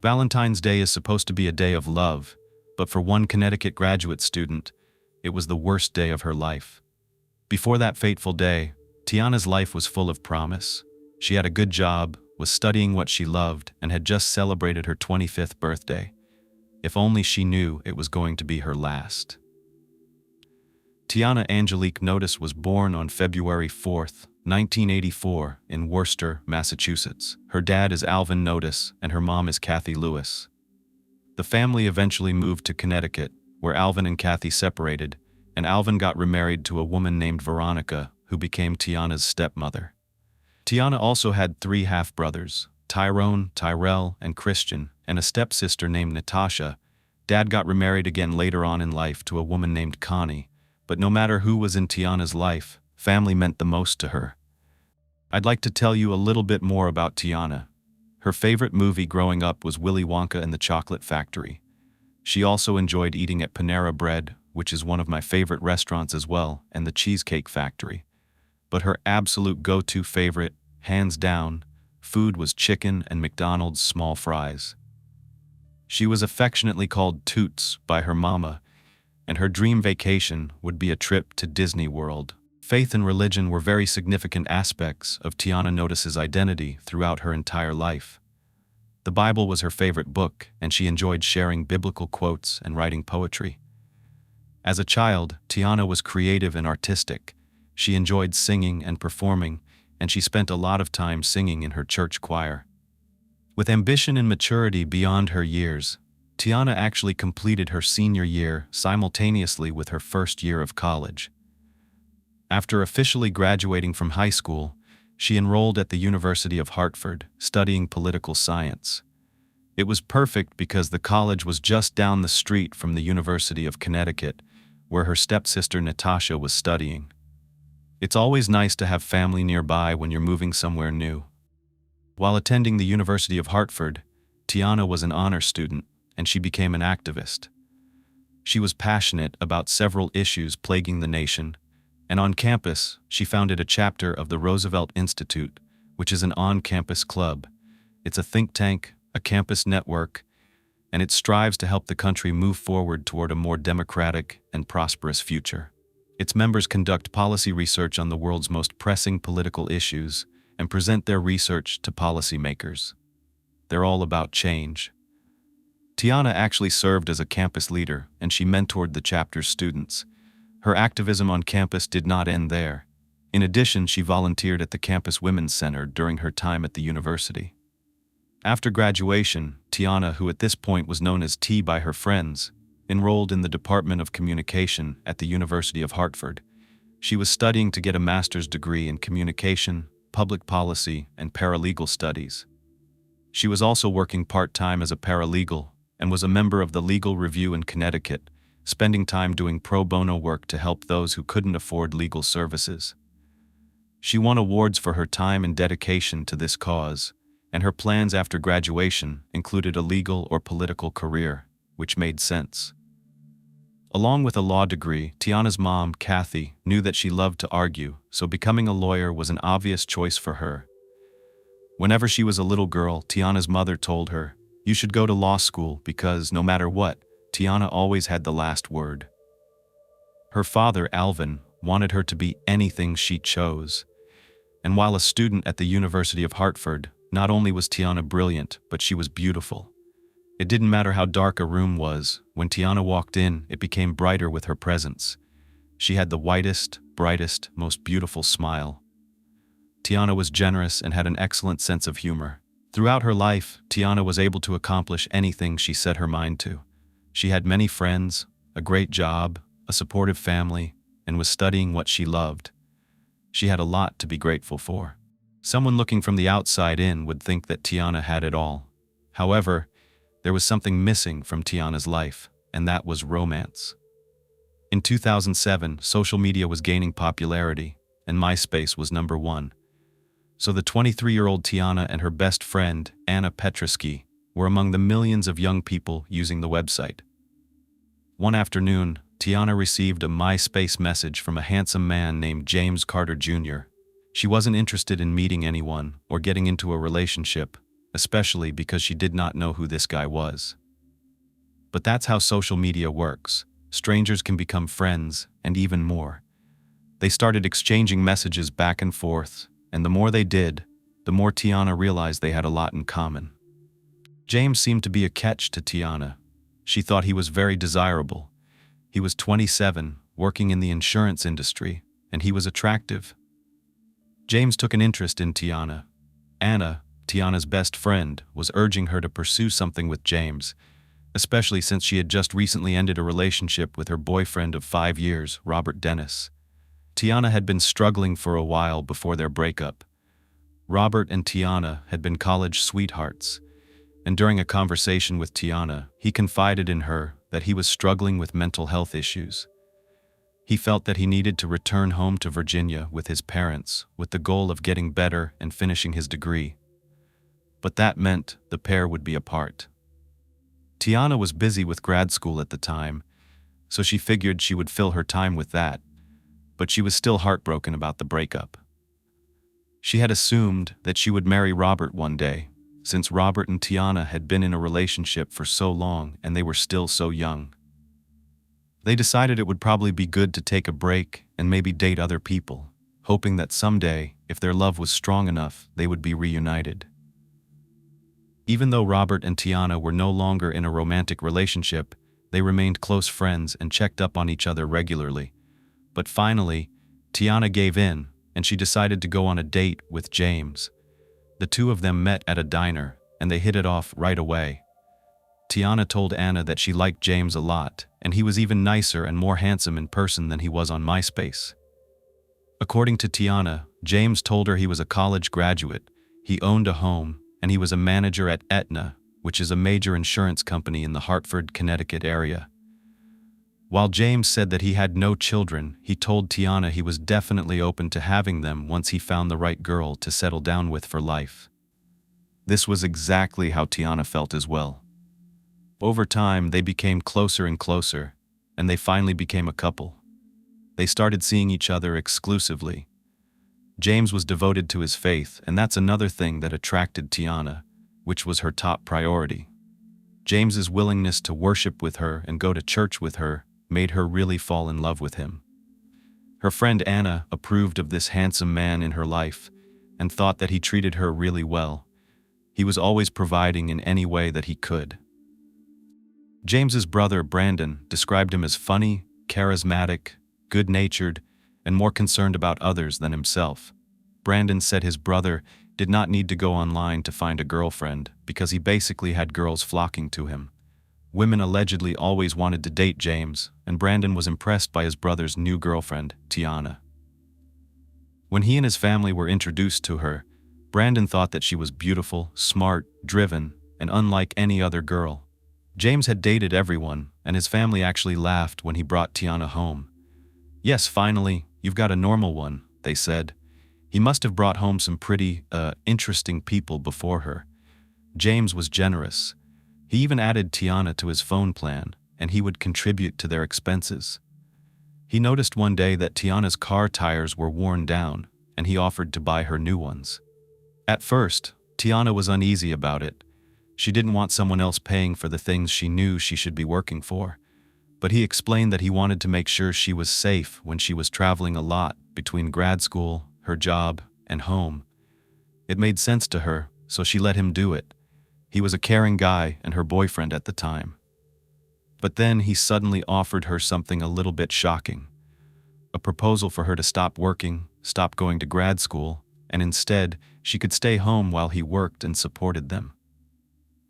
Valentine's Day is supposed to be a day of love, but for one Connecticut graduate student, it was the worst day of her life. Before that fateful day, Tiana's life was full of promise. She had a good job, was studying what she loved, and had just celebrated her 25th birthday. If only she knew it was going to be her last. Tiana Angelique Notice was born on February 4, 1984, in Worcester, Massachusetts. Her dad is Alvin Notice and her mom is Kathy Lewis. The family eventually moved to Connecticut, where Alvin and Kathy separated, and Alvin got remarried to a woman named Veronica, who became Tiana's stepmother. Tiana also had 3 half-brothers, Tyrone, Tyrell, and Christian, and a stepsister named Natasha. Dad got remarried again later on in life to a woman named Connie, but no matter who was in Tiana's life, family meant the most to her. I'd like to tell you a little bit more about Tiana. Her favorite movie growing up was Willy Wonka and the Chocolate Factory. She also enjoyed eating at Panera Bread, which is one of my favorite restaurants as well, and the Cheesecake Factory. But her absolute go-to favorite, hands down, food was chicken and McDonald's small fries. She was affectionately called Toots by her mama, and her dream vacation would be a trip to Disney World. Faith and religion were very significant aspects of Tiana Notice's identity throughout her entire life. The Bible was her favorite book, and she enjoyed sharing biblical quotes and writing poetry. As a child, Tiana was creative and artistic. She enjoyed singing and performing, and she spent a lot of time singing in her church choir. With ambition and maturity beyond her years, Tiana actually completed her senior year simultaneously with her first year of college. After officially graduating from high school, she enrolled at the University of Hartford, studying political science. It was perfect because the college was just down the street from the University of Connecticut, where her stepsister Natasha was studying. It's always nice to have family nearby when you're moving somewhere new. While attending the University of Hartford, Tiana was an honor student, and she became an activist. She was passionate about several issues plaguing the nation, and on campus, she founded a chapter of the Roosevelt Institute, which is an on-campus club. It's a think tank, a campus network, and it strives to help the country move forward toward a more democratic and prosperous future. Its members conduct policy research on the world's most pressing political issues and present their research to policymakers. They're all about change. Tiana actually served as a campus leader, and she mentored the chapter's students. Her activism on campus did not end there. In addition, she volunteered at the Campus Women's Center during her time at the university. After graduation, Tiana, who at this point was known as T by her friends, enrolled in the Department of Communication at the University of Hartford. She was studying to get a master's degree in communication, public policy, and paralegal studies. She was also working part-time as a paralegal and was a member of the Legal Review in Connecticut, spending time doing pro bono work to help those who couldn't afford legal services. She won awards for her time and dedication to this cause, and her plans after graduation included a legal or political career, which made sense. Along with a law degree, Tiana's mom, Kathy, knew that she loved to argue, so becoming a lawyer was an obvious choice for her. Whenever she was a little girl, Tiana's mother told her, "You should go to law school because, no matter what, Tiana always had the last word." Her father, Alvin, wanted her to be anything she chose. And while a student at the University of Hartford, not only was Tiana brilliant, but she was beautiful. It didn't matter how dark a room was, when Tiana walked in, it became brighter with her presence. She had the whitest, brightest, most beautiful smile. Tiana was generous and had an excellent sense of humor. Throughout her life, Tiana was able to accomplish anything she set her mind to. She had many friends, a great job, a supportive family, and was studying what she loved. She had a lot to be grateful for. Someone looking from the outside in would think that Tiana had it all. However, there was something missing from Tiana's life, and that was romance. In 2007, social media was gaining popularity, and MySpace was #1. So the 23-year-old Tiana and her best friend, Anna Petrosky, were among the millions of young people using the website. One afternoon, Tiana received a MySpace message from a handsome man named James Carter Jr. She wasn't interested in meeting anyone or getting into a relationship, especially because she did not know who this guy was. But that's how social media works. Strangers can become friends, and even more. They started exchanging messages back and forth, and the more they did, the more Tiana realized they had a lot in common. James seemed to be a catch to Tiana. She thought he was very desirable. He was 27, working in the insurance industry, and he was attractive. James took an interest in Tiana. Anna, Tiana's best friend, was urging her to pursue something with James, especially since she had just recently ended a relationship with her boyfriend of 5 years, Robert Dennis. Tiana had been struggling for a while before their breakup. Robert and Tiana had been college sweethearts, and during a conversation with Tiana, he confided in her that he was struggling with mental health issues. He felt that he needed to return home to Virginia with his parents with the goal of getting better and finishing his degree. But that meant the pair would be apart. Tiana was busy with grad school at the time, so she figured she would fill her time with that, but she was still heartbroken about the breakup. She had assumed that she would marry Robert one day, since Robert and Tiana had been in a relationship for so long and they were still so young. They decided it would probably be good to take a break and maybe date other people, hoping that someday, if their love was strong enough, they would be reunited. Even though Robert and Tiana were no longer in a romantic relationship, they remained close friends and checked up on each other regularly. But finally, Tiana gave in, and she decided to go on a date with James. The two of them met at a diner, and they hit it off right away. Tiana told Anna that she liked James a lot, and he was even nicer and more handsome in person than he was on MySpace. According to Tiana, James told her he was a college graduate, he owned a home, and he was a manager at Aetna, which is a major insurance company in the Hartford, Connecticut area. While James said that he had no children, he told Tiana he was definitely open to having them once he found the right girl to settle down with for life. This was exactly how Tiana felt as well. Over time, they became closer and closer, and they finally became a couple. They started seeing each other exclusively. James was devoted to his faith, and that's another thing that attracted Tiana, which was her top priority. James's willingness to worship with her and go to church with her made her really fall in love with him. Her friend Anna approved of this handsome man in her life and thought that he treated her really well. He was always providing in any way that he could. James's brother Brandon described him as funny, charismatic, good-natured, and more concerned about others than himself. Brandon said his brother did not need to go online to find a girlfriend because he basically had girls flocking to him. Women allegedly always wanted to date James, and Brandon was impressed by his brother's new girlfriend, Tiana. When he and his family were introduced to her, Brandon thought that she was beautiful, smart, driven, and unlike any other girl. James had dated everyone, and his family actually laughed when he brought Tiana home. "Yes, finally, you've got a normal one," they said. He must have brought home some pretty, interesting people before her. James was generous. He even added Tiana to his phone plan, and he would contribute to their expenses. He noticed one day that Tiana's car tires were worn down, and he offered to buy her new ones. At first, Tiana was uneasy about it. She didn't want someone else paying for the things she knew she should be working for. But he explained that he wanted to make sure she was safe when she was traveling a lot between grad school, her job, and home. It made sense to her, so she let him do it. He was a caring guy and her boyfriend at the time. But then he suddenly offered her something a little bit shocking. A proposal for her to stop working, stop going to grad school, and instead, she could stay home while he worked and supported them.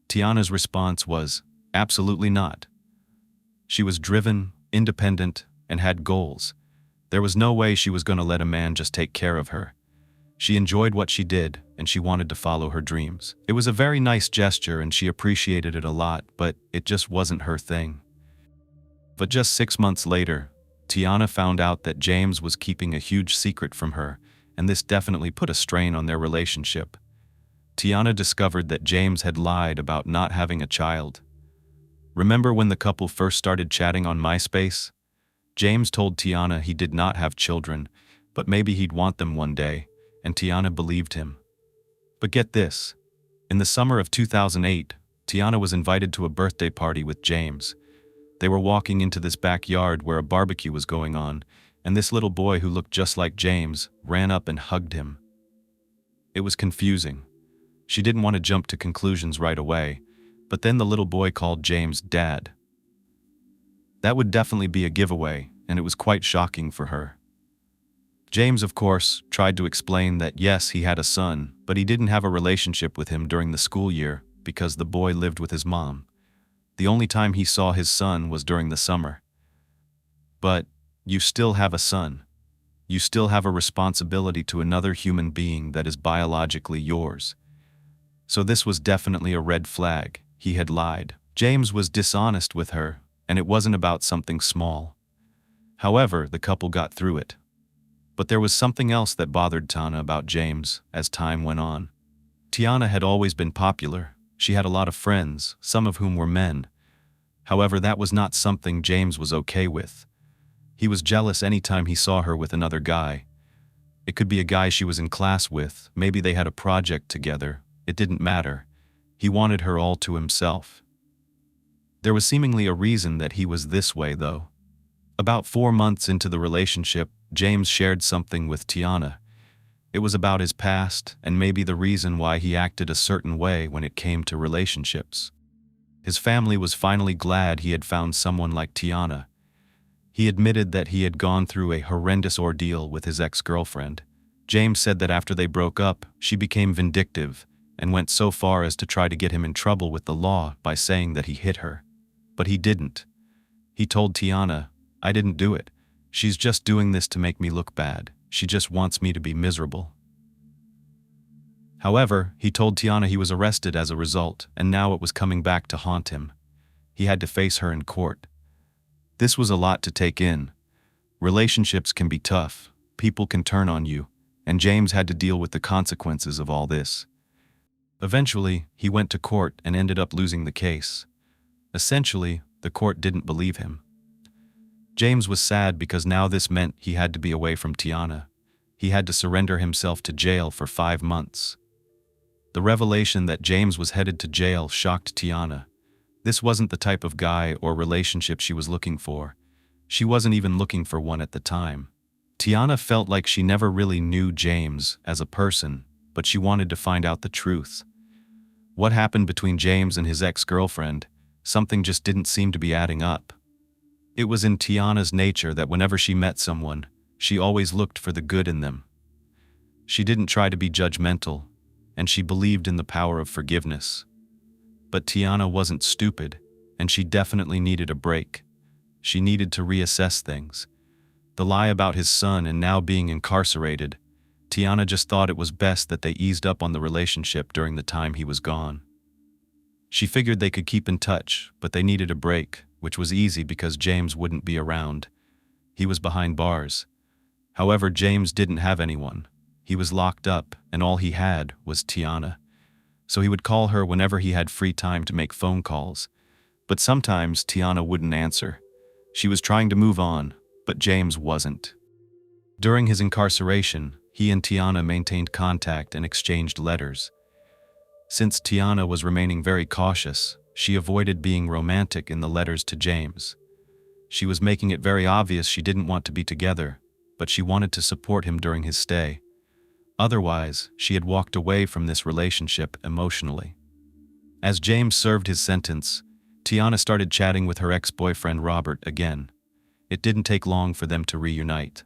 Tiana's response was, absolutely not. She was driven, independent, and had goals. There was no way she was going to let a man just take care of her. She enjoyed what she did, and she wanted to follow her dreams. It was a very nice gesture, and she appreciated it a lot, but it just wasn't her thing. But just 6 months later, Tiana found out that James was keeping a huge secret from her, and this definitely put a strain on their relationship. Tiana discovered that James had lied about not having a child. Remember when the couple first started chatting on MySpace? James told Tiana he did not have children, but maybe he'd want them one day, and Tiana believed him. But get this, In the summer of 2008, Tiana was invited to a birthday party with James. They were walking into this backyard where a barbecue was going on, and this little boy who looked just like James ran up and hugged him. It was confusing. She didn't want to jump to conclusions right away, but then the little boy called James Dad. That would definitely be a giveaway, and it was quite shocking for her. James, of course, tried to explain that yes, he had a son, but he didn't have a relationship with him during the school year because the boy lived with his mom. The only time he saw his son was during the summer. But you still have a son. You still have a responsibility to another human being that is biologically yours. So this was definitely a red flag. He had lied. James was dishonest with her, and it wasn't about something small. However, the couple got through it. But there was something else that bothered Tiana about James as time went on. Tiana had always been popular. She had a lot of friends, some of whom were men. However, that was not something James was okay with. He was jealous anytime he saw her with another guy. It could be a guy she was in class with, maybe they had a project together. It didn't matter. He wanted her all to himself. There was seemingly a reason that he was this way, though. About 4 months into the relationship, James shared something with Tiana. It was about his past and maybe the reason why he acted a certain way when it came to relationships. His family was finally glad he had found someone like Tiana. He admitted that he had gone through a horrendous ordeal with his ex-girlfriend. James said that after they broke up, she became vindictive and went so far as to try to get him in trouble with the law by saying that he hit her. But he didn't. He told Tiana, "I didn't do it. She's just doing this to make me look bad. She just wants me to be miserable." However, he told Tiana he was arrested as a result, and now it was coming back to haunt him. He had to face her in court. This was a lot to take in. Relationships can be tough, people can turn on you, and James had to deal with the consequences of all this. Eventually, he went to court and ended up losing the case. Essentially, the court didn't believe him. James was sad because now this meant he had to be away from Tiana. He had to surrender himself to jail for 5 months. The revelation that James was headed to jail shocked Tiana. This wasn't the type of guy or relationship she was looking for. She wasn't even looking for one at the time. Tiana felt like she never really knew James as a person, but she wanted to find out the truth. What happened between James and his ex-girlfriend? Something just didn't seem to be adding up. It was in Tiana's nature that whenever she met someone, she always looked for the good in them. She didn't try to be judgmental, and she believed in the power of forgiveness. But Tiana wasn't stupid, and she definitely needed a break. She needed to reassess things. The lie about his son and now being incarcerated, Tiana just thought it was best that they eased up on the relationship during the time he was gone. She figured they could keep in touch, but they needed a break, which was easy because James wouldn't be around. He was behind bars. However, James didn't have anyone. He was locked up, and all he had was Tiana. So he would call her whenever he had free time to make phone calls. But sometimes Tiana wouldn't answer. She was trying to move on, but James wasn't. During his incarceration, he and Tiana maintained contact and exchanged letters. Since Tiana was remaining very cautious, she avoided being romantic in the letters to James. She was making it very obvious she didn't want to be together, but she wanted to support him during his stay. Otherwise, she had walked away from this relationship emotionally. As James served his sentence, Tiana started chatting with her ex-boyfriend Robert again. It didn't take long for them to reunite.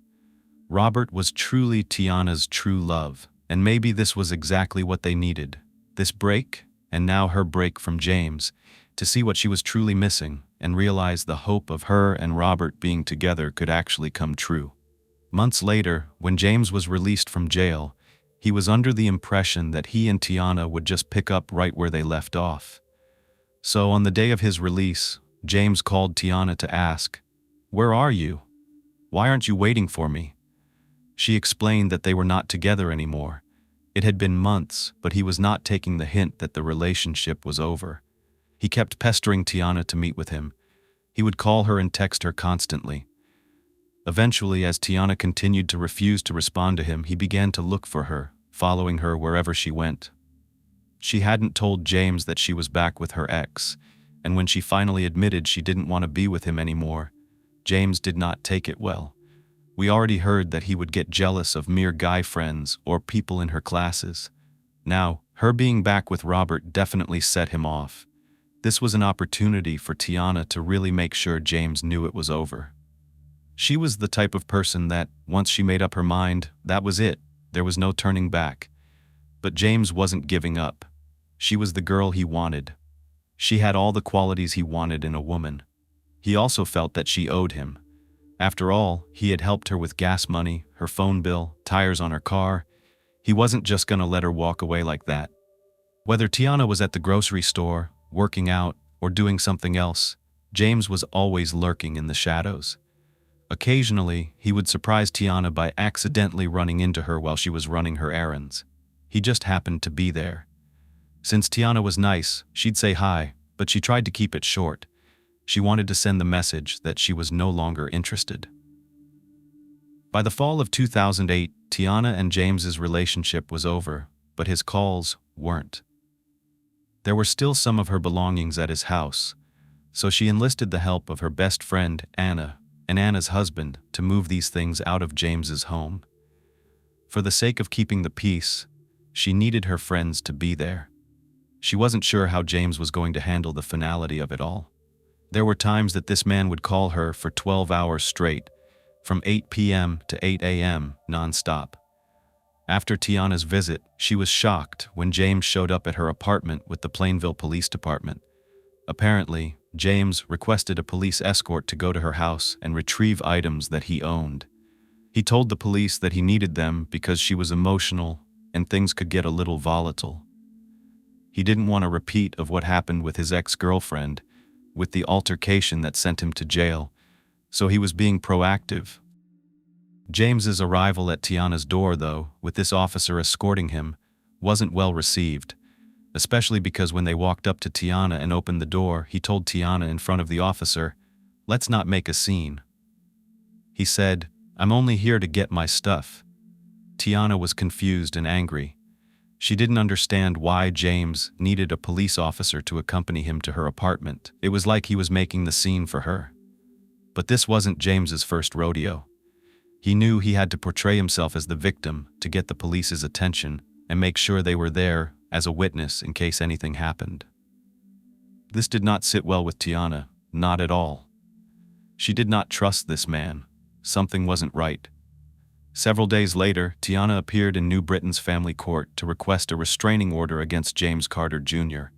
Robert was truly Tiana's true love, and maybe this was exactly what they needed. This break, and now her break from James, to see what she was truly missing and realize the hope of her and Robert being together could actually come true. Months later, when James was released from jail, he was under the impression that he and Tiana would just pick up right where they left off. So on the day of his release, James called Tiana to ask, "Where are you? Why aren't you waiting for me?" She explained that they were not together anymore. It had been months, but he was not taking the hint that the relationship was over. He kept pestering Tiana to meet with him. He would call her and text her constantly. Eventually, as Tiana continued to refuse to respond to him, he began to look for her, following her wherever she went. She hadn't told James that she was back with her ex, and when she finally admitted she didn't want to be with him anymore, James did not take it well. We already heard that he would get jealous of mere guy friends or people in her classes. Now, her being back with Robert definitely set him off. This was an opportunity for Tiana to really make sure James knew it was over. She was the type of person that, once she made up her mind, that was it. There was no turning back. But James wasn't giving up. She was the girl he wanted. She had all the qualities he wanted in a woman. He also felt that she owed him. After all, he had helped her with gas money, her phone bill, tires on her car. He wasn't just going to let her walk away like that. Whether Tiana was at the grocery store, working out, or doing something else, James was always lurking in the shadows. Occasionally, he would surprise Tiana by accidentally running into her while she was running her errands. He just happened to be there. Since Tiana was nice, she'd say hi, but she tried to keep it short. She wanted to send the message that she was no longer interested. By the fall of 2008, Tiana and James's relationship was over, but his calls weren't. There were still some of her belongings at his house, so she enlisted the help of her best friend, Anna, and Anna's husband to move these things out of James's home. For the sake of keeping the peace, she needed her friends to be there. She wasn't sure how James was going to handle the finality of it all. There were times that this man would call her for 12 hours straight, from 8 p.m. to 8 a.m. non-stop. After Tiana's visit, she was shocked when James showed up at her apartment with the Plainville Police Department. Apparently, James requested a police escort to go to her house and retrieve items that he owned. He told the police that he needed them because she was emotional and things could get a little volatile. He didn't want a repeat of what happened with his ex-girlfriend, with the altercation that sent him to jail, so he was being proactive. James's arrival at Tiana's door, though, with this officer escorting him, wasn't well received, especially because when they walked up to Tiana and opened the door, he told Tiana in front of the officer, "Let's not make a scene." He said, "I'm only here to get my stuff." Tiana was confused and angry. She didn't understand why James needed a police officer to accompany him to her apartment. It was like he was making the scene for her. But this wasn't James's first rodeo. He knew he had to portray himself as the victim to get the police's attention and make sure they were there as a witness in case anything happened. This did not sit well with Tiana, not at all. She did not trust this man. Something wasn't right. Several days later, Tiana appeared in New Britain's family court to request a restraining order against James Carter Jr.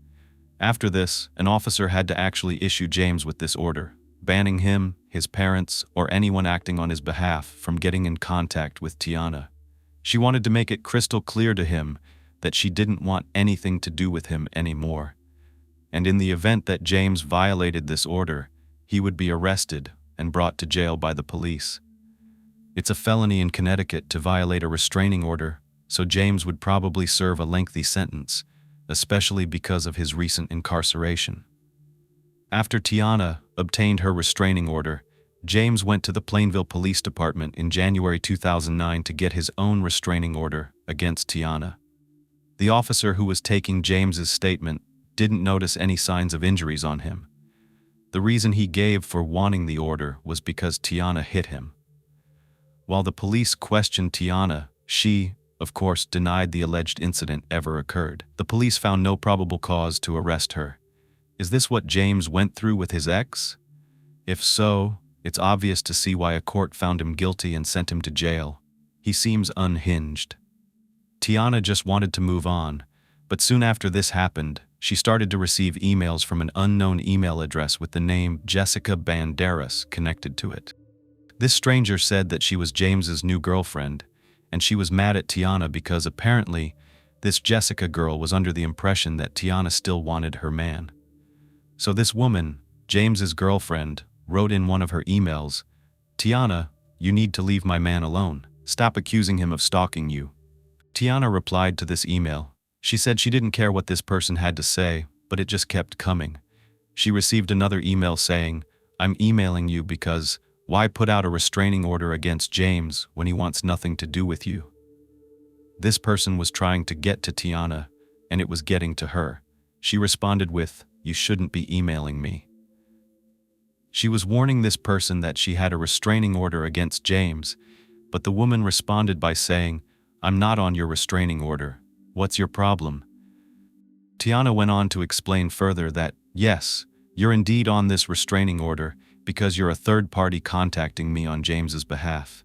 After this, an officer had to actually issue James with this order, banning him, his parents, or anyone acting on his behalf from getting in contact with Tiana. She wanted to make it crystal clear to him that she didn't want anything to do with him anymore. And in the event that James violated this order, he would be arrested and brought to jail by the police. It's a felony in Connecticut to violate a restraining order, so James would probably serve a lengthy sentence, especially because of his recent incarceration. After Tiana obtained her restraining order, James went to the Plainville Police Department in January 2009 to get his own restraining order against Tiana. The officer who was taking James's statement didn't notice any signs of injuries on him. The reason he gave for wanting the order was because Tiana hit him. While the police questioned Tiana, she, of course, denied the alleged incident ever occurred. The police found no probable cause to arrest her. Is this what James went through with his ex? If so, it's obvious to see why a court found him guilty and sent him to jail. He seems unhinged. Tiana just wanted to move on, but soon after this happened, she started to receive emails from an unknown email address with the name Jessica Banderas connected to it. This stranger said that she was James's new girlfriend, and she was mad at Tiana because apparently this Jessica girl was under the impression that Tiana still wanted her man. So this woman, James's girlfriend, wrote in one of her emails, "Tiana, you need to leave my man alone. Stop accusing him of stalking you." Tiana replied to this email. She said she didn't care what this person had to say, but it just kept coming. She received another email saying, "I'm emailing you because why put out a restraining order against James when he wants nothing to do with you?" This person was trying to get to Tiana, and it was getting to her. She responded with, "You shouldn't be emailing me." She was warning this person that she had a restraining order against James, but the woman responded by saying, "I'm not on your restraining order. What's your problem?" Tiana went on to explain further that, yes, you're indeed on this restraining order because you're a third party contacting me on James's behalf.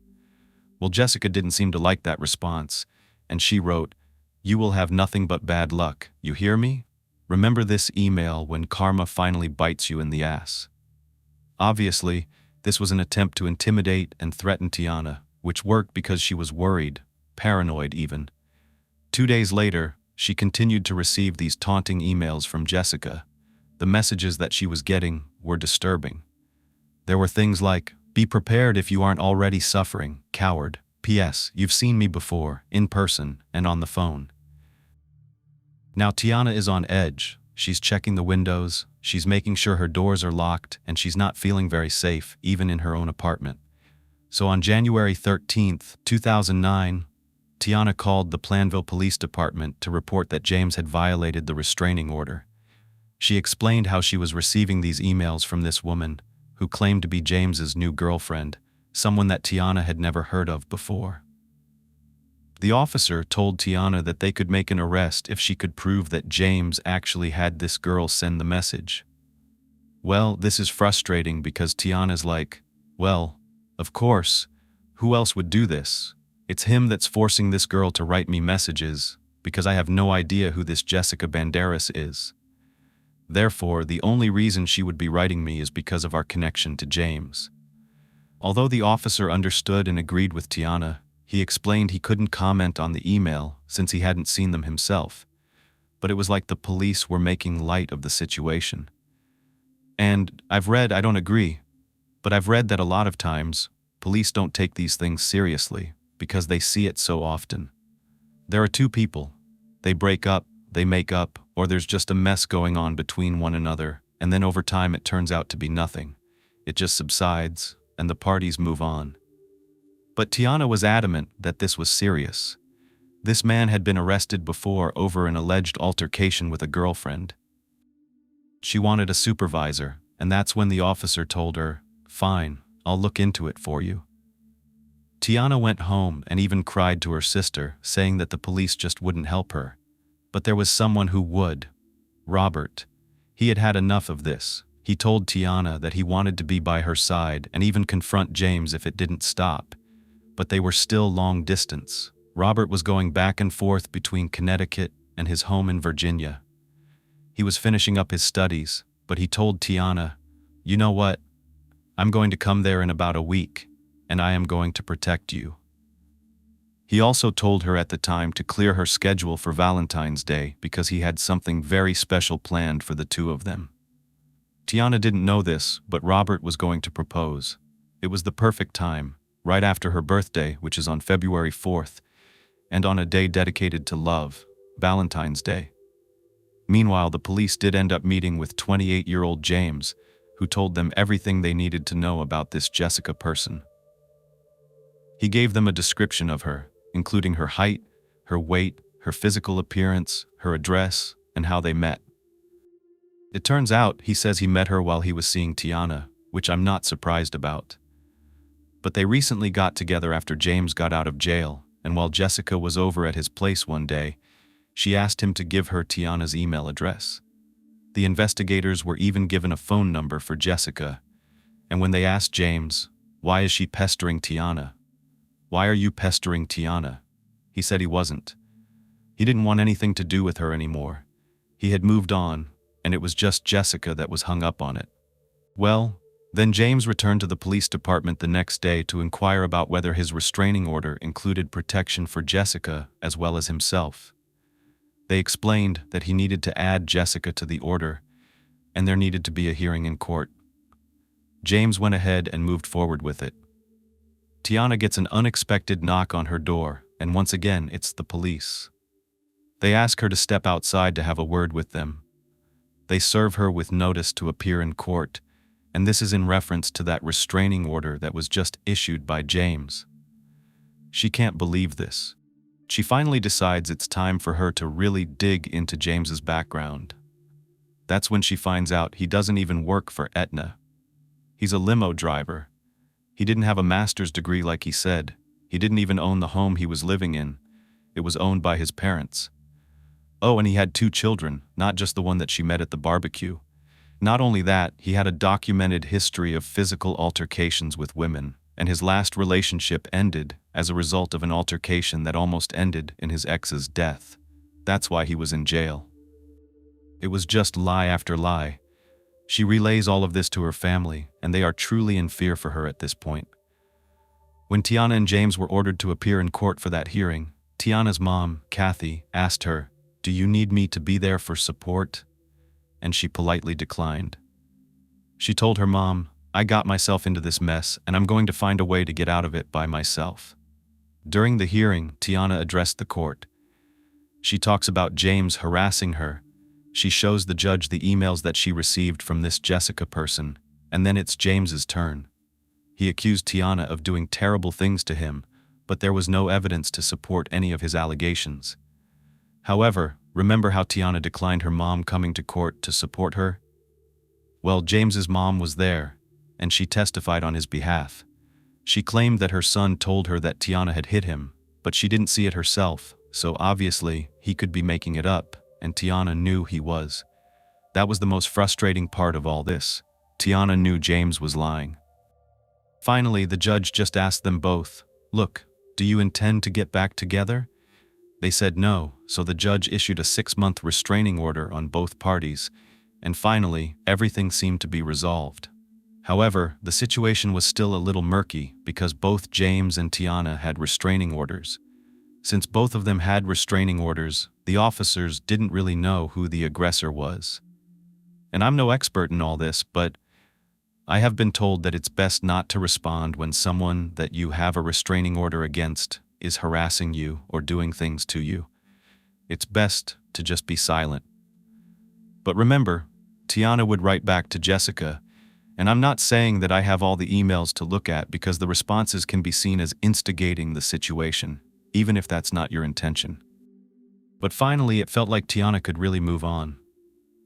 Well, Jessica didn't seem to like that response, and she wrote, "You will have nothing but bad luck, you hear me? Remember this email when karma finally bites you in the ass." Obviously, this was an attempt to intimidate and threaten Tiana, which worked because she was worried, paranoid even. 2 days later, she continued to receive these taunting emails from Jessica. The messages that she was getting were disturbing. There were things like, "Be prepared if you aren't already suffering, coward. P.S. You've seen me before, in person and on the phone." Now Tiana is on edge. She's checking the windows, she's making sure her doors are locked, and she's not feeling very safe, even in her own apartment. So on January 13th, 2009, Tiana called the Planville Police Department to report that James had violated the restraining order. She explained how she was receiving these emails from this woman, who claimed to be James's new girlfriend, someone that Tiana had never heard of before. The officer told Tiana that they could make an arrest if she could prove that James actually had this girl send the message. Well, this is frustrating because Tiana's like, well, of course, who else would do this? It's him that's forcing this girl to write me messages, because I have no idea who this Jessica Banderas is. Therefore, the only reason she would be writing me is because of our connection to James. Although the officer understood and agreed with Tiana, he explained he couldn't comment on the email since he hadn't seen them himself, but it was like the police were making light of the situation. And I don't agree, but I've read that a lot of times, police don't take these things seriously because they see it so often. There are two people. They break up, they make up, or there's just a mess going on between one another, and then over time it turns out to be nothing. It just subsides, and the parties move on. But Tiana was adamant that this was serious. This man had been arrested before over an alleged altercation with a girlfriend. She wanted a supervisor, and that's when the officer told her, "Fine, I'll look into it for you." Tiana went home and even cried to her sister, saying that the police just wouldn't help her. But there was someone who would. Robert. He had had enough of this. He told Tiana that he wanted to be by her side and even confront James if it didn't stop. But they were still long distance. Robert was going back and forth between Connecticut and his home in Virginia. He was finishing up his studies, but he told Tiana, "You know what? I'm going to come there in about a week, and I am going to protect you." He also told her at the time to clear her schedule for Valentine's Day because he had something very special planned for the two of them. Tiana didn't know this, but Robert was going to propose. It was the perfect time, right after her birthday, which is on February 4th, and on a day dedicated to love, Valentine's Day. Meanwhile, the police did end up meeting with 28-year-old James, who told them everything they needed to know about this Jessica person. He gave them a description of her, including her height, her weight, her physical appearance, her address, and how they met. It turns out he says he met her while he was seeing Tiana, which I'm not surprised about. But they recently got together after James got out of jail, and while Jessica was over at his place one day, she asked him to give her Tiana's email address. The investigators were even given a phone number for Jessica, and when they asked James, "Why is she pestering Tiana? Why are you pestering Tiana?" he said he wasn't. He didn't want anything to do with her anymore. He had moved on, and it was just Jessica that was hung up on it. Well, then James returned to the police department the next day to inquire about whether his restraining order included protection for Jessica as well as himself. They explained that he needed to add Jessica to the order, and there needed to be a hearing in court. James went ahead and moved forward with it. Tiana gets an unexpected knock on her door, and once again it's the police. They ask her to step outside to have a word with them. They serve her with notice to appear in court, and this is in reference to that restraining order that was just issued by James. She can't believe this. She finally decides it's time for her to really dig into James's background. That's when she finds out he doesn't even work for Aetna. He's a limo driver. He didn't have a master's degree like he said. He didn't even own the home he was living in. It was owned by his parents. Oh, and he had 2 children, not just the one that she met at the barbecue. Not only that, he had a documented history of physical altercations with women, and his last relationship ended as a result of an altercation that almost ended in his ex's death. That's why he was in jail. It was just lie after lie. She relays all of this to her family, and they are truly in fear for her at this point. When Tiana and James were ordered to appear in court for that hearing, Tiana's mom, Kathy, asked her, "Do you need me to be there for support?" And she politely declined. She told her mom, "I got myself into this mess, and I'm going to find a way to get out of it by myself." During the hearing, Tiana addressed the court. She talks about James harassing her. She shows the judge the emails that she received from this Jessica person, and then it's James's turn. He accused Tiana of doing terrible things to him, but there was no evidence to support any of his allegations. However, remember how Tiana declined her mom coming to court to support her? Well, James's mom was there, and she testified on his behalf. She claimed that her son told her that Tiana had hit him, but she didn't see it herself, so obviously he could be making it up, and Tiana knew he was. That was the most frustrating part of all this. Tiana knew James was lying. Finally, the judge just asked them both, "Look, do you intend to get back together?" They said no, so the judge issued a 6-month restraining order on both parties, and finally, everything seemed to be resolved. However, the situation was still a little murky because both James and Tiana had restraining orders. Since both of them had restraining orders, the officers didn't really know who the aggressor was. And I'm no expert in all this, but I have been told that it's best not to respond when someone that you have a restraining order against is harassing you or doing things to you. It's best to just be silent. But remember, Tiana would write back to Jessica, and I'm not saying that I have all the emails to look at because the responses can be seen as instigating the situation, even if that's not your intention. But finally, it felt like Tiana could really move on.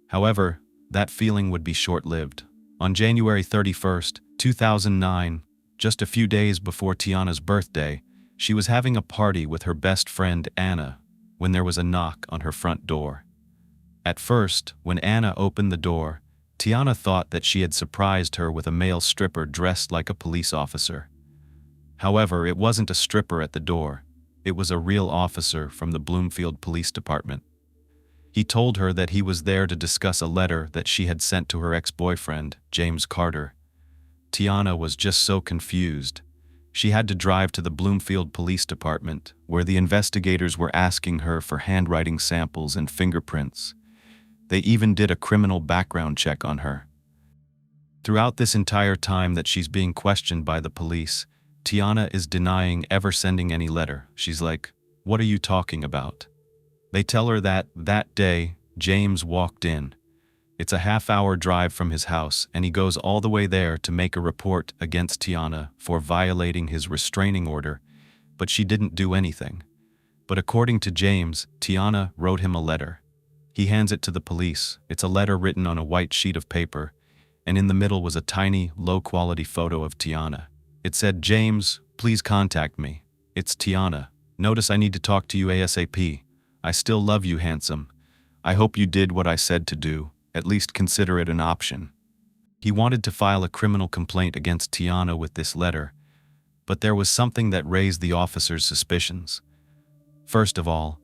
However, that feeling would be short-lived. On January 31st, 2009, just a few days before Tiana's birthday, she was having a party with her best friend Anna when there was a knock on her front door. At first, when Anna opened the door, Tiana thought that she had surprised her with a male stripper dressed like a police officer. However, it wasn't a stripper at the door. It was a real officer from the Bloomfield Police Department. He told her that he was there to discuss a letter that she had sent to her ex-boyfriend, James Carter. Tiana was just so confused. She had to drive to the Bloomfield Police Department, where the investigators were asking her for handwriting samples and fingerprints. They even did a criminal background check on her. Throughout this entire time that she's being questioned by the police, Tiana is denying ever sending any letter. She's like, "What are you talking about?" They tell her that day, James walked in. It's a half-hour drive from his house, and he goes all the way there to make a report against Tiana for violating his restraining order, but she didn't do anything. But according to James, Tiana wrote him a letter. He hands it to the police. It's a letter written on a white sheet of paper, and in the middle was a tiny, low-quality photo of Tiana. It said, "James, please contact me. It's Tiana. Notice I need to talk to you ASAP. I still love you, handsome. I hope you did what I said to do. At least consider it an option." He wanted to file a criminal complaint against Tiana with this letter, but there was something that raised the officers' suspicions. First of all,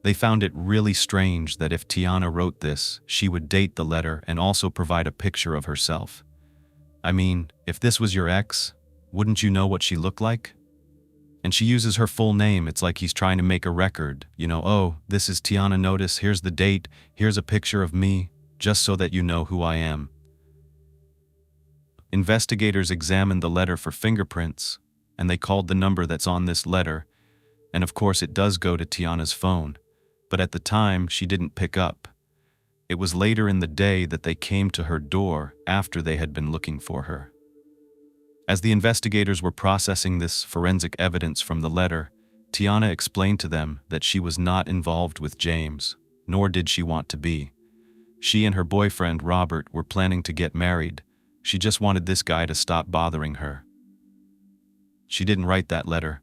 they found it really strange that if Tiana wrote this, she would date the letter and also provide a picture of herself. I mean, if this was your ex, wouldn't you know what she looked like? And she uses her full name. It's like he's trying to make a record. "Oh, this is Tiana, notice, here's the date, here's a picture of me, just so that you know who I am." Investigators examined the letter for fingerprints, and they called the number that's on this letter, and of course it does go to Tiana's phone, but at the time she didn't pick up. It was later in the day that they came to her door after they had been looking for her. As the investigators were processing this forensic evidence from the letter, Tiana explained to them that she was not involved with James, nor did she want to be. She and her boyfriend, Robert, were planning to get married. She just wanted this guy to stop bothering her. She didn't write that letter.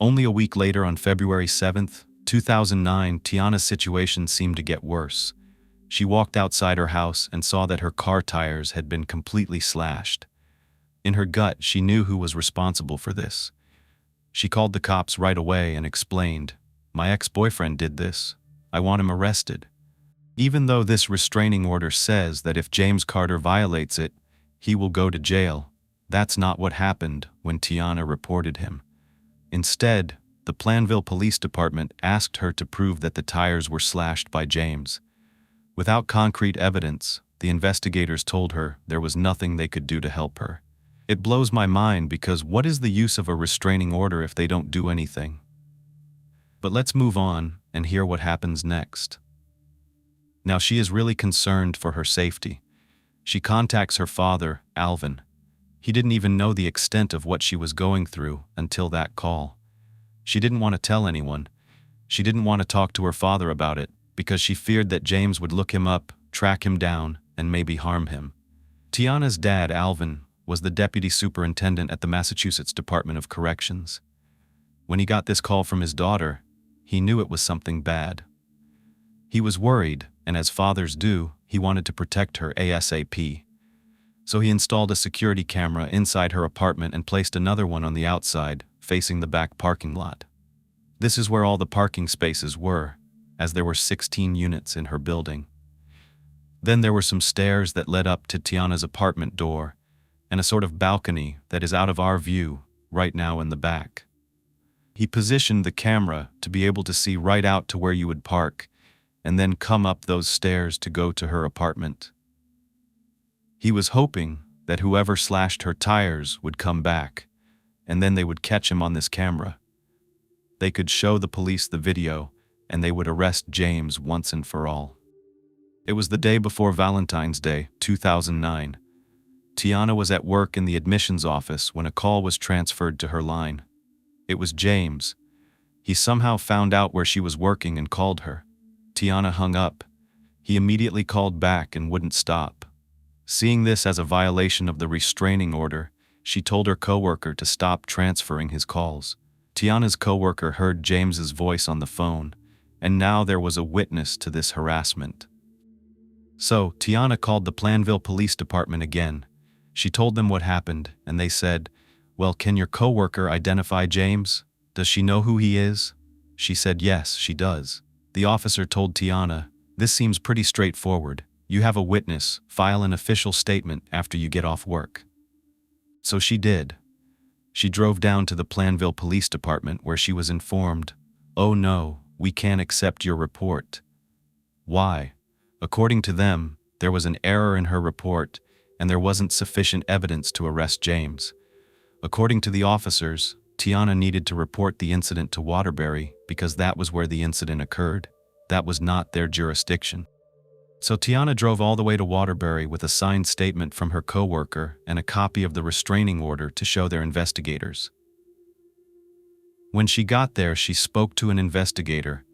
Only a week later, on February 7th, 2009, Tiana's situation seemed to get worse. She walked outside her house and saw that her car tires had been completely slashed. In her gut, she knew who was responsible for this. She called the cops right away and explained, "My ex-boyfriend did this. I want him arrested." Even though this restraining order says that if James Carter violates it, he will go to jail, that's not what happened when Tiana reported him. Instead, the Plainville Police Department asked her to prove that the tires were slashed by James. Without concrete evidence, the investigators told her there was nothing they could do to help her. It blows my mind because what is the use of a restraining order if they don't do anything? But let's move on and hear what happens next. Now she is really concerned for her safety. She contacts her father, Alvin. He didn't even know the extent of what she was going through until that call. She didn't want to tell anyone. She didn't want to talk to her father about it because she feared that James would look him up, track him down, and maybe harm him. Tiana's dad, Alvin, was the deputy superintendent at the Massachusetts Department of Corrections. When he got this call from his daughter, he knew it was something bad. He was worried, and as fathers do, he wanted to protect her ASAP. So he installed a security camera inside her apartment and placed another one on the outside, facing the back parking lot. This is where all the parking spaces were, as there were 16 units in her building. Then there were some stairs that led up to Tiana's apartment door, and a sort of balcony that is out of our view right now in the back. He positioned the camera to be able to see right out to where you would park, and then come up those stairs to go to her apartment. He was hoping that whoever slashed her tires would come back, and then they would catch him on this camera. They could show the police the video, and they would arrest James once and for all. It was the day before Valentine's Day, 2009. Tiana was at work in the admissions office when a call was transferred to her line. It was James. He somehow found out where she was working and called her. Tiana hung up. He immediately called back and wouldn't stop. Seeing this as a violation of the restraining order, she told her coworker to stop transferring his calls. Tiana's coworker heard James's voice on the phone, and now there was a witness to this harassment. So, Tiana called the Plainville Police Department again. She told them what happened, and they said, "Well, can your coworker identify James? Does she know who he is?" She said yes, she does. The officer told Tiana, "This seems pretty straightforward. You have a witness, file an official statement after you get off work." So she did. She drove down to the Plainville Police Department where she was informed, "Oh no, we can't accept your report." Why? According to them, there was an error in her report, and there wasn't sufficient evidence to arrest James. According to the officers, Tiana needed to report the incident to Waterbury because that was where the incident occurred. That was not their jurisdiction. So Tiana drove all the way to Waterbury with a signed statement from her coworker and a copy of the restraining order to show their investigators. When she got there, she spoke to an investigator,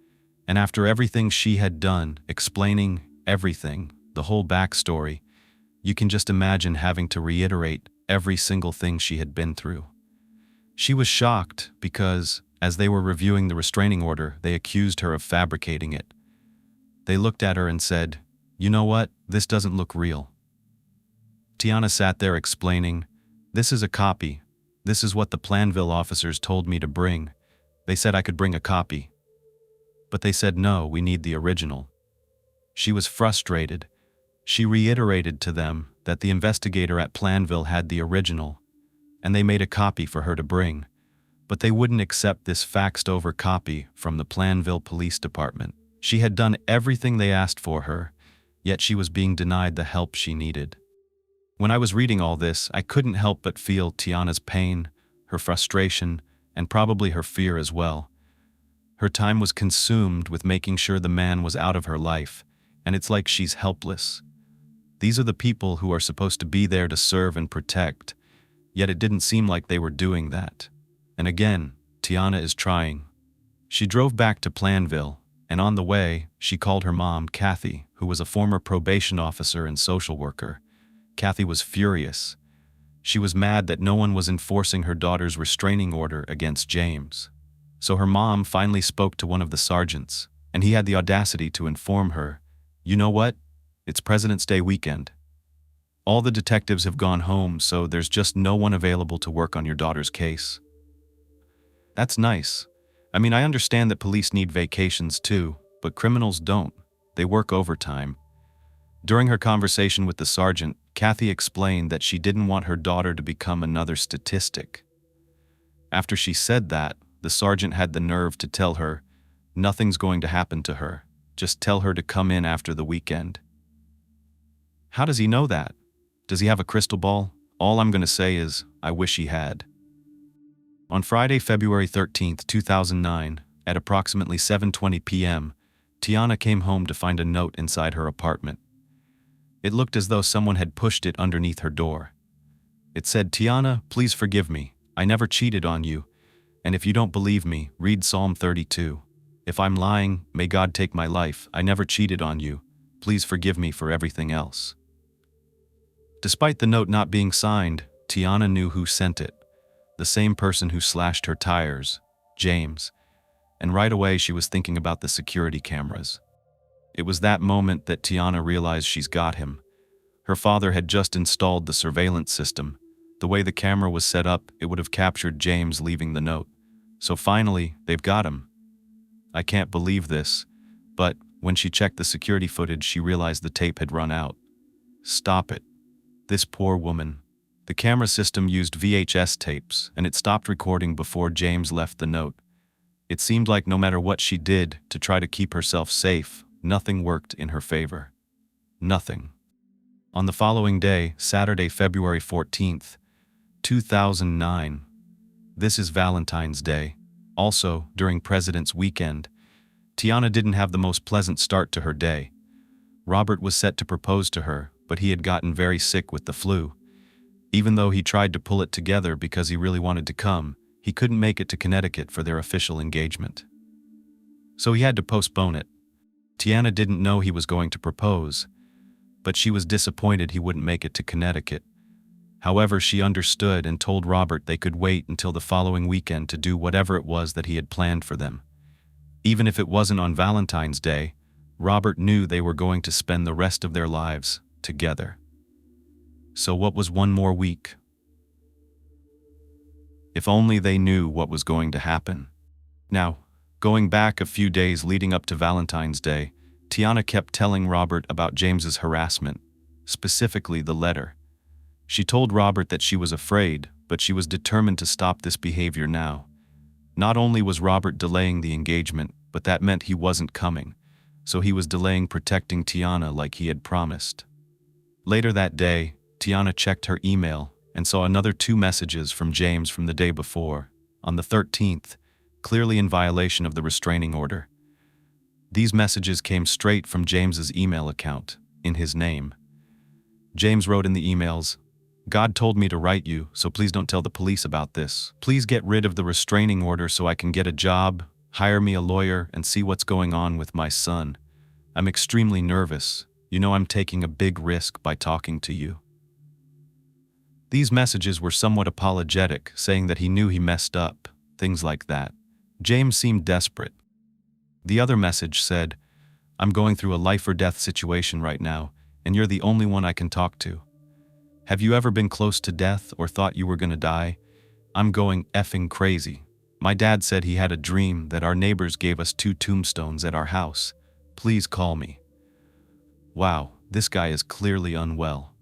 and after everything she had done, explaining everything, the whole backstory, you can just imagine having to reiterate every single thing she had been through. She was shocked because, as they were reviewing the restraining order, they accused her of fabricating it. They looked at her and said, "You know what? This doesn't look real." Tiana sat there explaining, "This is a copy. This is what the Plainville officers told me to bring. They said I could bring a copy. But they said no, we need the original." She was frustrated. She reiterated to them that the investigator at Plainville had the original, and they made a copy for her to bring, but they wouldn't accept this faxed-over copy from the Plainville Police Department. She had done everything they asked for her, yet she was being denied the help she needed. When I was reading all this, I couldn't help but feel Tiana's pain, her frustration, and probably her fear as well. Her time was consumed with making sure the man was out of her life, and it's like she's helpless. These are the people who are supposed to be there to serve and protect, yet it didn't seem like they were doing that. And again, Tiana is trying, She drove back to Planville, and on the way, she called her mom, Kathy, who was a former probation officer and social worker. Kathy was furious. She was mad that no one was enforcing her daughter's restraining order against James. So her mom finally spoke to one of the sergeants, and he had the audacity to inform her, "You know what? It's President's Day weekend. All the detectives have gone home, so there's just no one available to work on your daughter's case." That's nice. I mean, I understand that police need vacations too, but criminals don't. They work overtime. During her conversation with the sergeant, Kathy explained that she didn't want her daughter to become another statistic. After she said that, the sergeant had the nerve to tell her, "Nothing's going to happen to her. Just tell her to come in after the weekend." How does he know that? Does he have a crystal ball? All I'm going to say is, I wish he had. On Friday, February 13, 2009, at approximately 7:20 p.m., Tiana came home to find a note inside her apartment. It looked as though someone had pushed it underneath her door. It said, "Tiana, please forgive me. I never cheated on you. And if you don't believe me, read Psalm 32. If I'm lying, may God take my life. I never cheated on you. Please forgive me for everything else." Despite the note not being signed, Tiana knew who sent it. The same person who slashed her tires, James. And right away she was thinking about the security cameras. It was that moment that Tiana realized she's got him. Her father had just installed the surveillance system. The way the camera was set up, it would have captured James leaving the note. So finally, they've got him. I can't believe this, but when she checked the security footage, she realized the tape had run out. Stop it. This poor woman. The camera system used VHS tapes, and it stopped recording before James left the note. It seemed like no matter what she did to try to keep herself safe, nothing worked in her favor. Nothing. On the following day, Saturday, February 14th, 2009, this is Valentine's Day. Also, during President's Weekend, Tiana didn't have the most pleasant start to her day. Robert was set to propose to her, but he had gotten very sick with the flu. Even though he tried to pull it together because he really wanted to come, he couldn't make it to Connecticut for their official engagement. So he had to postpone it. Tiana didn't know he was going to propose, but she was disappointed he wouldn't make it to Connecticut. However, she understood and told Robert they could wait until the following weekend to do whatever it was that he had planned for them. Even if it wasn't on Valentine's Day, Robert knew they were going to spend the rest of their lives together. So what was one more week? If only they knew what was going to happen. Now, going back a few days leading up to Valentine's Day, Tiana kept telling Robert about James's harassment, specifically the letter. She told Robert that she was afraid, but she was determined to stop this behavior now. Not only was Robert delaying the engagement, but that meant he wasn't coming, so he was delaying protecting Tiana like he had promised. Later that day, Tiana checked her email and saw another 2 messages from James from the day before, on the 13th, clearly in violation of the restraining order. These messages came straight from James's email account, in his name. James wrote in the emails, "God told me to write you, so please don't tell the police about this. Please get rid of the restraining order so I can get a job, hire me a lawyer, and see what's going on with my son. I'm extremely nervous. You know I'm taking a big risk by talking to you." These messages were somewhat apologetic, saying that he knew he messed up, things like that. James seemed desperate. The other message said, "I'm going through a life-or-death situation right now, and you're the only one I can talk to. Have you ever been close to death or thought you were gonna die? I'm going effing crazy. My dad said he had a dream that our neighbors gave us 2 tombstones at our house. Please call me." Wow, this guy is clearly unwell.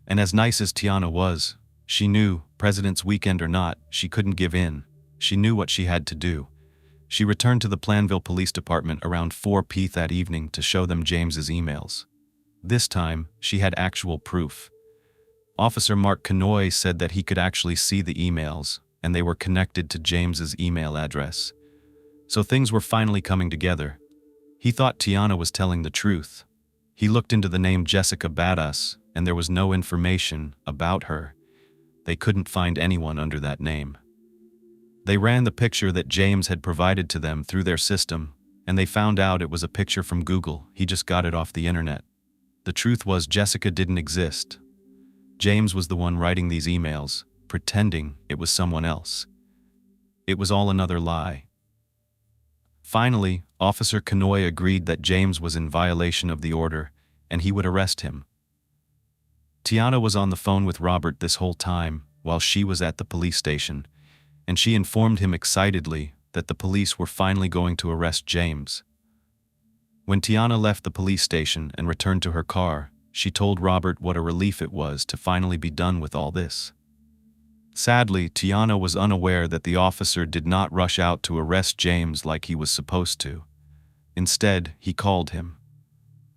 And as nice as Tiana was, she knew, President's Weekend or not, she couldn't give in. She knew what she had to do. She returned to the Planville Police Department around 4 p.m. that evening to show them James's emails. This time, she had actual proof. Officer Mark Connoy said that he could actually see the emails, and they were connected to James's email address. So things were finally coming together. He thought Tiana was telling the truth. He looked into the name Jessica Badass, and there was no information about her. They couldn't find anyone under that name. They ran the picture that James had provided to them through their system, and they found out it was a picture from Google. He just got it off the internet. The truth was Jessica didn't exist. James was the one writing these emails, pretending it was someone else. It was all another lie. Finally, Officer Connoy agreed that James was in violation of the order, and he would arrest him. Tiana was on the phone with Robert this whole time, while she was at the police station, and she informed him excitedly that the police were finally going to arrest James. When Tiana left the police station and returned to her car, she told Robert what a relief it was to finally be done with all this. Sadly, Tiana was unaware that the officer did not rush out to arrest James like he was supposed to. Instead, he called him.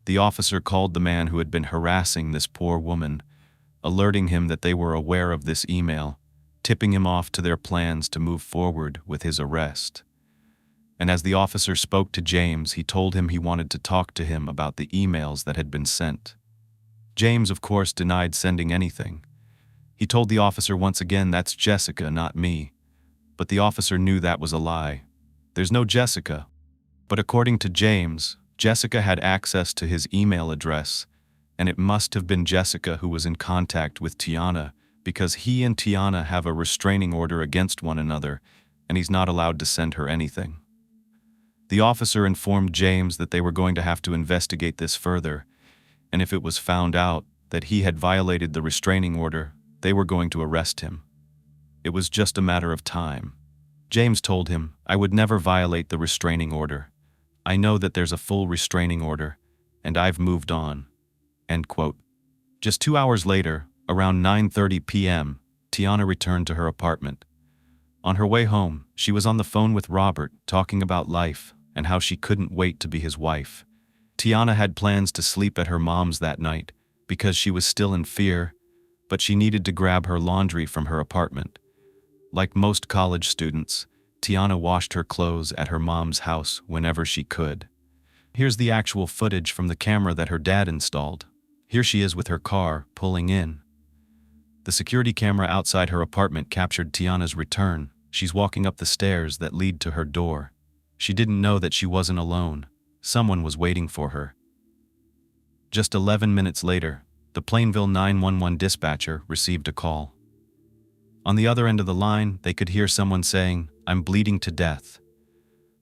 The officer called the man who had been harassing this poor woman, alerting him that they were aware of this email, tipping him off to their plans to move forward with his arrest. And as the officer spoke to James, he told him he wanted to talk to him about the emails that had been sent. James, of course, denied sending anything. He told the officer once again, "That's Jessica, not me." But the officer knew that was a lie. There's no Jessica. But according to James, Jessica had access to his email address, and it must have been Jessica who was in contact with Tiana, because he and Tiana have a restraining order against one another, and he's not allowed to send her anything. The officer informed James that they were going to have to investigate this further, and if it was found out that he had violated the restraining order, they were going to arrest him. It was just a matter of time. James told him, "I would never violate the restraining order. I know that there's a full restraining order, and I've moved on." End quote. Just 2 hours later, around 9:30 p.m., Tiana returned to her apartment. On her way home, she was on the phone with Robert, talking about life and how she couldn't wait to be his wife. Tiana had plans to sleep at her mom's that night because she was still in fear, but she needed to grab her laundry from her apartment. Like most college students, Tiana washed her clothes at her mom's house whenever she could. Here's the actual footage from the camera that her dad installed. Here she is with her car, pulling in. The security camera outside her apartment captured Tiana's return. She's walking up the stairs that lead to her door. She didn't know that she wasn't alone. Someone was waiting for her. Just 11 minutes later, the Plainville 911 dispatcher received a call. On the other end of the line, they could hear someone saying, "I'm bleeding to death."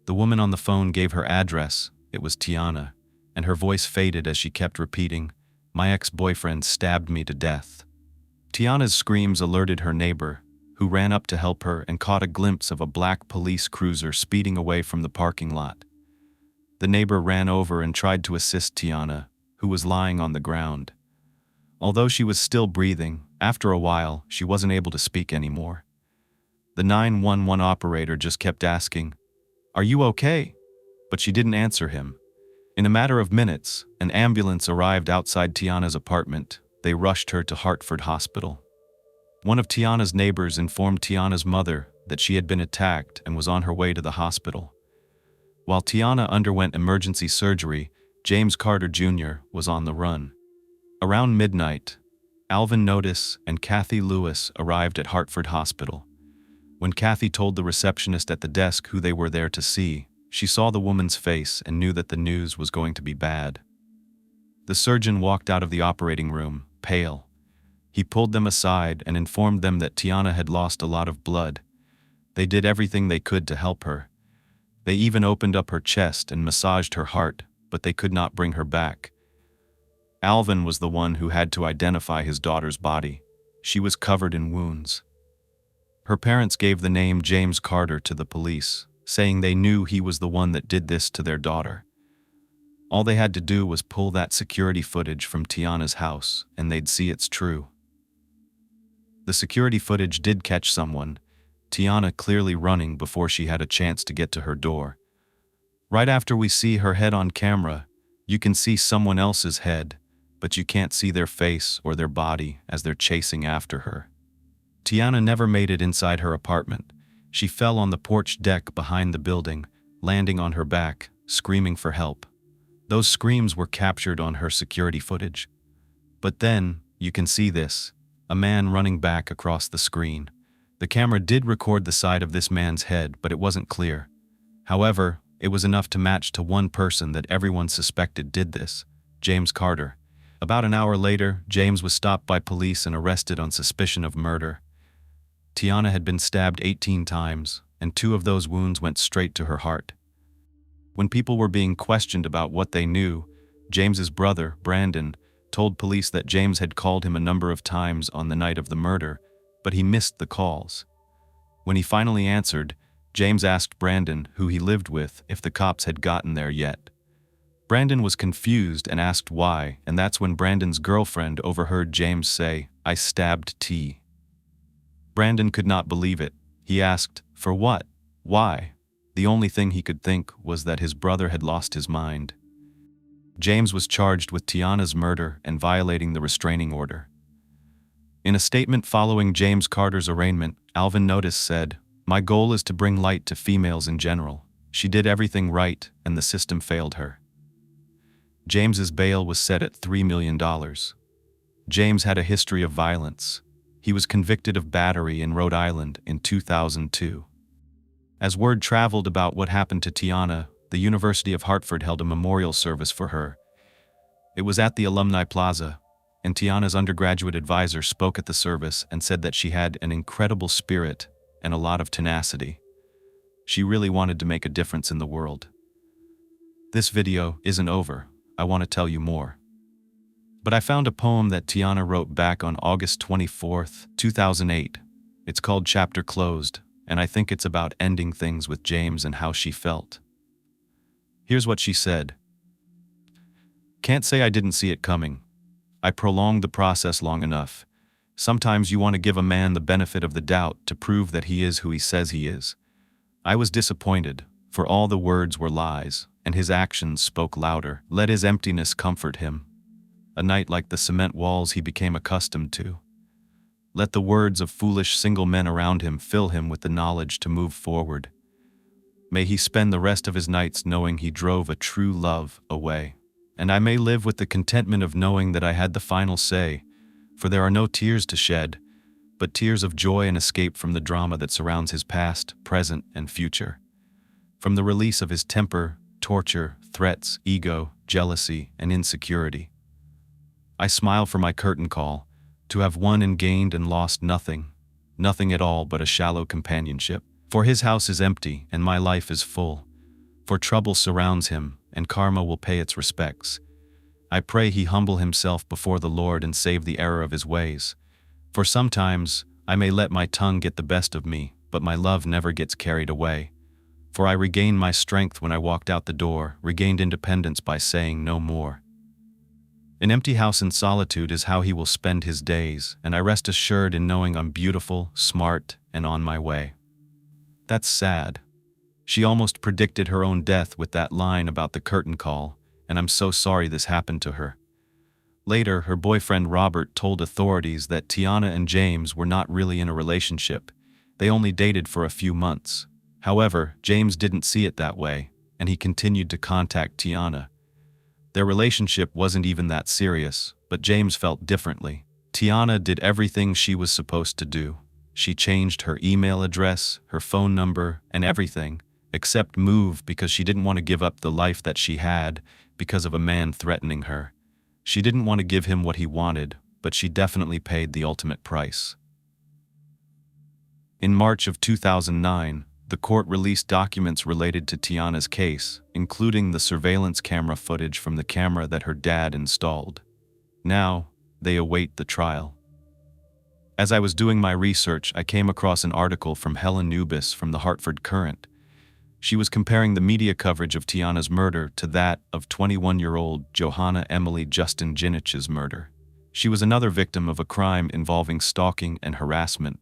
The woman on the phone gave her address. It was Tiana, and her voice faded as she kept repeating, "My ex-boyfriend stabbed me to death." Tiana's screams alerted her neighbor, who ran up to help her and caught a glimpse of a black police cruiser speeding away from the parking lot. The neighbor ran over and tried to assist Tiana, who was lying on the ground. Although she was still breathing, after a while, she wasn't able to speak anymore. The 911 operator just kept asking, "Are you okay?" But she didn't answer him. In a matter of minutes, an ambulance arrived outside Tiana's apartment. They rushed her to Hartford Hospital. One of Tiana's neighbors informed Tiana's mother that she had been attacked and was on her way to the hospital. While Tiana underwent emergency surgery, James Carter Jr. was on the run. Around midnight, Alvin Notice and Kathy Lewis arrived at Hartford Hospital. When Kathy told the receptionist at the desk who they were there to see, she saw the woman's face and knew that the news was going to be bad. The surgeon walked out of the operating room, pale. He pulled them aside and informed them that Tiana had lost a lot of blood. They did everything they could to help her. They even opened up her chest and massaged her heart, but they could not bring her back. Alvin was the one who had to identify his daughter's body. She was covered in wounds. Her parents gave the name James Carter to the police, saying they knew he was the one that did this to their daughter. All they had to do was pull that security footage from Tiana's house, and they'd see it's true. The security footage did catch someone, Tiana clearly running before she had a chance to get to her door. Right after we see her head on camera, you can see someone else's head, but you can't see their face or their body as they're chasing after her. Tiana never made it inside her apartment. She fell on the porch deck behind the building, landing on her back, screaming for help. Those screams were captured on her security footage. But then, you can see this, a man running back across the screen. The camera did record the side of this man's head, but it wasn't clear. However, it was enough to match to one person that everyone suspected did this: James Carter. About an hour later, James was stopped by police and arrested on suspicion of murder. Tiana had been stabbed 18 times, and 2 of those wounds went straight to her heart. When people were being questioned about what they knew, James's brother, Brandon, told police that James had called him a number of times on the night of the murder, but he missed the calls. When he finally answered, James asked Brandon, who he lived with, if the cops had gotten there yet. Brandon was confused and asked why, and that's when Brandon's girlfriend overheard James say, "I stabbed T." Brandon could not believe it. He asked, "For what? Why?" The only thing he could think was that his brother had lost his mind. James was charged with Tiana's murder and violating the restraining order. In a statement following James Carter's arraignment, Alvin Notice said, "My goal is to bring light to females in general. She did everything right, and the system failed her." James's bail was set at $3 million. James had a history of violence. He was convicted of battery in Rhode Island in 2002. As word traveled about what happened to Tiana, the University of Hartford held a memorial service for her. It was at the Alumni Plaza, and Tiana's undergraduate advisor spoke at the service and said that she had an incredible spirit and a lot of tenacity. She really wanted to make a difference in the world. This video isn't over. I want to tell you more. But I found a poem that Tiana wrote back on August 24, 2008. It's called Chapter Closed, and I think it's about ending things with James and how she felt. Here's what she said. "Can't say I didn't see it coming. I prolonged the process long enough. Sometimes you want to give a man the benefit of the doubt to prove that he is who he says he is. I was disappointed, for all the words were lies, and his actions spoke louder. Let his emptiness comfort him. A night like the cement walls he became accustomed to. Let the words of foolish single men around him fill him with the knowledge to move forward. May he spend the rest of his nights knowing he drove a true love away. And I may live with the contentment of knowing that I had the final say, for there are no tears to shed, but tears of joy and escape from the drama that surrounds his past, present, and future. From the release of his temper, torture, threats, ego, jealousy, and insecurity. I smile for my curtain call, to have won and gained and lost nothing, nothing at all but a shallow companionship. For his house is empty and my life is full, for trouble surrounds him and karma will pay its respects. I pray he humble himself before the Lord and save the error of his ways. For sometimes I may let my tongue get the best of me, but my love never gets carried away. For I regained my strength when I walked out the door, regained independence by saying no more. An empty house in solitude is how he will spend his days, and I rest assured in knowing I'm beautiful, smart, and on my way." That's sad. She almost predicted her own death with that line about the curtain call, and I'm so sorry this happened to her. Later, her boyfriend Robert told authorities that Tiana and James were not really in a relationship. They only dated for a few months. However, James didn't see it that way, and he continued to contact Tiana. Their relationship wasn't even that serious, but James felt differently. Tiana did everything she was supposed to do. She changed her email address, her phone number, and everything, except move because she didn't want to give up the life that she had because of a man threatening her. She didn't want to give him what he wanted, but she definitely paid the ultimate price. In March of 2009, the court released documents related to Tiana's case, including the surveillance camera footage from the camera that her dad installed. Now, they await the trial. As I was doing my research, I came across an article from Helen Nubis from the Hartford Courant. She was comparing the media coverage of Tiana's murder to that of 21-year-old Johanna Emily Justin Jinich's murder. She was another victim of a crime involving stalking and harassment.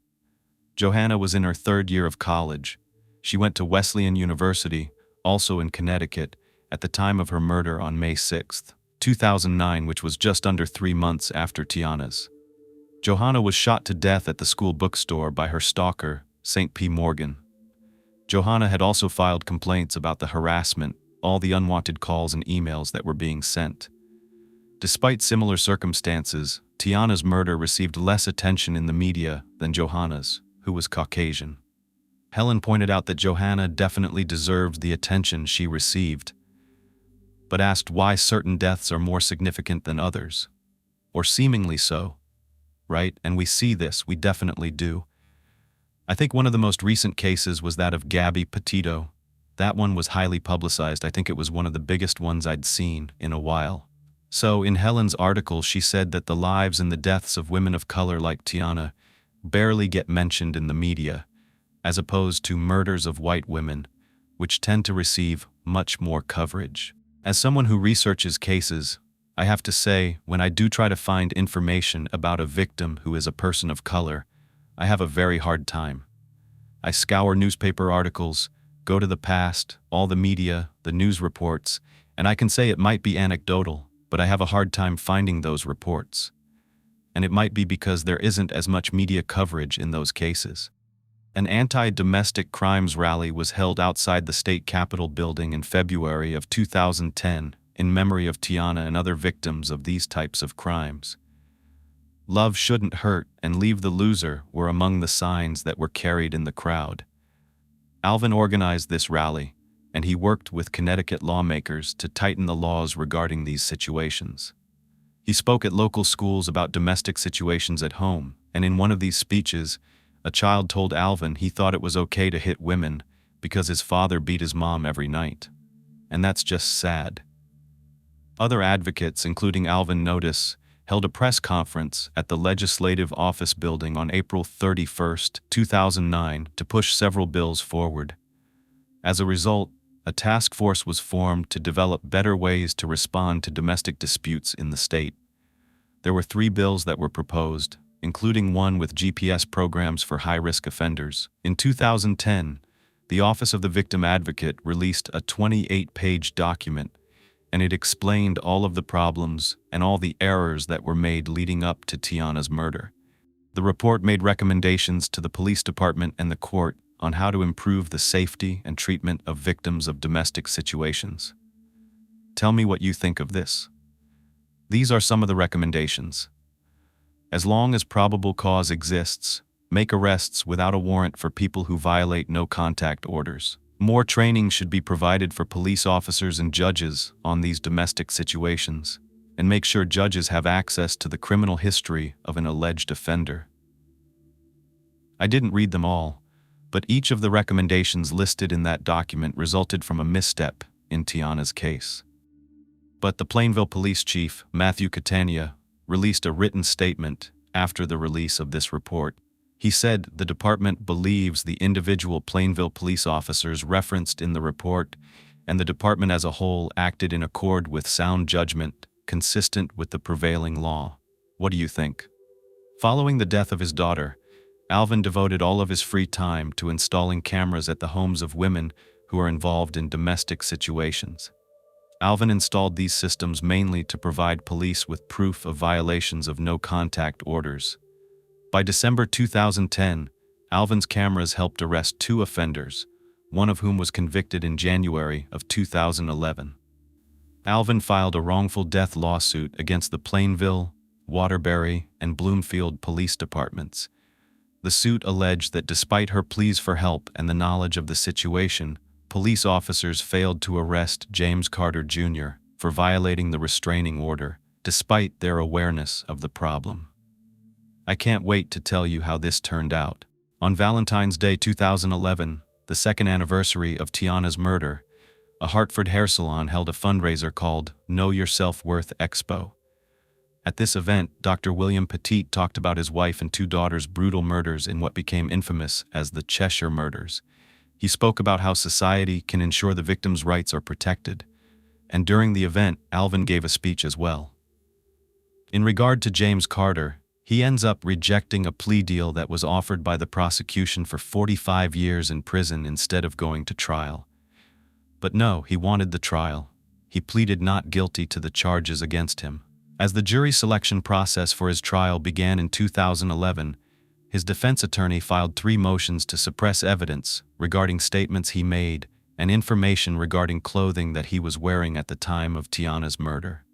Johanna was in her 3rd year of college. She went to Wesleyan University, also in Connecticut, at the time of her murder on May 6, 2009, which was just under 3 months after Tiana's. Johanna was shot to death at the school bookstore by her stalker, St. P. Morgan. Johanna had also filed complaints about the harassment, all the unwanted calls and emails that were being sent. Despite similar circumstances, Tiana's murder received less attention in the media than Johanna's. who was Caucasian. Helen pointed out that Johanna definitely deserved the attention she received, but asked why certain deaths are more significant than others. Or seemingly so, right? And we see this, we definitely do. I think one of the most recent cases was that of Gabby Petito. That one was highly publicized. I think it was one of the biggest ones I'd seen in a while. So, in Helen's article, she said that the lives and the deaths of women of color like Tiana barely get mentioned in the media, as opposed to murders of white women, which tend to receive much more coverage. As someone who researches cases, I have to say, when I do try to find information about a victim who is a person of color, I have a very hard time. I scour newspaper articles, go to the past, all the media, the news reports, and I can say it might be anecdotal, but I have a hard time finding those reports. And it might be because there isn't as much media coverage in those cases. An anti-domestic crimes rally was held outside the state capitol building in February of 2010 in memory of Tiana and other victims of these types of crimes. Love shouldn't hurt and leave the loser were among the signs that were carried in the crowd. Alvin organized this rally, and he worked with Connecticut lawmakers to tighten the laws regarding these situations. He spoke at local schools about domestic situations at home, and in one of these speeches, a child told Alvin he thought it was okay to hit women because his father beat his mom every night. And that's just sad. Other advocates, including Alvin Notice, held a press conference at the Legislative Office Building on April 31, 2009, to push several bills forward. As a result, a task force was formed to develop better ways to respond to domestic disputes in the state. There were 3 bills that were proposed, including one with GPS programs for high-risk offenders. In 2010, the Office of the Victim Advocate released a 28-page document, and it explained all of the problems and all the errors that were made leading up to Tiana's murder. The report made recommendations to the police department and the court on how to improve the safety and treatment of victims of domestic situations. Tell me what you think of this. These are some of the recommendations. As long as probable cause exists, make arrests without a warrant for people who violate no-contact orders. More training should be provided for police officers and judges on these domestic situations, and make sure judges have access to the criminal history of an alleged offender. I didn't read them all, but each of the recommendations listed in that document resulted from a misstep in Tiana's case. But the Plainville Police Chief, Matthew Catania, released a written statement after the release of this report. He said the department believes the individual Plainville police officers referenced in the report and the department as a whole acted in accord with sound judgment consistent with the prevailing law. What do you think? Following the death of his daughter, Alvin devoted all of his free time to installing cameras at the homes of women who are involved in domestic situations. Alvin installed these systems mainly to provide police with proof of violations of no-contact orders. By December 2010, Alvin's cameras helped arrest 2 offenders, one of whom was convicted in January of 2011. Alvin filed a wrongful death lawsuit against the Plainville, Waterbury, and Bloomfield police departments. The suit alleged that despite her pleas for help and the knowledge of the situation, police officers failed to arrest James Carter Jr. for violating the restraining order, despite their awareness of the problem. I can't wait to tell you how this turned out. On Valentine's Day 2011, the 2nd anniversary of Tiana's murder, a Hartford hair salon held a fundraiser called Know Your Self-Worth Expo. At this event, Dr. William Petit talked about his wife and 2 daughters' brutal murders in what became infamous as the Cheshire Murders. He spoke about how society can ensure the victims' rights are protected, and during the event, Alvin gave a speech as well. In regard to James Carter, he ends up rejecting a plea deal that was offered by the prosecution for 45 years in prison instead of going to trial. But no, he wanted the trial. He pleaded not guilty to the charges against him. As the jury selection process for his trial began in 2011, his defense attorney filed 3 motions to suppress evidence regarding statements he made and information regarding clothing that he was wearing at the time of Tiana's murder.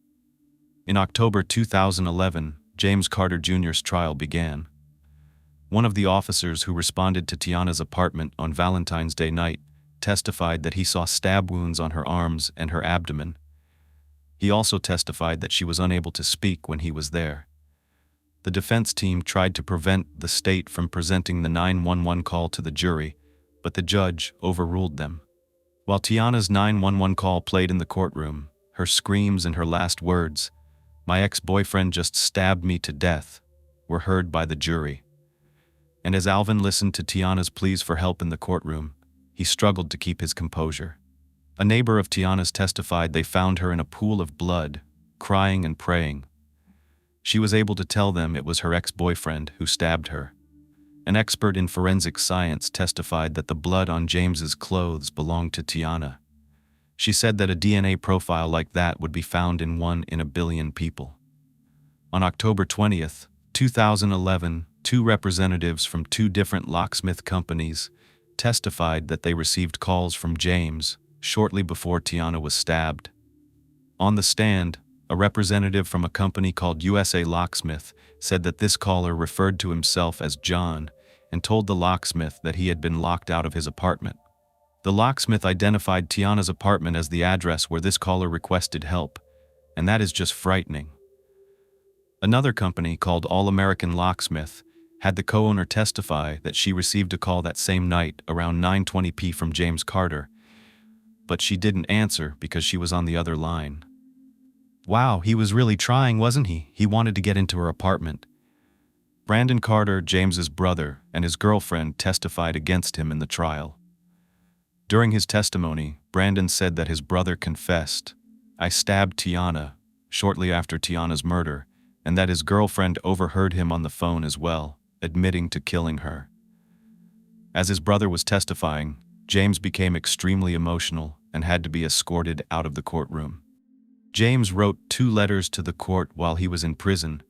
In October 2011, James Carter Jr.'s trial began. One of the officers who responded to Tiana's apartment on Valentine's Day night testified that he saw stab wounds on her arms and her abdomen. He also testified that she was unable to speak when he was there. The defense team tried to prevent the state from presenting the 911 call to the jury, but the judge overruled them. While Tiana's 911 call played in the courtroom, her screams and her last words, "My ex-boyfriend just stabbed me to death," were heard by the jury. And as Alvin listened to Tiana's pleas for help in the courtroom, he struggled to keep his composure. A neighbor of Tiana's testified they found her in a pool of blood, crying and praying. She was able to tell them it was her ex-boyfriend who stabbed her. An expert in forensic science testified that the blood on James's clothes belonged to Tiana. She said that a DNA profile like that would be found in 1 in a billion people. On October 20th, 2011, 2 representatives from 2 different locksmith companies testified that they received calls from James shortly before Tiana was stabbed. On the stand, a representative from a company called USA Locksmith said that this caller referred to himself as John and told the locksmith that he had been locked out of his apartment. The locksmith identified Tiana's apartment as the address where this caller requested help, and that is just frightening. Another company called All American Locksmith had the co-owner testify that she received a call that same night around 9:20 p.m. from James Carter, but she didn't answer because she was on the other line. Wow, he was really trying, wasn't he? He wanted to get into her apartment. Brandon Carter, James's brother, and his girlfriend testified against him in the trial. During his testimony, Brandon said that his brother confessed, "I stabbed Tiana," shortly after Tiana's murder, and that his girlfriend overheard him on the phone as well, admitting to killing her. As his brother was testifying, James became extremely emotional and had to be escorted out of the courtroom. James wrote 2 letters to the court while he was in prison,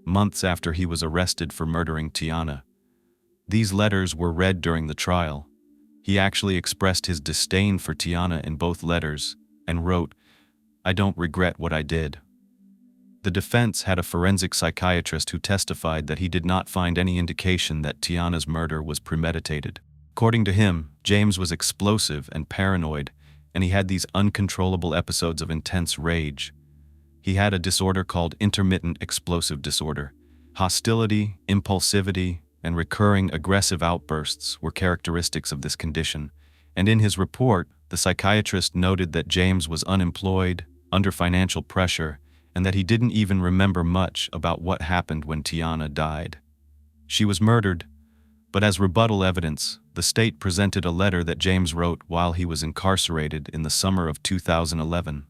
months after he was arrested for murdering Tiana. These letters were read during the trial. He actually expressed his disdain for Tiana in both letters and wrote, "I don't regret what I did." The defense had a forensic psychiatrist who testified that he did not find any indication that Tiana's murder was premeditated. According to him, James was explosive and paranoid, and he had these uncontrollable episodes of intense rage. He had a disorder called intermittent explosive disorder. Hostility, impulsivity, and recurring aggressive outbursts were characteristics of this condition, and in his report, the psychiatrist noted that James was unemployed, under financial pressure, and that he didn't even remember much about what happened when Tiana died. She was murdered, but as rebuttal evidence, the state presented a letter that James wrote while he was incarcerated in the summer of 2011.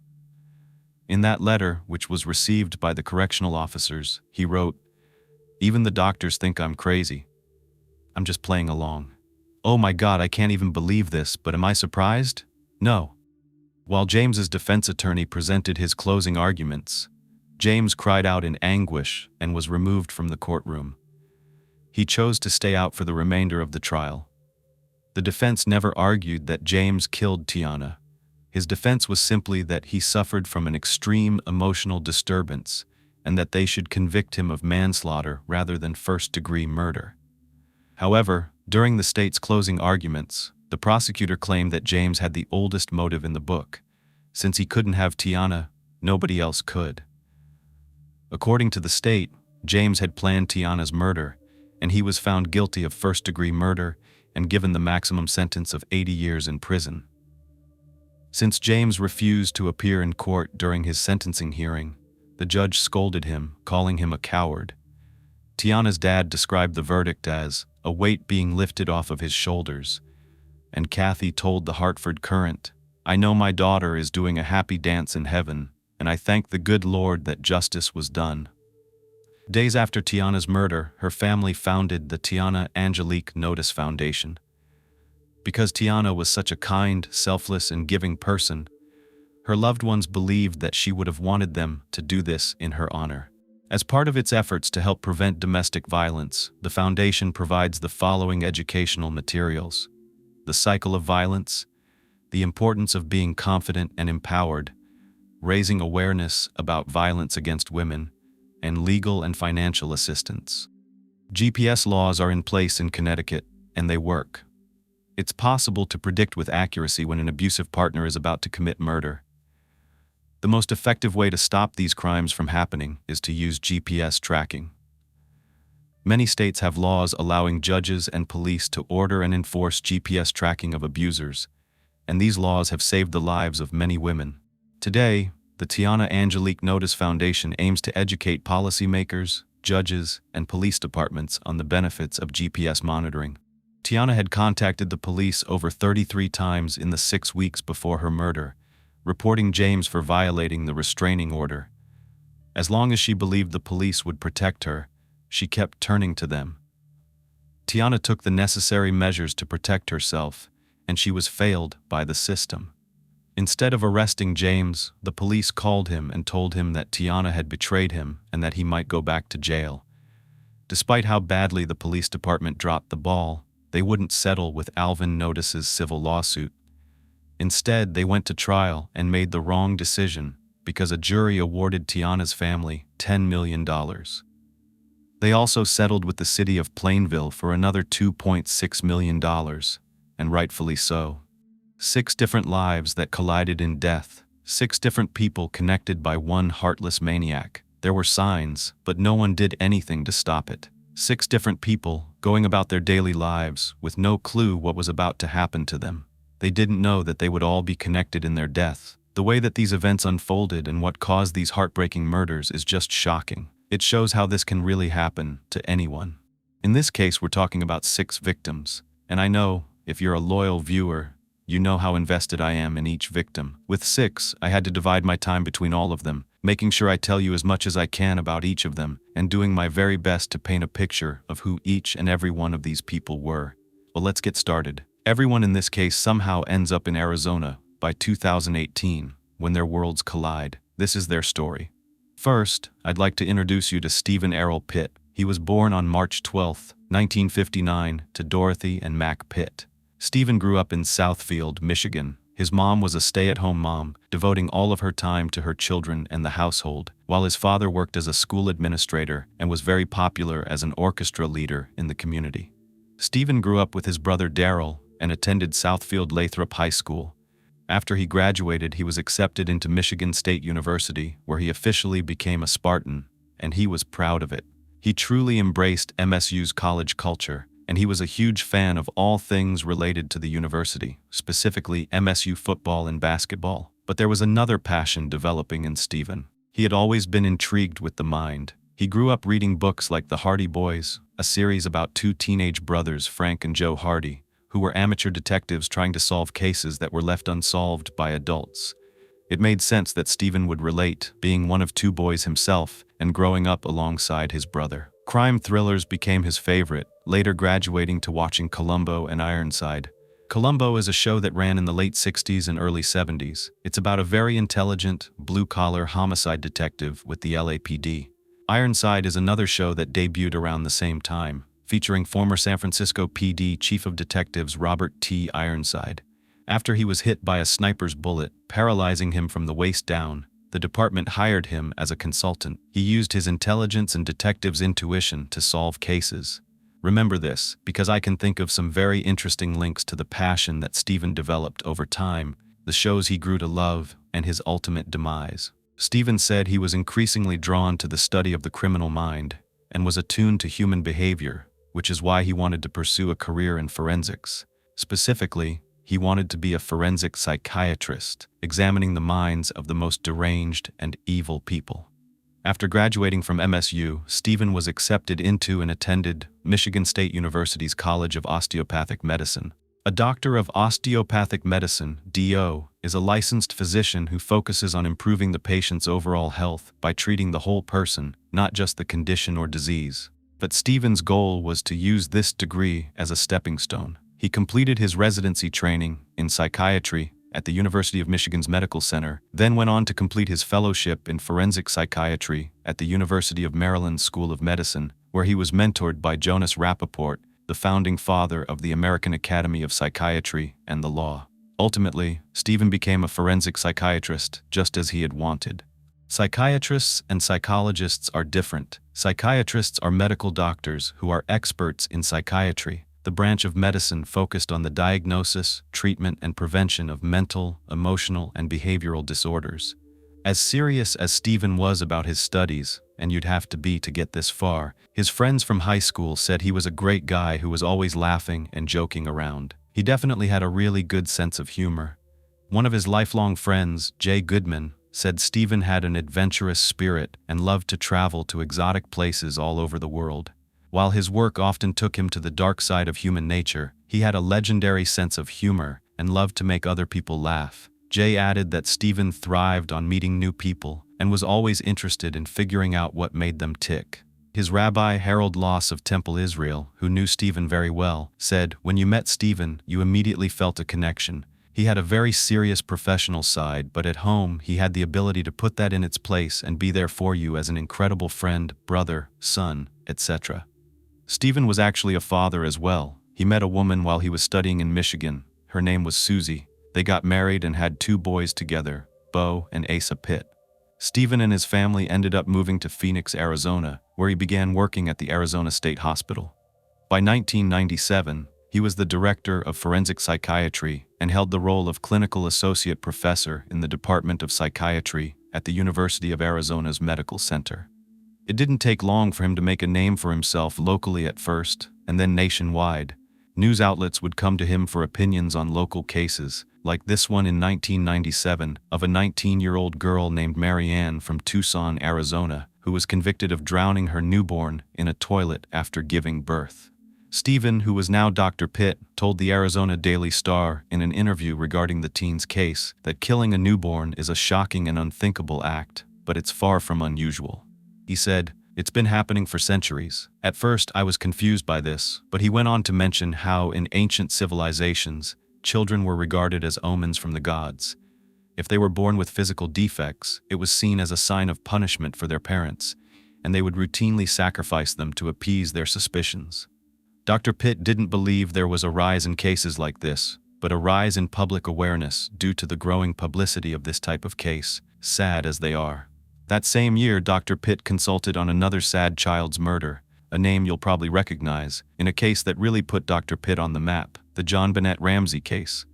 In that letter, which was received by the correctional officers, he wrote, "Even the doctors think I'm crazy. I'm just playing along. Oh my God, I can't even believe this, but am I surprised? No." While James's defense attorney presented his closing arguments, James cried out in anguish and was removed from the courtroom. He chose to stay out for the remainder of the trial. The defense never argued that James killed Tiana. His defense was simply that he suffered from an extreme emotional disturbance and that they should convict him of manslaughter rather than first-degree murder. However, during the state's closing arguments, the prosecutor claimed that James had the oldest motive in the book. Since he couldn't have Tiana, nobody else could. According to the state, James had planned Tiana's murder, and he was found guilty of first-degree murder and given the maximum sentence of 80 years in prison. Since James refused to appear in court during his sentencing hearing, the judge scolded him, calling him a coward. Tiana's dad described the verdict as a weight being lifted off of his shoulders, and Kathy told the Hartford Courant, "I know my daughter is doing a happy dance in heaven, and I thank the good Lord that justice was done." Days after Tiana's murder, her family founded the Tiana Angelique Notice Foundation. Because Tiana was such a kind, selfless, and giving person, her loved ones believed that she would have wanted them to do this in her honor. As part of its efforts to help prevent domestic violence, the foundation provides the following educational materials: the cycle of violence, the importance of being confident and empowered, raising awareness about violence against women, and legal and financial assistance. GPS laws are in place in Connecticut, and they work. It's possible to predict with accuracy when an abusive partner is about to commit murder. The most effective way to stop these crimes from happening is to use GPS tracking. Many states have laws allowing judges and police to order and enforce GPS tracking of abusers, and these laws have saved the lives of many women. Today, the Tiana Angelique Notice Foundation aims to educate policymakers, judges, and police departments on the benefits of GPS monitoring. Tiana had contacted the police over 33 times in the 6 weeks before her murder, reporting James for violating the restraining order. As long as she believed the police would protect her, she kept turning to them. Tiana took the necessary measures to protect herself, and she was failed by the system. Instead of arresting James, the police called him and told him that Tiana had betrayed him and that he might go back to jail. Despite how badly the police department dropped the ball, they wouldn't settle with Alvin Notice's civil lawsuit. Instead, they went to trial and made the wrong decision because a jury awarded Tiana's family $10 million. They also settled with the city of Plainville for another $2.6 million, and rightfully so. 6 different lives that collided in death, 6 different people connected by one heartless maniac. There were signs, but no one did anything to stop it. 6 different people going about their daily lives with no clue what was about to happen to them. They didn't know that they would all be connected in their death. The way that these events unfolded and what caused these heartbreaking murders is just shocking. It shows how this can really happen to anyone. In this case, we're talking about 6 victims, and I know, if you're a loyal viewer, you know how invested I am in each victim. With 6, I had to divide my time between all of them, making sure I tell you as much as I can about each of them, and doing my very best to paint a picture of who each and every one of these people were. Well, let's get started. Everyone in this case somehow ends up in Arizona by 2018, when their worlds collide. This is their story. First, I'd like to introduce you to Stephen Errol Pitt. He was born on March 12, 1959, to Dorothy and Mac Pitt. Stephen grew up in Southfield, Michigan. His mom was a stay-at-home mom, devoting all of her time to her children and the household, while his father worked as a school administrator and was very popular as an orchestra leader in the community. Stephen grew up with his brother Daryl and attended Southfield Lathrop High School. After he graduated, he was accepted into Michigan State University, where he officially became a Spartan, and he was proud of it. He truly embraced MSU's college culture, and he was a huge fan of all things related to the university, specifically MSU football and basketball. But there was another passion developing in Stephen. He had always been intrigued with the mind. He grew up reading books like The Hardy Boys, a series about 2 teenage brothers, Frank and Joe Hardy, who were amateur detectives trying to solve cases that were left unsolved by adults. It made sense that Stephen would relate, being one of 2 boys himself and growing up alongside his brother. Crime thrillers became his favorite, later graduating to watching Columbo and Ironside. Columbo is a show that ran in the late 60s and early 70s. It's about a very intelligent, blue-collar homicide detective with the LAPD. Ironside is another show that debuted around the same time, featuring former San Francisco PD Chief of Detectives Robert T. Ironside. After he was hit by a sniper's bullet, paralyzing him from the waist down, the department hired him as a consultant. He used his intelligence and detective's intuition to solve cases. Remember this, because I can think of some very interesting links to the passion that Stephen developed over time, the shows he grew to love, and his ultimate demise. Stephen said he was increasingly drawn to the study of the criminal mind, and was attuned to human behavior, which is why he wanted to pursue a career in forensics. Specifically, he wanted to be a forensic psychiatrist, examining the minds of the most deranged and evil people. After graduating from MSU, Stephen was accepted into and attended Michigan State University's College of Osteopathic Medicine. A doctor of osteopathic medicine, DO, is a licensed physician who focuses on improving the patient's overall health by treating the whole person, not just the condition or disease. But Stephen's goal was to use this degree as a stepping stone. He completed his residency training in psychiatry at the University of Michigan's Medical Center, then went on to complete his fellowship in forensic psychiatry at the University of Maryland School of Medicine, where he was mentored by Jonas Rappaport, the founding father of the American Academy of Psychiatry and the Law. Ultimately, Stephen became a forensic psychiatrist, just as he had wanted. Psychiatrists and psychologists are different. Psychiatrists are medical doctors who are experts in psychiatry, the branch of medicine focused on the diagnosis, treatment, and prevention of mental, emotional, and behavioral disorders. As serious as Stephen was about his studies, and you'd have to be to get this far, his friends from high school said he was a great guy who was always laughing and joking around. He definitely had a really good sense of humor. One of his lifelong friends, Jay Goodman, said Stephen had an adventurous spirit and loved to travel to exotic places all over the world. While his work often took him to the dark side of human nature, he had a legendary sense of humor and loved to make other people laugh. Jay added that Stephen thrived on meeting new people and was always interested in figuring out what made them tick. His rabbi, Harold Loss of Temple Israel, who knew Stephen very well, said, "When you met Stephen, you immediately felt a connection. He had a very serious professional side, but at home he had the ability to put that in its place and be there for you as an incredible friend, brother, son, etc." Stephen was actually a father as well. He met a woman while he was studying in Michigan. Her name was Susie. They got married and had 2 boys together, Bo and Asa Pitt. Stephen and his family ended up moving to Phoenix, Arizona, where he began working at the Arizona State Hospital. By 1997, he was the director of forensic psychiatry and held the role of clinical associate professor in the Department of Psychiatry at the University of Arizona's Medical Center. It didn't take long for him to make a name for himself locally at first, and then nationwide. News outlets would come to him for opinions on local cases, like this one in 1997 of a 19-year-old girl named Mary Ann from Tucson, Arizona, who was convicted of drowning her newborn in a toilet after giving birth. Stephen, who was now Dr. Pitt, told the Arizona Daily Star in an interview regarding the teen's case that killing a newborn is a shocking and unthinkable act, but it's far from unusual. He said, "It's been happening for centuries. At first, I was confused by this," but he went on to mention how in ancient civilizations, children were regarded as omens from the gods. If they were born with physical defects, it was seen as a sign of punishment for their parents, and they would routinely sacrifice them to appease their suspicions. Dr. Pitt didn't believe there was a rise in cases like this, but a rise in public awareness due to the growing publicity of this type of case, sad as they are. That same year, Dr. Pitt consulted on another sad child's murder, a name you'll probably recognize, in a case that really put Dr. Pitt on the map, the John Bennett Ramsey case.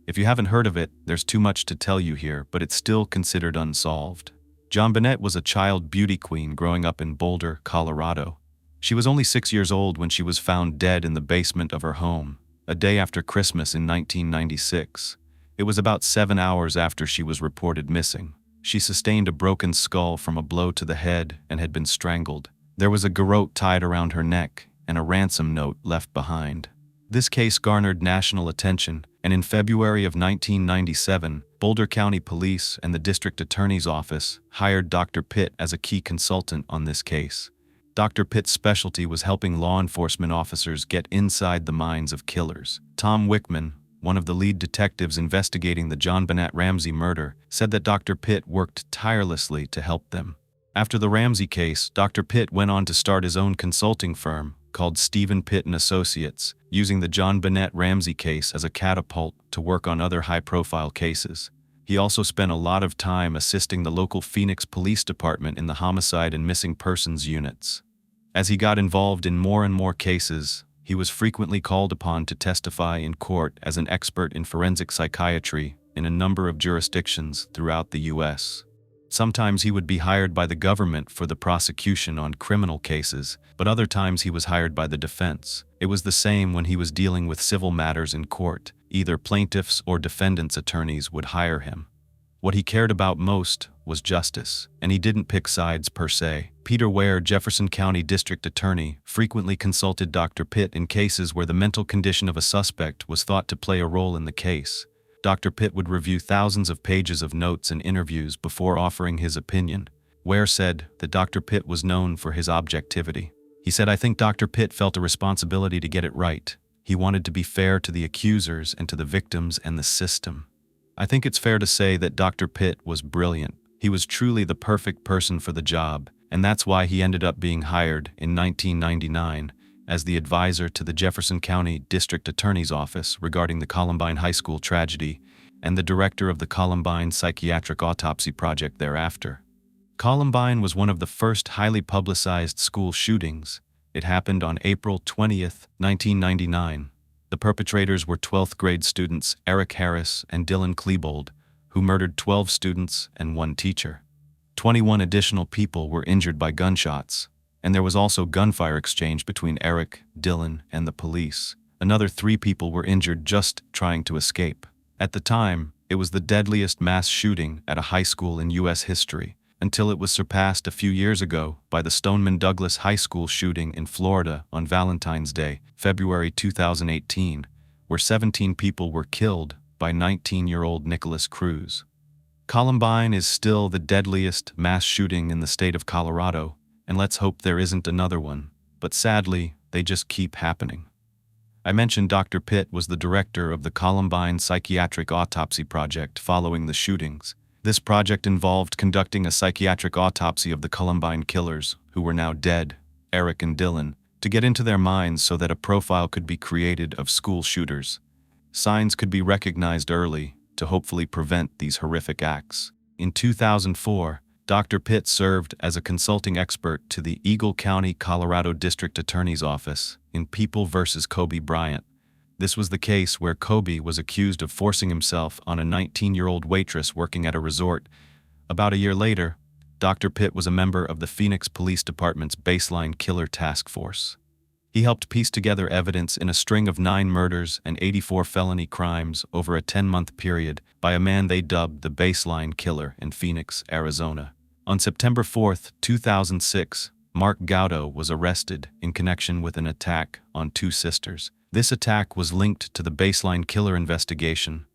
If you haven't heard of it, there's too much to tell you here, but it's still considered unsolved. John Bennett was a child beauty queen growing up in Boulder, Colorado. She was only 6 years old when she was found dead in the basement of her home, a day after Christmas in 1996. It was about 7 hours after she was reported missing. She sustained a broken skull from a blow to the head and had been strangled. There was a garrote tied around her neck and a ransom note left behind. This case garnered national attention, and in February of 1997, Boulder County Police and the District Attorney's Office hired Dr. Pitt as a key consultant on this case. Dr. Pitt's specialty was helping law enforcement officers get inside the minds of killers. Tom Wickman, one of the lead detectives investigating the John Bennett Ramsey murder, said that Dr. Pitt worked tirelessly to help them. After the Ramsey case, Dr. Pitt went on to start his own consulting firm called Stephen Pitt & Associates, using the John Bennett Ramsey case as a catapult to work on other high-profile cases. He also spent a lot of time assisting the local Phoenix Police Department in the homicide and missing persons units. As he got involved in more and more cases, he was frequently called upon to testify in court as an expert in forensic psychiatry in a number of jurisdictions throughout the U.S. Sometimes he would be hired by the government for the prosecution on criminal cases, but other times he was hired by the defense. It was the same when he was dealing with civil matters in court. Either plaintiffs or defendants' attorneys would hire him. What he cared about most was justice, and he didn't pick sides per se. Peter Ware, Jefferson County District Attorney, frequently consulted Dr. Pitt in cases where the mental condition of a suspect was thought to play a role in the case. Dr. Pitt would review thousands of pages of notes and interviews before offering his opinion. Ware said that Dr. Pitt was known for his objectivity. He said, "I think Dr. Pitt felt a responsibility to get it right. He wanted to be fair to the accusers and to the victims and the system." I think it's fair to say that Dr. Pitt was brilliant. He was truly the perfect person for the job, and that's why he ended up being hired in 1999 as the advisor to the Jefferson County District Attorney's Office regarding the Columbine High School tragedy and the director of the Columbine Psychiatric Autopsy Project thereafter. Columbine was one of the first highly publicized school shootings. It happened on April 20th, 1999. The perpetrators were 12th grade students Eric Harris and Dylan Klebold, who murdered 12 students and one teacher. 21 additional people were injured by gunshots, and there was also gunfire exchange between Eric, Dylan, and the police. Another 3 people were injured just trying to escape. At the time, it was the deadliest mass shooting at a high school in U.S. history, until it was surpassed a few years ago by the Stoneman Douglas High School shooting in Florida on Valentine's Day, February 2018, where 17 people were killed by 19-year-old Nicholas Cruz. Columbine is still the deadliest mass shooting in the state of Colorado, and let's hope there isn't another one, but sadly, they just keep happening. I mentioned Dr. Pitt was the director of the Columbine Psychiatric Autopsy Project following the shootings. This project involved conducting a psychiatric autopsy of the Columbine killers, who were now dead, Eric and Dylan, to get into their minds so that a profile could be created of school shooters. Signs could be recognized early to hopefully prevent these horrific acts. In 2004, Dr. Pitt served as a consulting expert to the Eagle County, Colorado District Attorney's Office in People v. Kobe Bryant. This was the case where Kobe was accused of forcing himself on a 19-year-old waitress working at a resort. About a year later, Dr. Pitt was a member of the Phoenix Police Department's Baseline Killer Task Force. He helped piece together evidence in a string of 9 murders and 84 felony crimes over a 10-month period by a man they dubbed the Baseline Killer in Phoenix, Arizona. On September 4, 2006, Mark Gaudo was arrested in connection with an attack on 2 sisters. This attack was linked to the Baseline Killer investigation.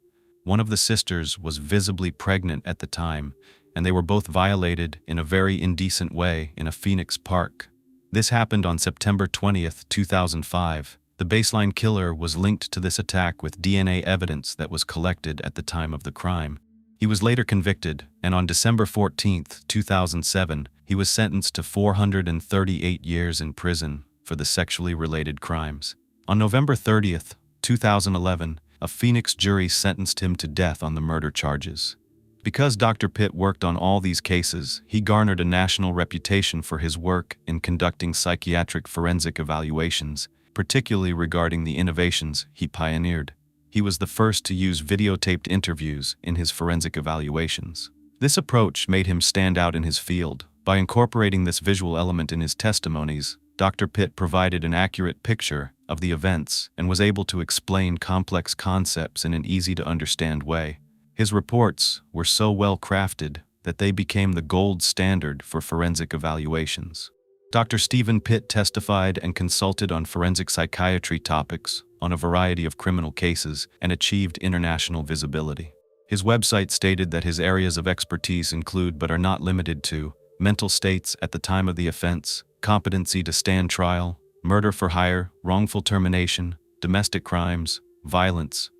One of the sisters was visibly pregnant at the time, and they were both violated in a very indecent way in a Phoenix park. This happened on September 20, 2005. The Baseline Killer was linked to this attack with DNA evidence that was collected at the time of the crime. He was later convicted, and on December 14, 2007, he was sentenced to 438 years in prison for the sexually related crimes. On November 30, 2011, a Phoenix jury sentenced him to death on the murder charges. Because Dr. Pitt worked on all these cases, he garnered a national reputation for his work in conducting psychiatric forensic evaluations, particularly regarding the innovations he pioneered. He was the first to use videotaped interviews in his forensic evaluations. This approach made him stand out in his field. By incorporating this visual element in his testimonies, Dr. Pitt provided an accurate picture of the events and was able to explain complex concepts in an easy-to-understand way. His reports were so well crafted that they became the gold standard for forensic evaluations. Dr. Stephen Pitt testified and consulted on forensic psychiatry topics on a variety of criminal cases and achieved international visibility. His website stated that his areas of expertise include but are not limited to mental states at the time of the offense, competency to stand trial, murder for hire, wrongful termination, domestic crimes, violence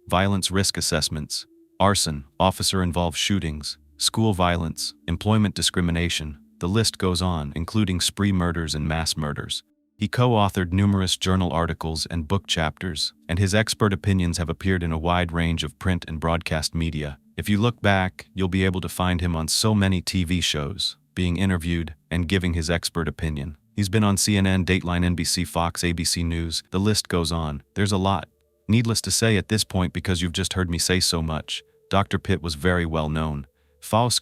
risk assessments, arson, officer-involved shootings, school violence, employment discrimination. The list goes on, including spree murders and mass murders. He co-authored numerous journal articles and book chapters, and his expert opinions have appeared in a wide range of print and broadcast media. If you look back, you'll be able to find him on so many TV shows, being interviewed and giving his expert opinion. He's been on CNN, Dateline, NBC, Fox, ABC News. The list goes on. There's a lot. Needless to say at this point, because you've just heard me say so much, Dr. Pitt was very well known.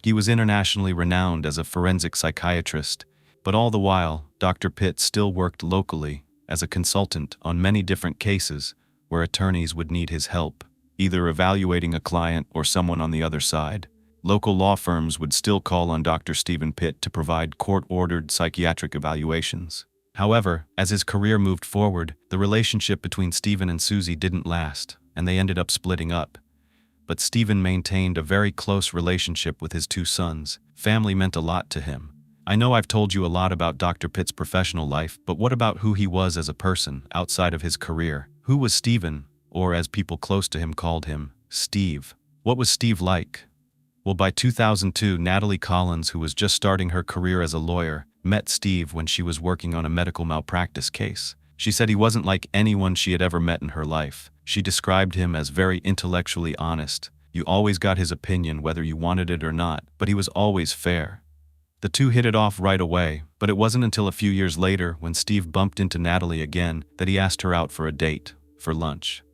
He was internationally renowned as a forensic psychiatrist, but all the while, Dr. Pitt still worked locally as a consultant on many different cases where attorneys would need his help, either evaluating a client or someone on the other side. Local law firms would still call on Dr. Stephen Pitt to provide court-ordered psychiatric evaluations. However, as his career moved forward, the relationship between Stephen and Susie didn't last, and they ended up splitting up. But Stephen maintained a very close relationship with his 2 sons. Family meant a lot to him. I know I've told you a lot about Dr. Pitt's professional life, but what about who he was as a person outside of his career? Who was Stephen, or as people close to him called him, Steve? What was Steve like? Well, by 2002, Natalie Collins, who was just starting her career as a lawyer, met Steve when she was working on a medical malpractice case. She said he wasn't like anyone she had ever met in her life. She described him as very intellectually honest. You always got his opinion whether you wanted it or not, but he was always fair. The two hit it off right away, but it wasn't until a few years later when Steve bumped into Natalie again that he asked her out for a date, for lunch.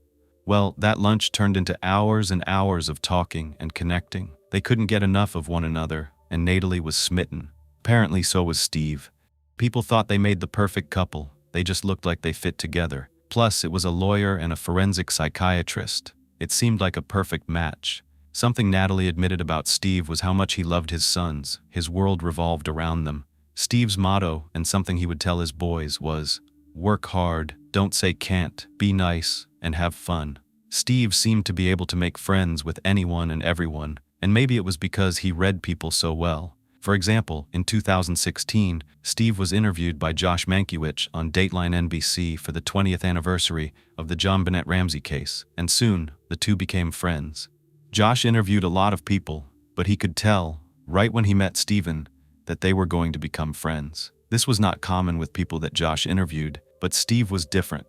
Well, that lunch turned into hours and hours of talking and connecting. They couldn't get enough of one another, and Natalie was smitten. Apparently so was Steve. People thought they made the perfect couple. They just looked like they fit together. Plus, it was a lawyer and a forensic psychiatrist. It seemed like a perfect match. Something Natalie admitted about Steve was how much he loved his sons. His world revolved around them. Steve's motto, and something he would tell his boys, was, "Work hard, don't say can't, be nice, and have fun." Steve seemed to be able to make friends with anyone and everyone, and maybe it was because he read people so well. For example, in 2016, Steve was interviewed by Josh Mankiewicz on Dateline NBC for the 20th anniversary of the John Bennett Ramsey case, and soon, the two became friends. Josh interviewed a lot of people, but he could tell, right when he met Steven, that they were going to become friends. This was not common with people that Josh interviewed, but Steve was different.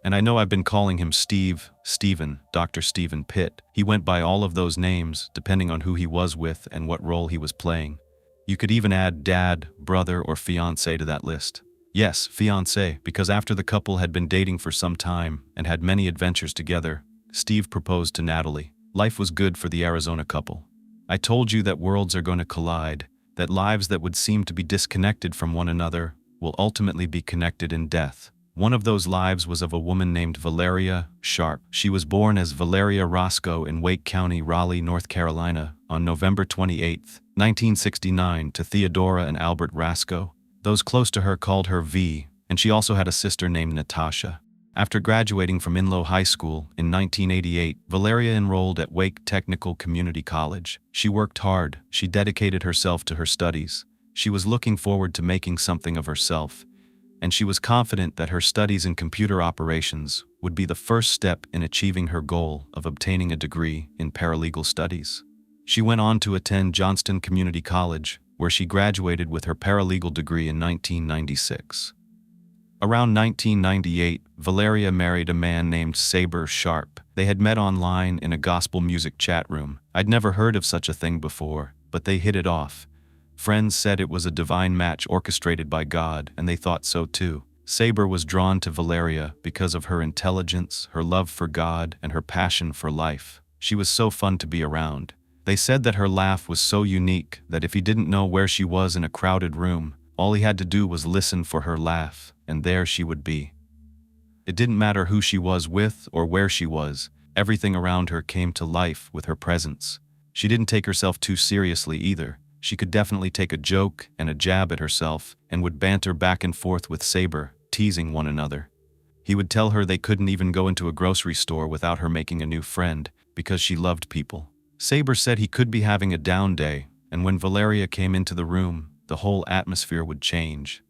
And I know I've been calling him Steve, Steven, Dr. Stephen Pitt. He went by all of those names, depending on who he was with and what role he was playing. You could even add dad, brother, or fiancé to that list. Yes, fiancé, because after the couple had been dating for some time and had many adventures together, Steve proposed to Natalie. Life was good for the Arizona couple. I told you that worlds are going to collide, that lives that would seem to be disconnected from one another will ultimately be connected in death. One of those lives was of a woman named Valeria Sharp. She was born as Valeria Roscoe in Wake County, Raleigh, North Carolina, on November 28, 1969, to Theodora and Albert Roscoe. Those close to her called her V, and she also had a sister named Natasha. After graduating from Inlow High School in 1988, Valeria enrolled at Wake Technical Community College. She worked hard. She dedicated herself to her studies. She was looking forward to making something of herself, and she was confident that her studies in computer operations would be the first step in achieving her goal of obtaining a degree in paralegal studies. She went on to attend Johnston Community College, where she graduated with her paralegal degree in 1996. Around 1998, Valeria married a man named Saber Sharp. They had met online in a gospel music chat room. I'd never heard of such a thing before, but they hit it off. Friends said it was a divine match orchestrated by God, and they thought so too. Saber was drawn to Valeria because of her intelligence, her love for God, and her passion for life. She was so fun to be around. They said that her laugh was so unique that if he didn't know where she was in a crowded room, all he had to do was listen for her laugh, and there she would be. It didn't matter who she was with or where she was, everything around her came to life with her presence. She didn't take herself too seriously either. She could definitely take a joke and a jab at herself and would banter back and forth with Saber, teasing one another. He would tell her they couldn't even go into a grocery store without her making a new friend because she loved people. Saber said he could be having a down day, and when Valeria came into the room, the whole atmosphere would change.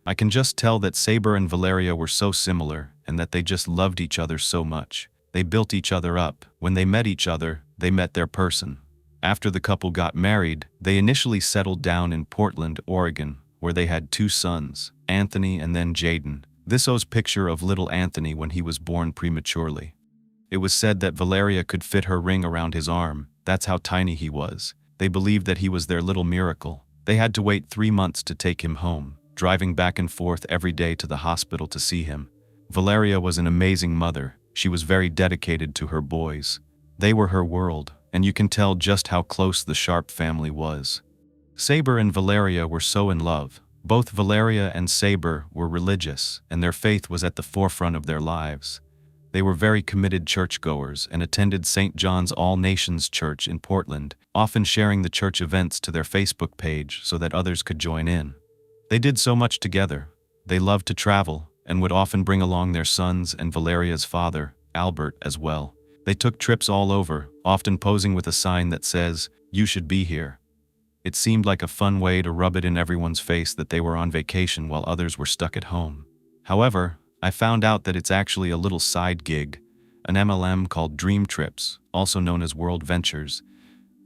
I can just tell that Saber and Valeria were so similar and that they just loved each other so much. They built each other up. When they met each other, they met their person. After the couple got married, they initially settled down in Portland, Oregon, where they had 2 sons, Anthony and then Jaden. This shows picture of little Anthony when he was born prematurely. It was said that Valeria could fit her ring around his arm. That's how tiny he was. They believed that he was their little miracle. They had to wait 3 months to take him home, driving back and forth every day to the hospital to see him. Valeria was an amazing mother. She was very dedicated to her boys. They were her world, and you can tell just how close the Sharp family was. Saber and Valeria were so in love. Both Valeria and Saber were religious, and their faith was at the forefront of their lives. They were very committed churchgoers and attended St. John's All Nations Church in Portland, often sharing the church events to their Facebook page so that others could join in. They did so much together. They loved to travel and would often bring along their sons and Valeria's father, Albert, as well. They took trips all over, often posing with a sign that says, "You should be here." It seemed like a fun way to rub it in everyone's face that they were on vacation while others were stuck at home. However, I found out that it's actually a little side gig, an MLM called Dream Trips, also known as World Ventures.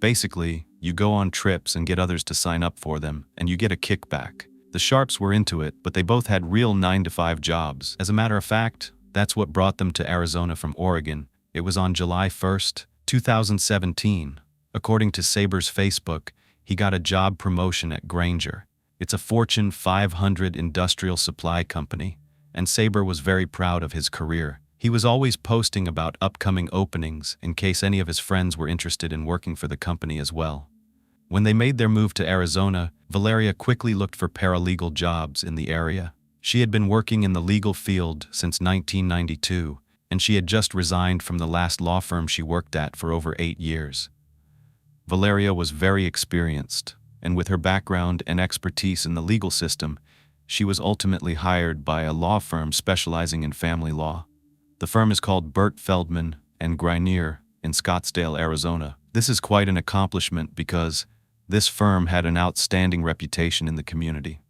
Basically, you go on trips and get others to sign up for them, and you get a kickback. The Sharps were into it, but they both had real 9-to-5 jobs. As a matter of fact, that's what brought them to Arizona from Oregon. It was on July 1st, 2017. According to Saber's Facebook, he got a job promotion at Granger. It's a Fortune 500 industrial supply company, and Saber was very proud of his career. He was always posting about upcoming openings in case any of his friends were interested in working for the company as well. When they made their move to Arizona, Valeria quickly looked for paralegal jobs in the area. She had been working in the legal field since 1992, and she had just resigned from the last law firm she worked at for over 8 years. Valeria was very experienced, and with her background and expertise in the legal system, she was ultimately hired by a law firm specializing in family law. The firm is called Burt Feldman and Grenier in Scottsdale, Arizona. This is quite an accomplishment because this firm had an outstanding reputation in the community.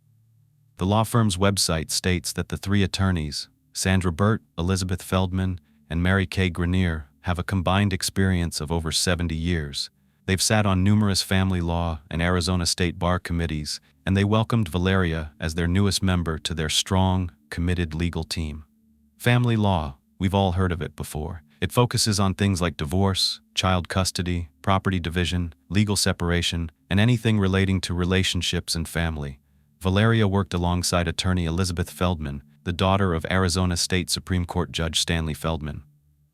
The law firm's website states that the 3 attorneys, Sandra Burt, Elizabeth Feldman, and Mary Kay Grenier, have a combined experience of over 70 years. They've sat on numerous family law and Arizona state bar committees, and they welcomed Valeria as their newest member to their strong, committed legal team. Family law, we've all heard of it before. It focuses on things like divorce, child custody, property division, legal separation, and anything relating to relationships and family. Valeria worked alongside attorney Elizabeth Feldman, the daughter of Arizona State Supreme Court Judge Stanley Feldman.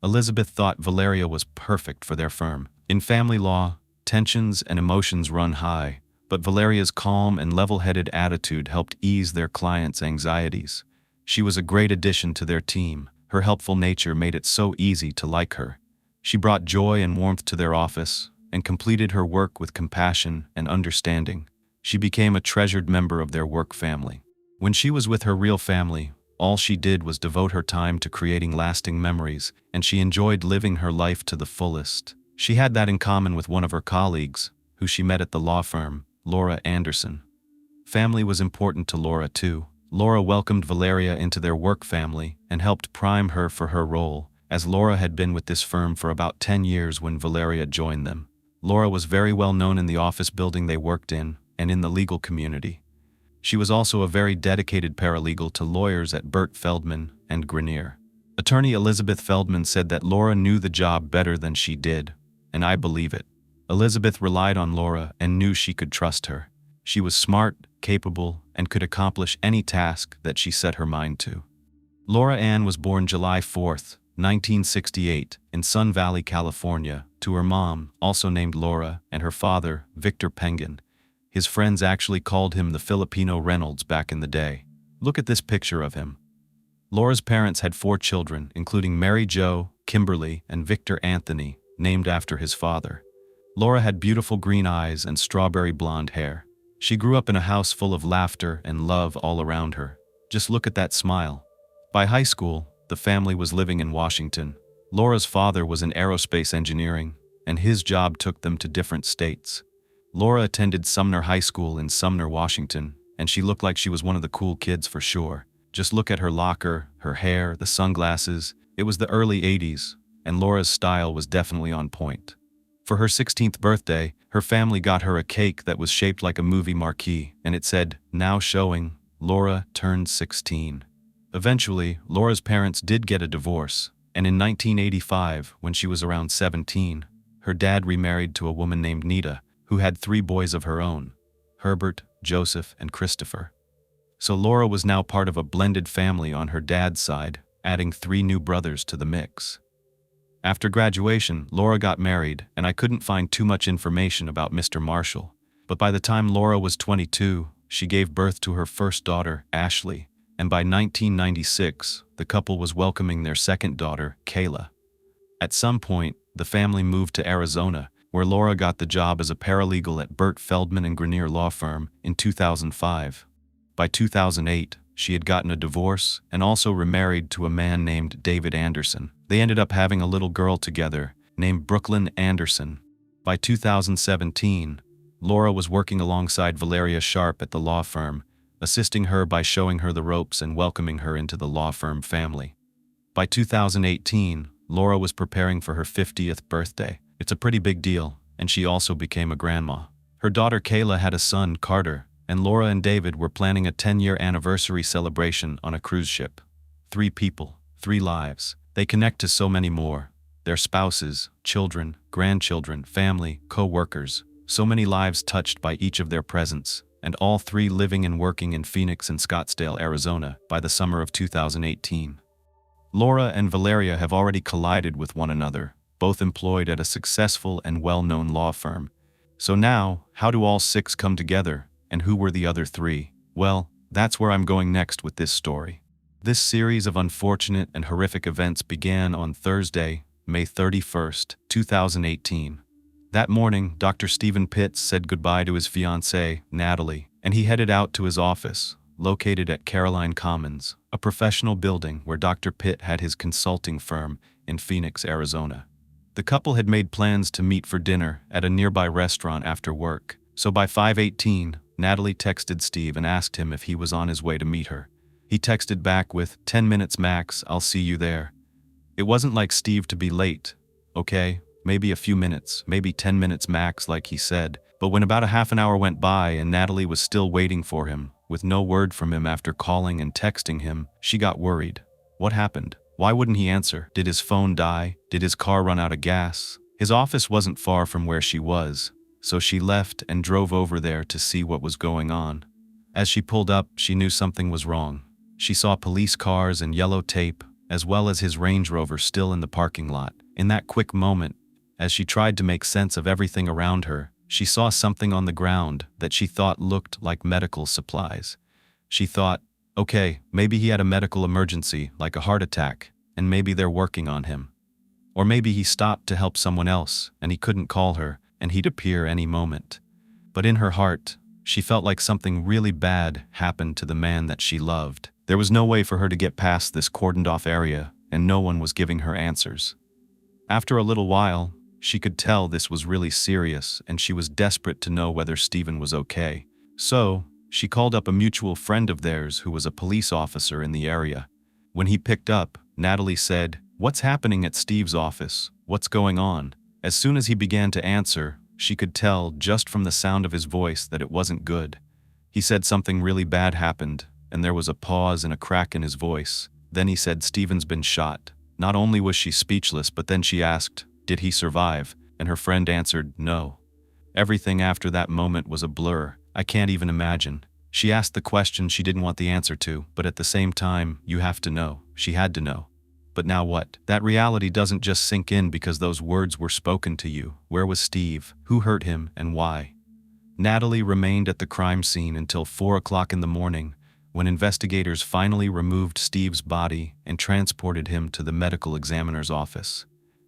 Elizabeth thought Valeria was perfect for their firm. In family law, tensions and emotions run high, but Valeria's calm and level-headed attitude helped ease their clients' anxieties. She was a great addition to their team. Her helpful nature made it so easy to like her. She brought joy and warmth to their office and completed her work with compassion and understanding. She became a treasured member of their work family. When she was with her real family, all she did was devote her time to creating lasting memories, and she enjoyed living her life to the fullest. She had that in common with one of her colleagues, who she met at the law firm, Laura Anderson. Family was important to Laura too. Laura welcomed Valeria into their work family and helped prime her for her role, as Laura had been with this firm for about 10 years when Valeria joined them. Laura was very well known in the office building they worked in and in the legal community. She was also a very dedicated paralegal to lawyers at Burt Feldman and Grenier. Attorney Elizabeth Feldman said that Laura knew the job better than she did, and I believe it. Elizabeth relied on Laura and knew she could trust her. She was smart, capable, and could accomplish any task that she set her mind to. Laura Ann was born July 4, 1968, in Sun Valley, California, to her mom, also named Laura, and her father, Victor Pengen. His friends actually called him the Filipino Reynolds back in the day. Look at this picture of him. Laura's parents had 4 children, including Mary Jo, Kimberly, and Victor Anthony, named after his father. Laura had beautiful green eyes and strawberry blonde hair. She grew up in a house full of laughter and love all around her. Just look at that smile. By high school, the family was living in Washington. Laura's father was in aerospace engineering, and his job took them to different states. Laura attended Sumner High School in Sumner, Washington, and she looked like she was one of the cool kids for sure. Just look at her locker, her hair, the sunglasses. It was the early 80s, and Laura's style was definitely on point. For her 16th birthday, her family got her a cake that was shaped like a movie marquee, and it said, "Now showing, Laura turned 16. Eventually, Laura's parents did get a divorce, and in 1985, when she was around 17, her dad remarried to a woman named Nita, who had 3 boys of her own, Herbert, Joseph, and Christopher. So Laura was now part of a blended family on her dad's side, adding 3 new brothers to the mix. After graduation, Laura got married, and I couldn't find too much information about Mr. Marshall. But by the time Laura was 22, she gave birth to her first daughter, Ashley, and by 1996, the couple was welcoming their second daughter, Kayla. At some point, the family moved to Arizona, where Laura got the job as a paralegal at Burt Feldman and Grenier law firm in 2005. By 2008, she had gotten a divorce and also remarried to a man named David Anderson. They ended up having a little girl together named Brooklyn Anderson. By 2017, Laura was working alongside Valeria Sharp at the law firm, assisting her by showing her the ropes and welcoming her into the law firm family. By 2018, Laura was preparing for her 50th birthday. It's a pretty big deal, and she also became a grandma. Her daughter Kayla had a son, Carter, and Laura and David were planning a 10-year anniversary celebration on a cruise ship. 3 people, 3 lives. They connect to so many more. Their spouses, children, grandchildren, family, co-workers. So many lives touched by each of their presence, and all three living and working in Phoenix and Scottsdale, Arizona, by the summer of 2018. Laura and Valeria have already collided with one another, both employed at a successful and well-known law firm. So now, how do all six come together, and who were the other three? Well, that's where I'm going next with this story. This series of unfortunate and horrific events began on Thursday, May 31st, 2018. That morning, Dr. Stephen Pitt said goodbye to his fiancée, Natalie, and he headed out to his office, located at Caroline Commons, a professional building where Dr. Pitt had his consulting firm in Phoenix, Arizona. The couple had made plans to meet for dinner at a nearby restaurant after work, so by 5:18, Natalie texted Steve and asked him if he was on his way to meet her. He texted back with, 10 minutes max, I'll see you there. It wasn't like Steve to be late. Okay, maybe a few minutes, maybe 10 minutes max like he said, but when about a half an hour went by and Natalie was still waiting for him, with no word from him after calling and texting him, she got worried. What happened? Why wouldn't he answer? Did his phone die? Did his car run out of gas? His office wasn't far from where she was, so she left and drove over there to see what was going on. As she pulled up, she knew something was wrong. She saw police cars and yellow tape, as well as his Range Rover still in the parking lot. In that quick moment, as she tried to make sense of everything around her, she saw something on the ground that she thought looked like medical supplies. She thought, okay, maybe he had a medical emergency, like a heart attack, and maybe they're working on him. Or maybe he stopped to help someone else, and he couldn't call her, and he'd appear any moment. But in her heart, she felt like something really bad happened to the man that she loved. There was no way for her to get past this cordoned-off area, and no one was giving her answers. After a little while, she could tell this was really serious, and she was desperate to know whether Stephen was okay. So, she called up a mutual friend of theirs who was a police officer in the area. When he picked up, Natalie said, "What's happening at Steve's office? What's going on?" As soon as he began to answer, she could tell just from the sound of his voice that it wasn't good. He said something really bad happened, and there was a pause and a crack in his voice. Then he said, "Stephen's been shot." Not only was she speechless, but then she asked, "Did he survive?" And her friend answered, "No." Everything after that moment was a blur. I can't even imagine. She asked the question she didn't want the answer to, but at the same time, you have to know. She had to know. But now what? That reality doesn't just sink in because those words were spoken to you. Where was Steve? Who hurt him and why? Natalie remained at the crime scene until 4 o'clock in the morning, when investigators finally removed Steve's body and transported him to the medical examiner's office.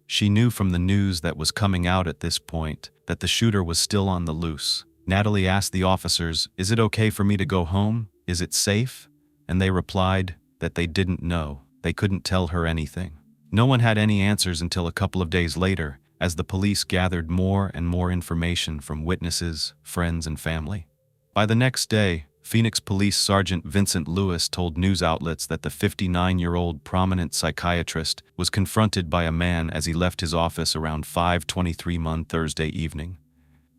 She knew from the news that was coming out at this point that the shooter was still on the loose. Natalie asked the officers, "Is it okay for me to go home? Is it safe?" And they replied that they didn't know. They couldn't tell her anything. No one had any answers until a couple of days later, as the police gathered more and more information from witnesses, friends, and family. By the next day, Phoenix Police Sergeant Vincent Lewis told news outlets that the 59-year-old prominent psychiatrist was confronted by a man as he left his office around 5:23 on Thursday evening.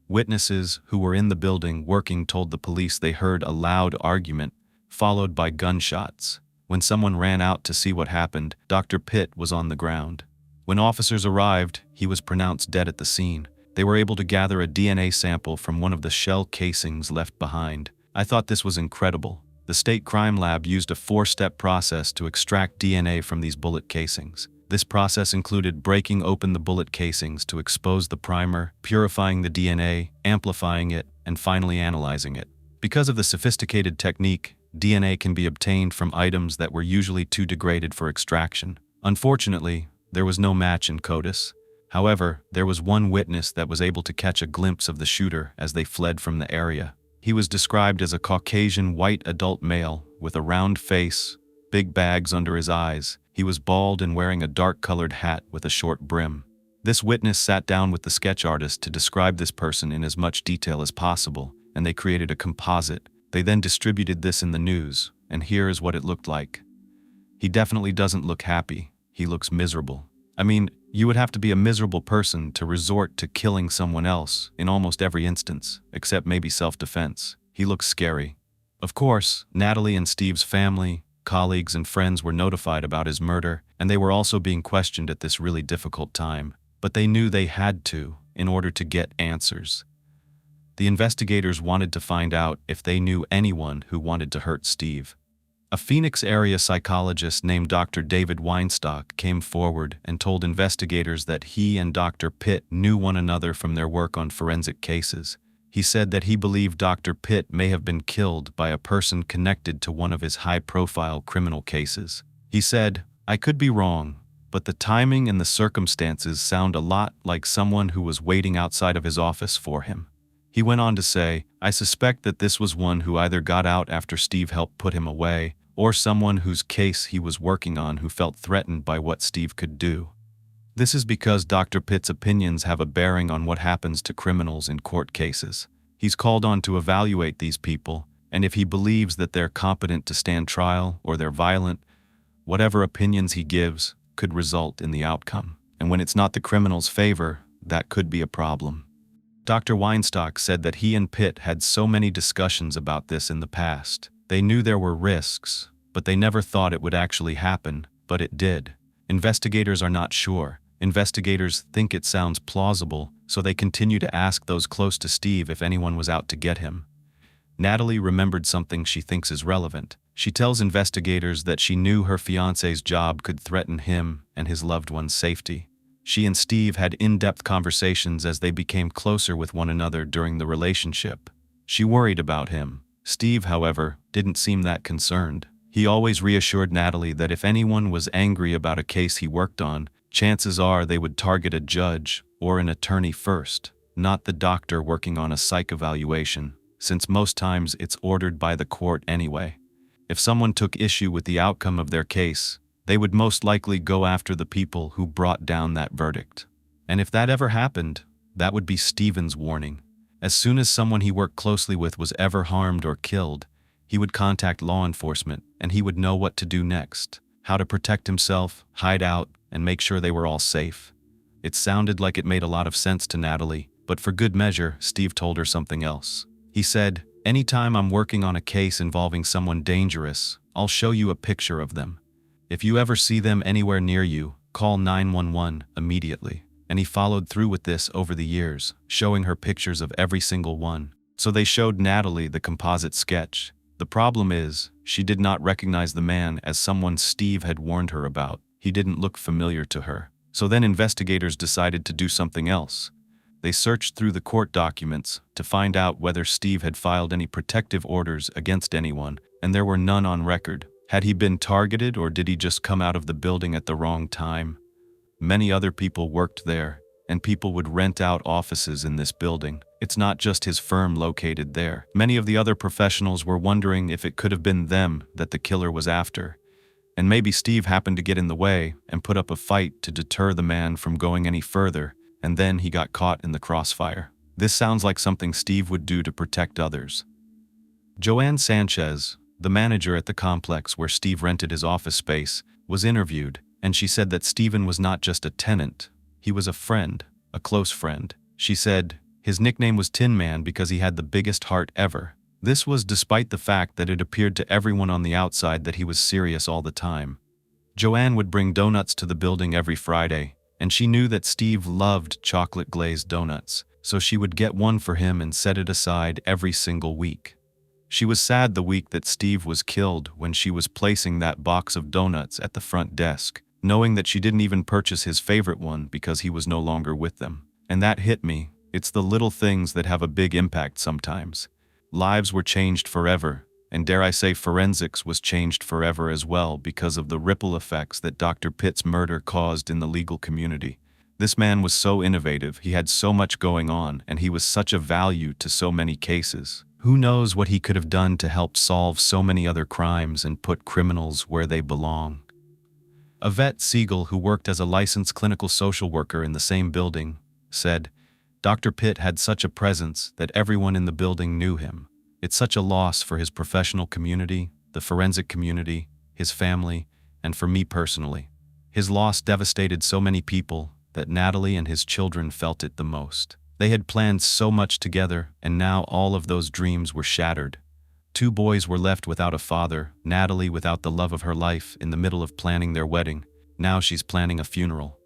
Witnesses who were in the building working told the police they heard a loud argument, followed by gunshots. When someone ran out to see what happened, Dr. Pitt was on the ground. When officers arrived, he was pronounced dead at the scene. They were able to gather a DNA sample from one of the shell casings left behind. I thought this was incredible. The state crime lab used a 4-step process to extract DNA from these bullet casings. This process included breaking open the bullet casings to expose the primer, purifying the DNA, amplifying it, and finally analyzing it. Because of the sophisticated technique, DNA can be obtained from items that were usually too degraded for extraction. Unfortunately, there was no match in CODIS. However, there was one witness that was able to catch a glimpse of the shooter as they fled from the area. He was described as a Caucasian white adult male with a round face, big bags under his eyes. He was bald and wearing a dark-colored hat with a short brim. This witness sat down with the sketch artist to describe this person in as much detail as possible, and they created a composite. They then distributed this in the news, and here is what it looked like. He definitely doesn't look happy. He looks miserable. I mean, you would have to be a miserable person to resort to killing someone else in almost every instance, except maybe self-defense. He looks scary. Of course, Natalie and Steve's family, colleagues, and friends were notified about his murder, and they were also being questioned at this really difficult time. But they knew they had to, in order to get answers. The investigators wanted to find out if they knew anyone who wanted to hurt Steve. A Phoenix area psychologist named Dr. David Weinstock came forward and told investigators that he and Dr. Pitt knew one another from their work on forensic cases. He said that he believed Dr. Pitt may have been killed by a person connected to one of his high-profile criminal cases. He said, "I could be wrong, but the timing and the circumstances sound a lot like someone who was waiting outside of his office for him." He went on to say, "I suspect that this was one who either got out after Steve helped put him away, or someone whose case he was working on who felt threatened by what Steve could do." This is because Dr. Pitt's opinions have a bearing on what happens to criminals in court cases. He's called on to evaluate these people, and if he believes that they're competent to stand trial or they're violent, whatever opinions he gives could result in the outcome. And when it's not the criminal's favor, that could be a problem. Dr. Weinstock said that he and Pitt had so many discussions about this in the past. They knew there were risks, but they never thought it would actually happen, but it did. Investigators are not sure. Investigators think it sounds plausible, so they continue to ask those close to Steve if anyone was out to get him. Natalie remembered something she thinks is relevant. She tells investigators that she knew her fiancé's job could threaten him and his loved one's safety. She and Steve had in-depth conversations as they became closer with one another during the relationship. She worried about him. Steve, however, didn't seem that concerned. He always reassured Natalie that if anyone was angry about a case he worked on, chances are they would target a judge or an attorney first, not the doctor working on a psych evaluation, since most times it's ordered by the court anyway. If someone took issue with the outcome of their case, they would most likely go after the people who brought down that verdict. And if that ever happened, that would be Stephen's warning. As soon as someone he worked closely with was ever harmed or killed, he would contact law enforcement and he would know what to do next, how to protect himself, hide out, and make sure they were all safe. It sounded like it made a lot of sense to Natalie, but for good measure, Steve told her something else. He said, "Anytime I'm working on a case involving someone dangerous, I'll show you a picture of them. If you ever see them anywhere near you, call 911 immediately." And he followed through with this over the years, showing her pictures of every single one. So they showed Natalie the composite sketch. The problem is, she did not recognize the man as someone Steve had warned her about. He didn't look familiar to her. So then investigators decided to do something else. They searched through the court documents to find out whether Steve had filed any protective orders against anyone, and there were none on record. Had he been targeted, or did he just come out of the building at the wrong time? Many other people worked there, and people would rent out offices in this building. It's not just his firm located there. Many of the other professionals were wondering if it could have been them that the killer was after. And maybe Steve happened to get in the way and put up a fight to deter the man from going any further, and then he got caught in the crossfire. This sounds like something Steve would do to protect others. Joanne Sanchez, the manager at the complex where Steve rented his office space, was interviewed, and she said that Stephen was not just a tenant, he was a friend, a close friend. She said his nickname was Tin Man because he had the biggest heart ever. This was despite the fact that it appeared to everyone on the outside that he was serious all the time. Joanne would bring donuts to the building every Friday, and she knew that Steve loved chocolate-glazed donuts, so she would get one for him and set it aside every single week. She was sad the week that Steve was killed when she was placing that box of donuts at the front desk, knowing that she didn't even purchase his favorite one because he was no longer with them. And that hit me. It's the little things that have a big impact sometimes. Lives were changed forever, and dare I say forensics was changed forever as well because of the ripple effects that Dr. Pitt's murder caused in the legal community. This man was so innovative, he had so much going on, and he was such a value to so many cases. Who knows what he could have done to help solve so many other crimes and put criminals where they belong. Yvette Siegel, who worked as a licensed clinical social worker in the same building, said, "Dr. Pitt had such a presence that everyone in the building knew him. It's such a loss for his professional community, the forensic community, his family, and for me personally. His loss devastated so many people that Natalie and his children felt it the most. They had planned so much together, and now all of those dreams were shattered. 2 boys were left without a father, Natalie without the love of her life in the middle of planning their wedding. Now she's planning a funeral.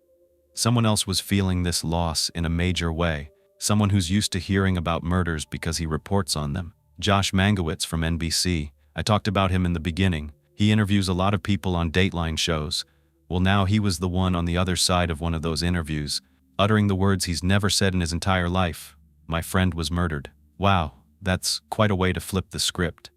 Someone else was feeling this loss in a major way. someone who's used to hearing about murders because he reports on them. Josh Mangowitz from NBC. I talked about him in the beginning. He interviews a lot of people on Dateline shows. Well, now he was the one on the other side of one of those interviews, uttering the words he's never said in his entire life. My friend was murdered. Wow, that's quite a way to flip the script.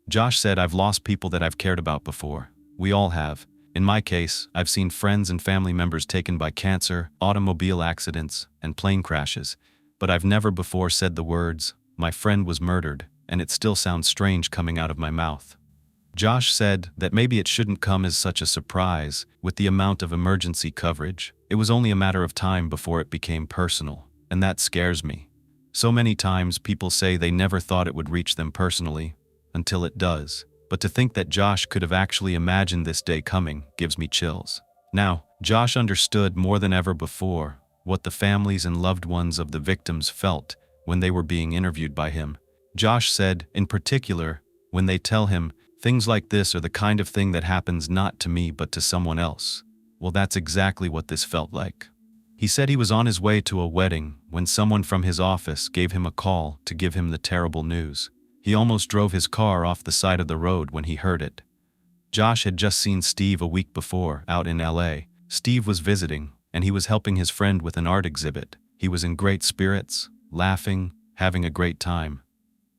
Josh said, I've lost people that I've cared about before. We all have. In my case, I've seen friends and family members taken by cancer, automobile accidents, and plane crashes. But I've never before said the words, my friend was murdered, and it still sounds strange coming out of my mouth. Josh said that maybe it shouldn't come as such a surprise with the amount of emergency coverage. It was only a matter of time before it became personal, and that scares me. So many times people say they never thought it would reach them personally, until it does. But to think that Josh could have actually imagined this day coming gives me chills. Now, Josh understood more than ever before what the families and loved ones of the victims felt when they were being interviewed by him. Josh said, in particular, when they tell him, things like this are the kind of thing that happens not to me but to someone else. Well, that's exactly what this felt like. He said he was on his way to a wedding when someone from his office gave him a call to give him the terrible news. He almost drove his car off the side of the road when he heard it. Josh had just seen Steve a week before out in LA. Steve was visiting, and he was helping his friend with an art exhibit. He was in great spirits, laughing, having a great time.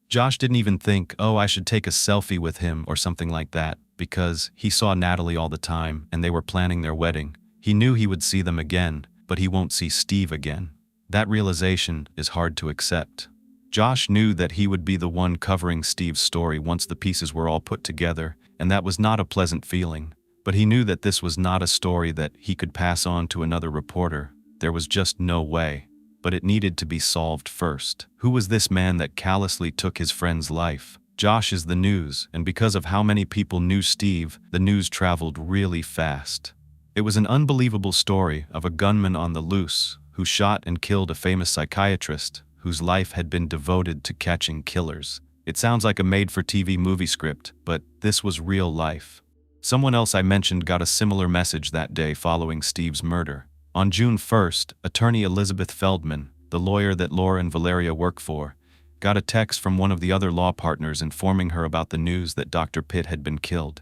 Josh didn't even think, oh, I should take a selfie with him or something like that, because he saw Natalie all the time and they were planning their wedding. He knew he would see them again, but he won't see Steve again. That realization is hard to accept. Josh knew that he would be the one covering Steve's story once the pieces were all put together, and that was not a pleasant feeling. But he knew that this was not a story that he could pass on to another reporter. There was just no way. But it needed to be solved first. Who was this man that callously took his friend's life? Josh is the news, and because of how many people knew Steve, the news traveled really fast. It was an unbelievable story of a gunman on the loose who shot and killed a famous psychiatrist whose life had been devoted to catching killers. It sounds like a made-for-TV movie script, but this was real life. Someone else I mentioned got a similar message that day following Steve's murder. On June 1st, attorney Elizabeth Feldman, the lawyer that Laura and Valeria work for, got a text from one of the other law partners informing her about the news that Dr. Pitt had been killed.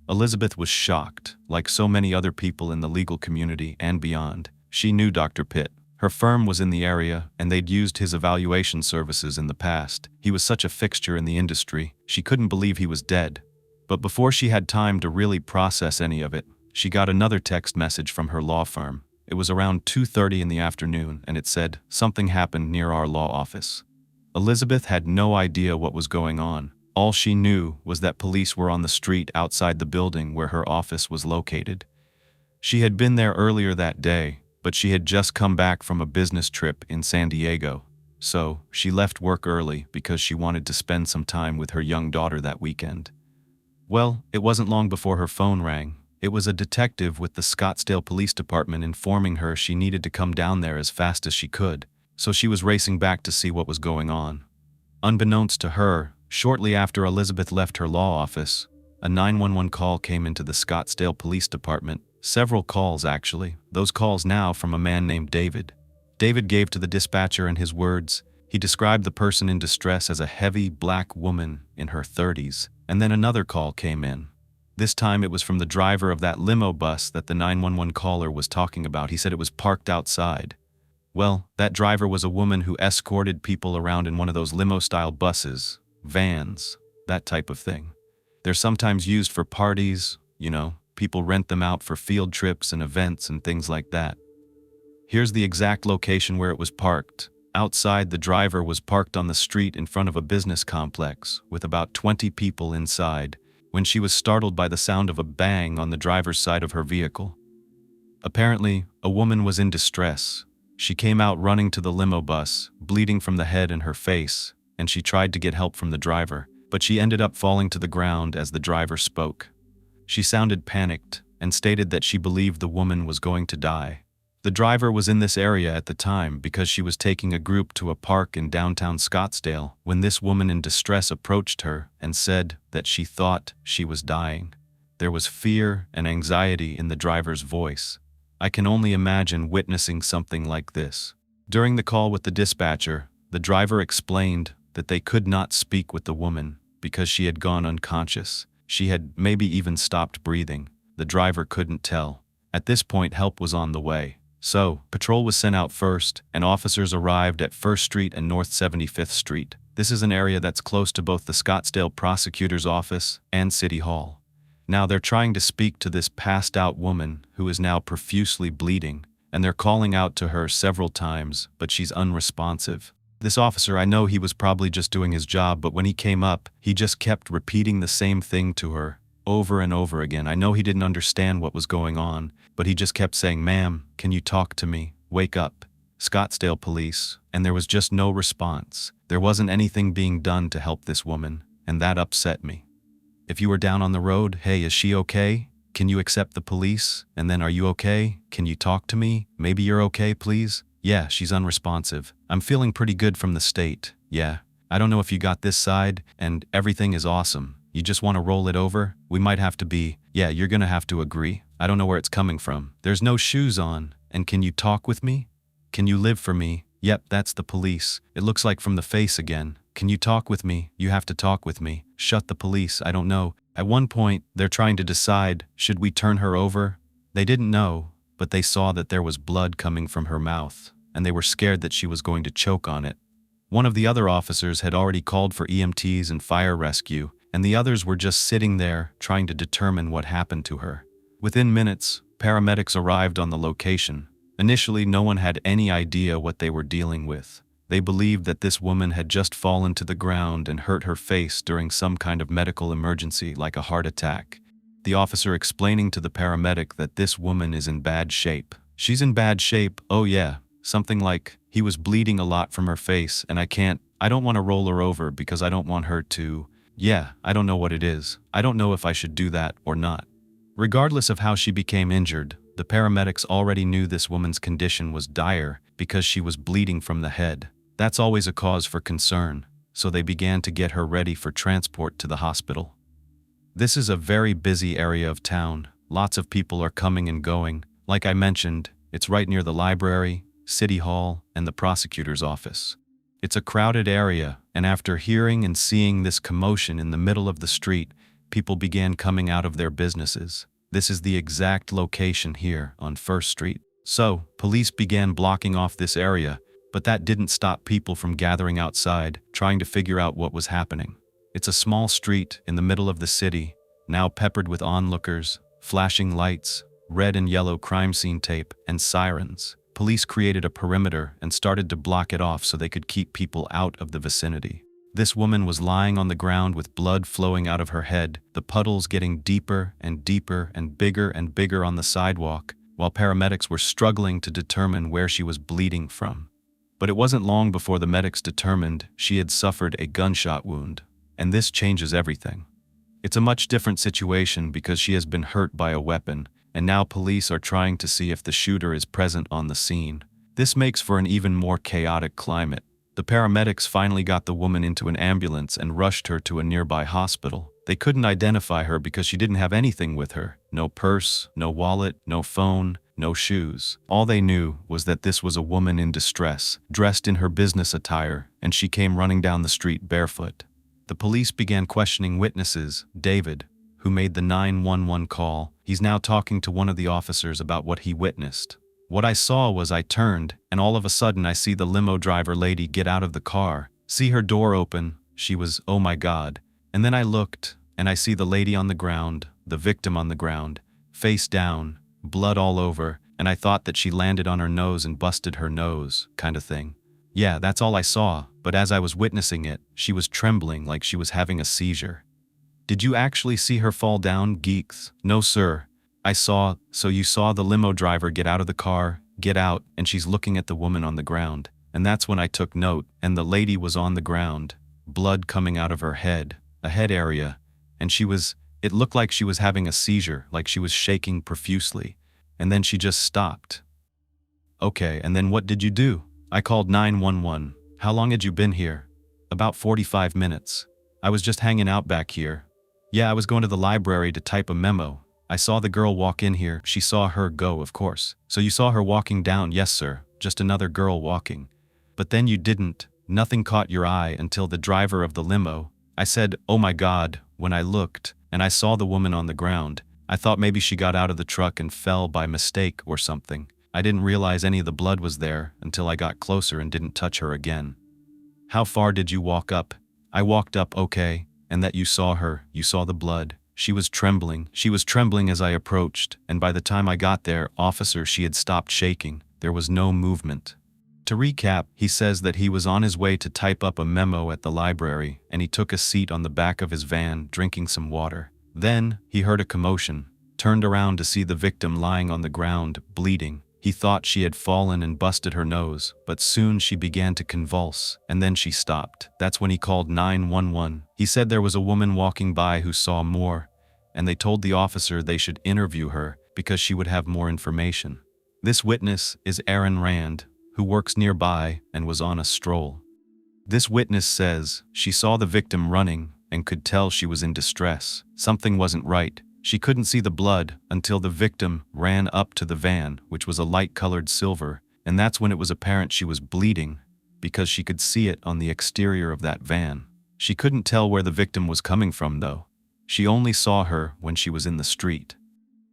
Elizabeth was shocked, like so many other people in the legal community and beyond. She knew Dr. Pitt. Her firm was in the area, and they'd used his evaluation services in the past. He was such a fixture in the industry, she couldn't believe he was dead. But before she had time to really process any of it, she got another text message from her law firm. It was around 2:30 in the afternoon, and it said, something happened near our law office. Elizabeth had no idea what was going on. All she knew was that police were on the street outside the building where her office was located. She had been there earlier that day, but she had just come back from a business trip in San Diego. So, she left work early because she wanted to spend some time with her young daughter that weekend. Well, it wasn't long before her phone rang. It was a detective with the Scottsdale Police Department informing her she needed to come down there as fast as she could, so she was racing back to see what was going on. Unbeknownst to her, shortly after Elizabeth left her law office, a 911 call came into the Scottsdale Police Department. Several calls, actually. Those calls now from a man named David. David gave to the dispatcher in his words. He described the person in distress as a heavy, black woman in her 30s. And then another call came in. This time it was from the driver of that limo bus that the 911 caller was talking about. He said it was parked outside. Well, that driver was a woman who escorted people around in one of those limo-style buses, vans, that type of thing. They're sometimes used for parties, people rent them out for field trips and events and things like that. Here's the exact location where it was parked. Outside, the driver was parked on the street in front of a business complex with about 20 people inside when she was startled by the sound of a bang on the driver's side of her vehicle. Apparently, a woman was in distress. She came out running to the limo bus, bleeding from the head and her face, and she tried to get help from the driver, but she ended up falling to the ground as the driver spoke. She sounded panicked and stated that she believed the woman was going to die. The driver was in this area at the time because she was taking a group to a park in downtown Scottsdale when this woman in distress approached her and said that she thought she was dying. There was fear and anxiety in the driver's voice. I can only imagine witnessing something like this. During the call with the dispatcher, the driver explained that they could not speak with the woman because she had gone unconscious. She had maybe even stopped breathing. The driver couldn't tell. At this point, help was on the way. So, patrol was sent out first, and officers arrived at 1st Street and North 75th Street. This is an area that's close to both the Scottsdale prosecutor's office and City Hall. Now they're trying to speak to this passed-out woman who is now profusely bleeding, and they're calling out to her several times, but she's unresponsive. This officer, I know he was probably just doing his job, but when he came up, he just kept repeating the same thing to her, over and over again. I know he didn't understand what was going on, but he just kept saying, "Ma'am, can you talk to me? Wake up." Scottsdale police, and there was just no response. There wasn't anything being done to help this woman, and that upset me. If you were down on the road, "Hey, is she okay? Can you accept the police?" And then, "Are you okay? Can you talk to me? Maybe you're okay, please?" "Yeah, she's unresponsive. I'm feeling pretty good from the state. Yeah. I don't know if you got this side, and everything is awesome. You just want to roll it over? We might have to be, yeah, you're gonna have to agree. I don't know where it's coming from. There's no shoes on, and can you talk with me? Can you live for me? Yep, that's the police. It looks like from the face again. Can you talk with me? You have to talk with me. Shut the police, I don't know." At one point, they're trying to decide, should we turn her over? They didn't know, but they saw that there was blood coming from her mouth, and they were scared that she was going to choke on it. One of the other officers had already called for EMTs and fire rescue, and the others were just sitting there trying to determine what happened to her. Within minutes, paramedics arrived on the location. Initially, no one had any idea what they were dealing with. They believed that this woman had just fallen to the ground and hurt her face during some kind of medical emergency, like a heart attack. The officer explaining to the paramedic that this woman is in bad shape. "She's in bad shape, oh yeah." Something like, "He was bleeding a lot from her face, and I don't want to roll her over because I don't want her to, yeah, I don't know what it is. I don't know if I should do that or not." Regardless of how she became injured, the paramedics already knew this woman's condition was dire because she was bleeding from the head. That's always a cause for concern, so they began to get her ready for transport to the hospital. This is a very busy area of town. Lots of people are coming and going. Like I mentioned, it's right near the library, City Hall, and the prosecutor's office. It's a crowded area, and after hearing and seeing this commotion in the middle of the street, people began coming out of their businesses. This is the exact location here on 1st Street. So, police began blocking off this area, but that didn't stop people from gathering outside, trying to figure out what was happening. It's a small street in the middle of the city, now peppered with onlookers, flashing lights, red and yellow crime scene tape, and sirens. Police created a perimeter and started to block it off so they could keep people out of the vicinity. This woman was lying on the ground with blood flowing out of her head, the puddles getting deeper and deeper and bigger on the sidewalk, while paramedics were struggling to determine where she was bleeding from. But it wasn't long before the medics determined she had suffered a gunshot wound, and this changes everything. It's a much different situation because she has been hurt by a weapon, and now police are trying to see if the shooter is present on the scene. This makes for an even more chaotic climate. The paramedics finally got the woman into an ambulance and rushed her to a nearby hospital. They couldn't identify her because she didn't have anything with her. No purse, no wallet, no phone, no shoes. All they knew was that this was a woman in distress, dressed in her business attire, and she came running down the street barefoot. The police began questioning witnesses. David, who made the 911 call, he's now talking to one of the officers about what he witnessed. "What I saw was I turned, and all of a sudden I see the limo driver lady get out of the car, see her door open, she was, oh my God. And then I looked, and I see the lady on the ground, the victim on the ground, face down, blood all over, and I thought that she landed on her nose and busted her nose, kind of thing. Yeah, that's all I saw, but as I was witnessing it, she was trembling like she was having a seizure." "Did you actually see her fall down, Geeks?" "No, sir. So you saw the limo driver get out of the car, get out, and she's looking at the woman on the ground. And that's when I took note, and the lady was on the ground, blood coming out of her head, a head area, and it looked like she was having a seizure, like she was shaking profusely, and then she just stopped." "Okay, and then what did you do?" "I called 911. How long had you been here?" "About 45 minutes. I was just hanging out back here. Yeah, I was going to the library to type a memo. I saw the girl walk in here. She saw her go, of course. So you saw her walking down? Yes, sir. Just another girl walking. But then you didn't. Nothing caught your eye until the driver of the limo. I said, oh my God, when I looked, and I saw the woman on the ground. I thought maybe she got out of the truck and fell by mistake or something. I didn't realize any of the blood was there until I got closer and didn't touch her again. How far did you walk up? I walked up, okay, and that you saw her, you saw the blood. She was trembling as I approached, and by the time I got there, officer, she had stopped shaking. There was no movement. To recap, he says that he was on his way to type up a memo at the library, and he took a seat on the back of his van, drinking some water. Then, he heard a commotion, turned around to see the victim lying on the ground, bleeding. He thought she had fallen and busted her nose, but soon she began to convulse, and then she stopped. That's when he called 911. He said there was a woman walking by who saw more, and they told the officer they should interview her because she would have more information. This witness is Aaron Rand, who works nearby and was on a stroll. This witness says she saw the victim running and could tell she was in distress. Something wasn't right. She couldn't see the blood until the victim ran up to the van, which was a light-colored silver, and that's when it was apparent she was bleeding, because she could see it on the exterior of that van. She couldn't tell where the victim was coming from, though. She only saw her when she was in the street.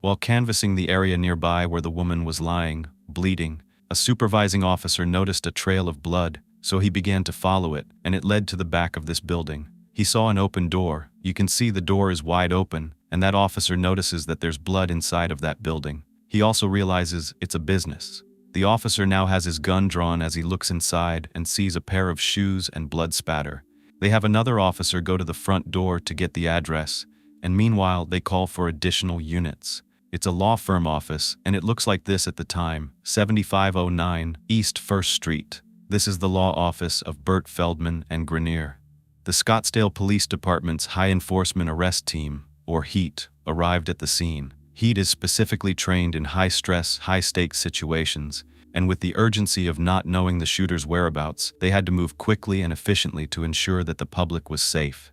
While canvassing the area nearby where the woman was lying, bleeding, a supervising officer noticed a trail of blood, so he began to follow it, and it led to the back of this building. He saw an open door. You can see the door is wide open, and that officer notices that there's blood inside of that building. He also realizes it's a business. The officer now has his gun drawn as he looks inside and sees a pair of shoes and blood spatter. They have another officer go to the front door to get the address, and meanwhile they call for additional units. It's a law firm office, and it looks like this at the time, 7509 East 1st Street. This is the law office of Burt Feldman and Grenier. The Scottsdale Police Department's High Enforcement Arrest Team, or HEAT, arrived at the scene. HEAT is specifically trained in high-stress, high-stakes situations, and with the urgency of not knowing the shooter's whereabouts, they had to move quickly and efficiently to ensure that the public was safe.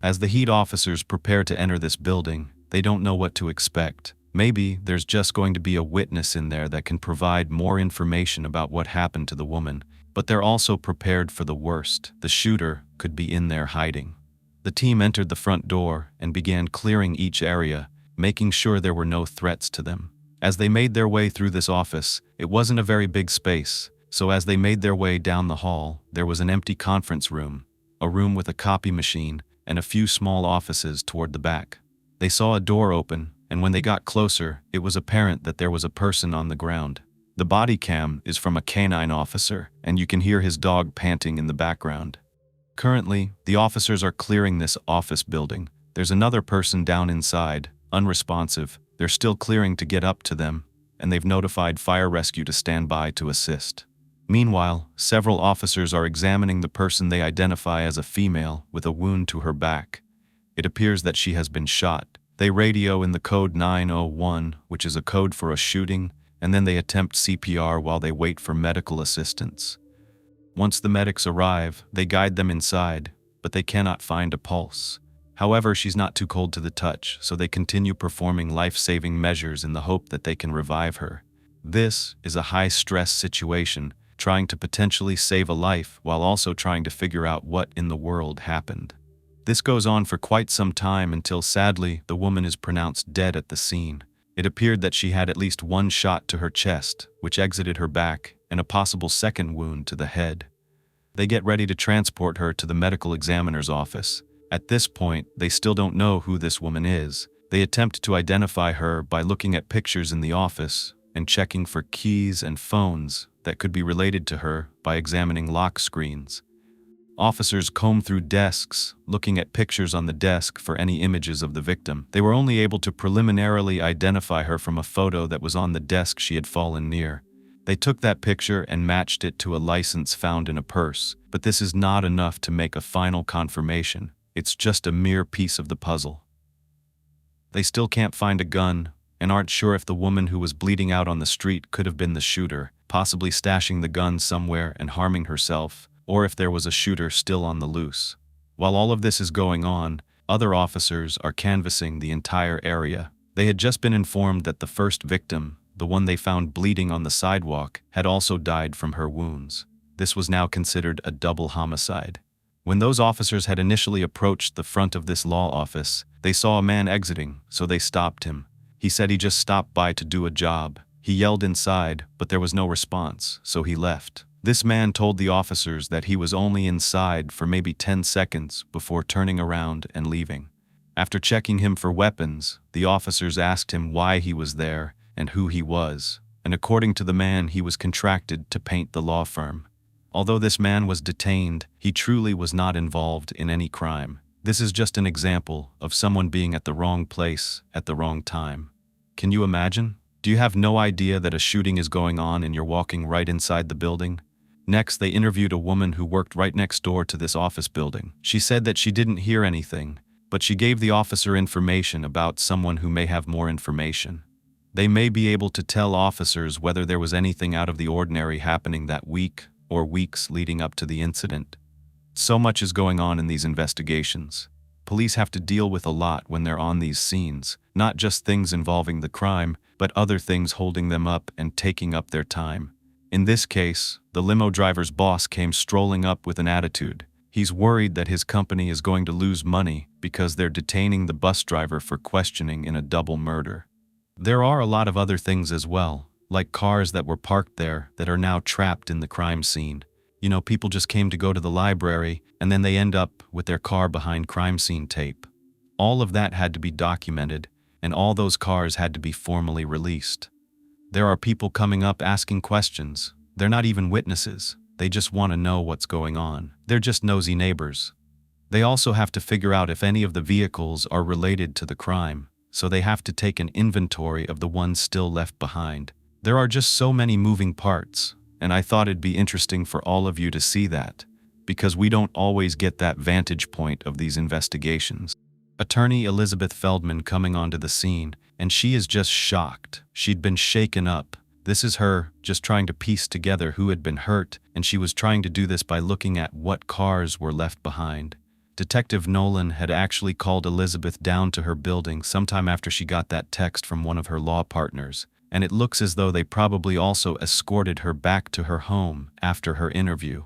As the HEAT officers prepare to enter this building, they don't know what to expect. Maybe there's just going to be a witness in there that can provide more information about what happened to the woman, but they're also prepared for the worst. The shooter could be in there hiding. The team entered the front door and began clearing each area, making sure there were no threats to them. As they made their way through this office, it wasn't a very big space, so as they made their way down the hall, there was an empty conference room, a room with a copy machine, and a few small offices toward the back. They saw a door open, and when they got closer, it was apparent that there was a person on the ground. The body cam is from a canine officer, and you can hear his dog panting in the background. Currently, the officers are clearing this office building. There's another person down inside, unresponsive. They're still clearing to get up to them, and they've notified fire rescue to stand by to assist. Meanwhile, several officers are examining the person they identify as a female with a wound to her back. It appears that she has been shot. They radio in the code 901, which is a code for a shooting, and then they attempt CPR while they wait for medical assistance. Once the medics arrive, they guide them inside, but they cannot find a pulse. However, she's not too cold to the touch, so they continue performing life-saving measures in the hope that they can revive her. This is a high-stress situation, trying to potentially save a life while also trying to figure out what in the world happened. This goes on for quite some time until, sadly, the woman is pronounced dead at the scene. It appeared that she had at least one shot to her chest, which exited her back, and a possible second wound to the head. They get ready to transport her to the medical examiner's office. At this point, they still don't know who this woman is. They attempt to identify her by looking at pictures in the office and checking for keys and phones that could be related to her by examining lock screens. Officers comb through desks, looking at pictures on the desk for any images of the victim. They were only able to preliminarily identify her from a photo that was on the desk she had fallen near. They took that picture and matched it to a license found in a purse, but this is not enough to make a final confirmation. It's just a mere piece of the puzzle. They still can't find a gun, and aren't sure if the woman who was bleeding out on the street could have been the shooter, possibly stashing the gun somewhere and harming herself, or if there was a shooter still on the loose. While all of this is going on, other officers are canvassing the entire area. They had just been informed that the first victim, the one they found bleeding on the sidewalk, had also died from her wounds. This was now considered a double homicide. When those officers had initially approached the front of this law office, they saw a man exiting, so they stopped him. He said he just stopped by to do a job. He yelled inside, but there was no response, so he left. This man told the officers that he was only inside for maybe 10 seconds before turning around and leaving. After checking him for weapons, the officers asked him why he was there and who he was, and according to the man, he was contracted to paint the law firm. Although this man was detained, he truly was not involved in any crime. This is just an example of someone being at the wrong place at the wrong time. Can you imagine? Do you have no idea that a shooting is going on and you're walking right inside the building? Next, they interviewed a woman who worked right next door to this office building. She said that she didn't hear anything, but she gave the officer information about someone who may have more information. They may be able to tell officers whether there was anything out of the ordinary happening that week or weeks leading up to the incident. So much is going on in these investigations. Police have to deal with a lot when they're on these scenes, not just things involving the crime, but other things holding them up and taking up their time. In this case, the limo driver's boss came strolling up with an attitude. He's worried that his company is going to lose money because they're detaining the bus driver for questioning in a double murder. There are a lot of other things as well, like cars that were parked there that are now trapped in the crime scene. You know, people just came to go to the library and then they end up with their car behind crime scene tape. All of that had to be documented, and all those cars had to be formally released. There are people coming up asking questions. They're not even witnesses. They just want to know what's going on. They're just nosy neighbors. They also have to figure out if any of the vehicles are related to the crime, so they have to take an inventory of the ones still left behind. There are just so many moving parts, and I thought it'd be interesting for all of you to see that, because we don't always get that vantage point of these investigations. Attorney Elizabeth Feldman coming onto the scene, and she is just shocked. She'd been shaken up. This is her just trying to piece together who had been hurt, and she was trying to do this by looking at what cars were left behind. Detective Nolan had actually called Elizabeth down to her building sometime after she got that text from one of her law partners, and it looks as though they probably also escorted her back to her home after her interview.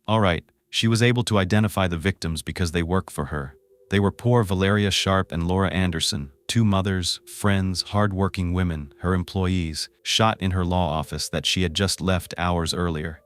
All right, she was able to identify the victims because they work for her. They were poor Valeria Sharp and Laura Anderson, two mothers, friends, hard-working women, her employees, shot in her law office that she had just left hours earlier.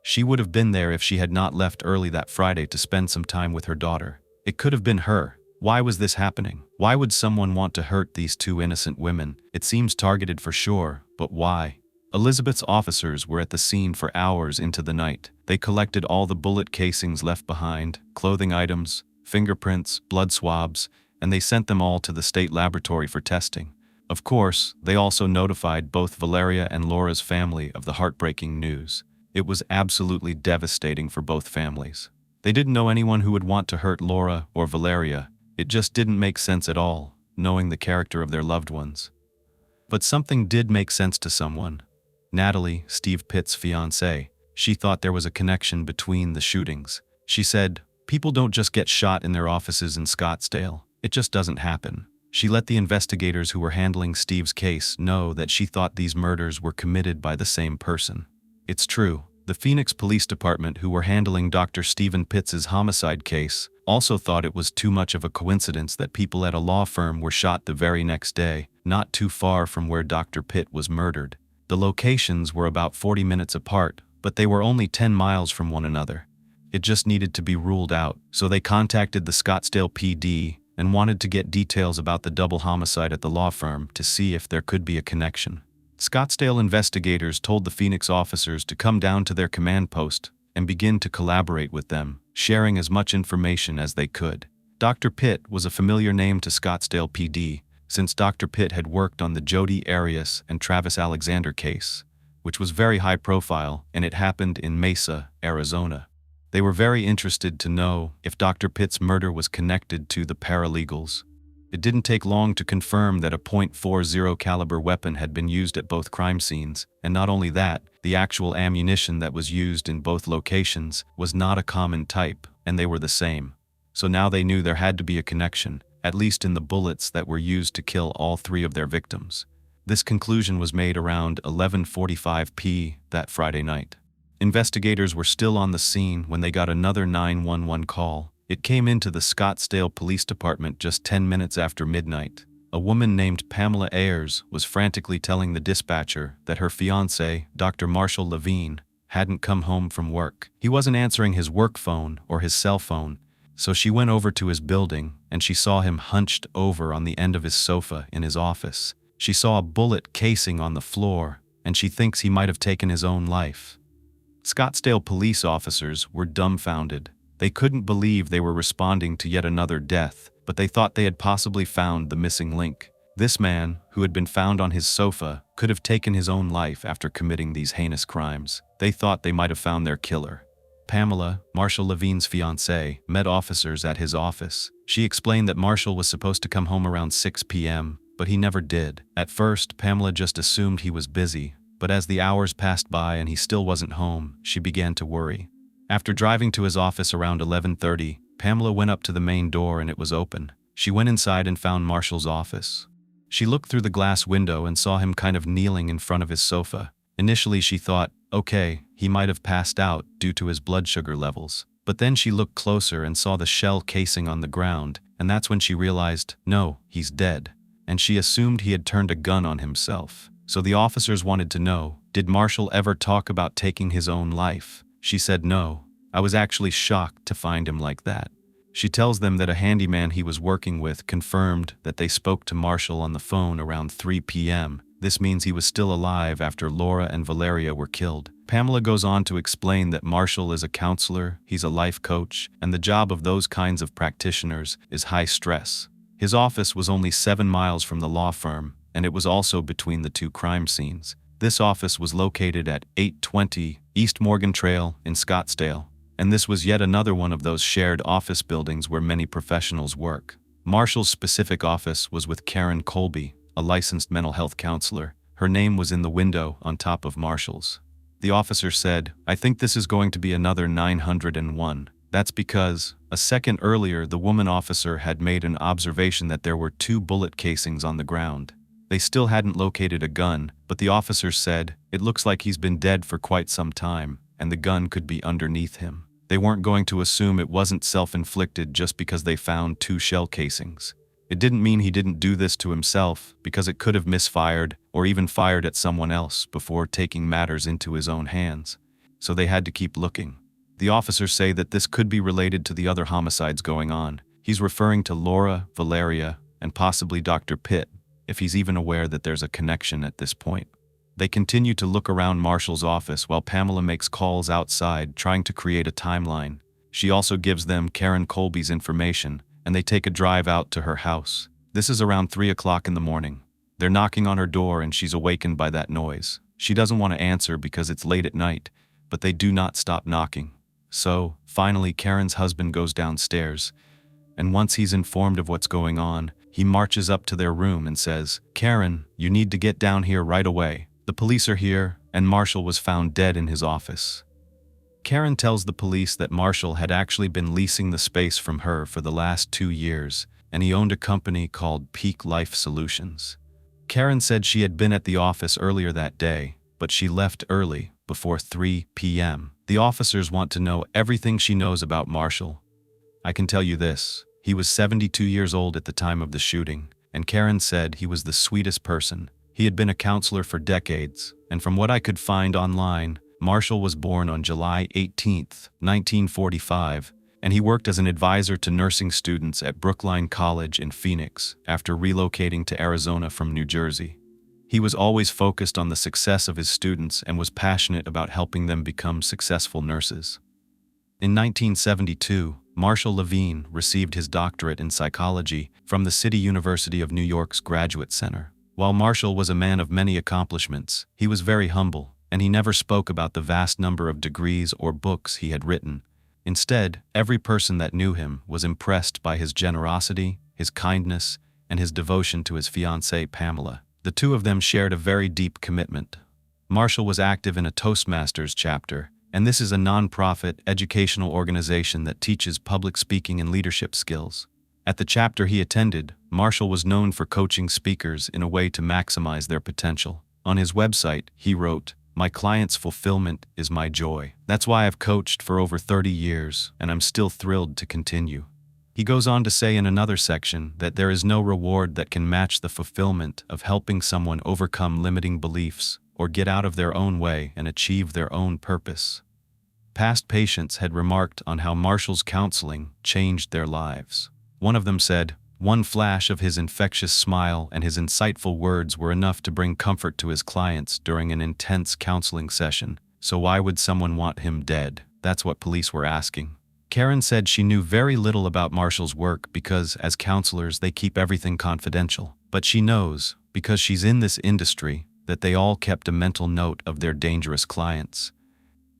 She would have been there if she had not left early that Friday to spend some time with her daughter. It could have been her. Why was this happening? Why would someone want to hurt these two innocent women? It seems targeted for sure, but why? Elizabeth's officers were at the scene for hours into the night. They collected all the bullet casings left behind, clothing items, fingerprints, blood swabs, and they sent them all to the state laboratory for testing. Of course, they also notified both Valeria and Laura's family of the heartbreaking news. It was absolutely devastating for both families. They didn't know anyone who would want to hurt Laura or Valeria. It just didn't make sense at all, knowing the character of their loved ones. But something did make sense to someone. Natalie, Steve Pitt's fiancée. She thought there was a connection between the shootings. She said, "People don't just get shot in their offices in Scottsdale. It just doesn't happen." She let the investigators who were handling Steve's case know that she thought these murders were committed by the same person. It's true. The Phoenix Police Department, who were handling Dr. Stephen Pitts' homicide case, also thought it was too much of a coincidence that people at a law firm were shot the very next day, not too far from where Dr. Pitt was murdered. The locations were about 40 minutes apart, but they were only 10 miles from one another. It just needed to be ruled out, so they contacted the Scottsdale PD and wanted to get details about the double homicide at the law firm to see if there could be a connection. Scottsdale investigators told the Phoenix officers to come down to their command post and begin to collaborate with them, sharing as much information as they could. Dr. Pitt was a familiar name to Scottsdale PD, since Dr. Pitt had worked on the Jodi Arias and Travis Alexander case, which was very high profile, and it happened in Mesa, Arizona. They were very interested to know if Dr. Pitt's murder was connected to the paralegals. It didn't take long to confirm that a .40 caliber weapon had been used at both crime scenes, and not only that, the actual ammunition that was used in both locations was not a common type, and they were the same. So now they knew there had to be a connection, at least in the bullets that were used to kill all three of their victims. This conclusion was made around 11:45 p.m. that Friday night. Investigators were still on the scene when they got another 911 call. It came into the Scottsdale Police Department just 10 minutes after midnight. A woman named Pamela Ayers was frantically telling the dispatcher that her fiancé, Dr. Marshall Levine, hadn't come home from work. He wasn't answering his work phone or his cell phone, so she went over to his building and she saw him hunched over on the end of his sofa in his office. She saw a bullet casing on the floor, and she thinks he might have taken his own life. Scottsdale police officers were dumbfounded. They couldn't believe they were responding to yet another death, but they thought they had possibly found the missing link. This man, who had been found on his sofa, could have taken his own life after committing these heinous crimes. They thought they might have found their killer. Pamela, Marshall Levine's fiancée, met officers at his office. She explained that Marshall was supposed to come home around 6 p.m., but he never did. At first, Pamela just assumed he was busy, but as the hours passed by and he still wasn't home, she began to worry. After driving to his office around 11:30, Pamela went up to the main door and it was open. She went inside and found Marshall's office. She looked through the glass window and saw him kind of kneeling in front of his sofa. Initially she thought, okay, he might have passed out due to his blood sugar levels. But then she looked closer and saw the shell casing on the ground, and that's when she realized, no, he's dead. And she assumed he had turned a gun on himself. So the officers wanted to know, did Marshall ever talk about taking his own life? She said no. I was actually shocked to find him like that. She tells them that a handyman he was working with confirmed that they spoke to Marshall on the phone around 3 p.m. This means he was still alive after Laura and Valeria were killed. Pamela goes on to explain that Marshall is a counselor, he's a life coach, and the job of those kinds of practitioners is high stress. His office was only 7 miles from the law firm, and it was also between the two crime scenes. This office was located at 820 East Morgan Trail in Scottsdale, and this was yet another one of those shared office buildings where many professionals work. Marshall's specific office was with Karen Colby, a licensed mental health counselor. Her name was in the window on top of Marshall's. The officer said, I think this is going to be another 901. That's because, a second earlier, the woman officer had made an observation that there were 2 bullet casings on the ground. They still hadn't located a gun, but the officers said, it looks like he's been dead for quite some time, and the gun could be underneath him. They weren't going to assume it wasn't self-inflicted just because they found 2 shell casings. It didn't mean he didn't do this to himself, because it could have misfired or even fired at someone else before taking matters into his own hands. So they had to keep looking. The officers say that this could be related to the other homicides going on. He's referring to Laura, Valeria, and possibly Dr. Pitt, if he's even aware that there's a connection at this point. They continue to look around Marshall's office while Pamela makes calls outside, trying to create a timeline. She also gives them Karen Colby's information, and they take a drive out to her house. This is around 3 o'clock in the morning. They're knocking on her door and she's awakened by that noise. She doesn't want to answer because it's late at night, but they do not stop knocking. So, finally, Karen's husband goes downstairs, and once he's informed of what's going on, he marches up to their room and says, Karen, you need to get down here right away. The police are here, and Marshall was found dead in his office. Karen tells the police that Marshall had actually been leasing the space from her for the last 2 years, and he owned a company called Peak Life Solutions. Karen said she had been at the office earlier that day, but she left early, before 3 p.m. The officers want to know everything she knows about Marshall. I can tell you this, he was 72 years old at the time of the shooting, and Karen said he was the sweetest person. He had been a counselor for decades, and from what I could find online, Marshall was born on July 18, 1945, and he worked as an advisor to nursing students at Brookline College in Phoenix after relocating to Arizona from New Jersey. He was always focused on the success of his students and was passionate about helping them become successful nurses. In 1972, Marshall Levine received his doctorate in psychology from the City University of New York's Graduate Center. While Marshall was a man of many accomplishments, he was very humble, and he never spoke about the vast number of degrees or books he had written. Instead, every person that knew him was impressed by his generosity, his kindness, and his devotion to his fiancée Pamela. The two of them shared a very deep commitment. Marshall was active in a Toastmasters chapter, and this is a non-profit educational organization that teaches public speaking and leadership skills. At the chapter he attended, Marshall was known for coaching speakers in a way to maximize their potential. On his website, he wrote, "My client's fulfillment is my joy. That's why I've coached for over 30 years, and I'm still thrilled to continue." He goes on to say in another section that there is no reward that can match the fulfillment of helping someone overcome limiting beliefs or get out of their own way and achieve their own purpose. Past patients had remarked on how Marshall's counseling changed their lives. One of them said, "One flash of his infectious smile and his insightful words were enough to bring comfort to his clients during an intense counseling session. So why would someone want him dead?" That's what police were asking. Karen said she knew very little about Marshall's work because, as counselors, they keep everything confidential. But she knows, because she's in this industry, that they all kept a mental note of their dangerous clients.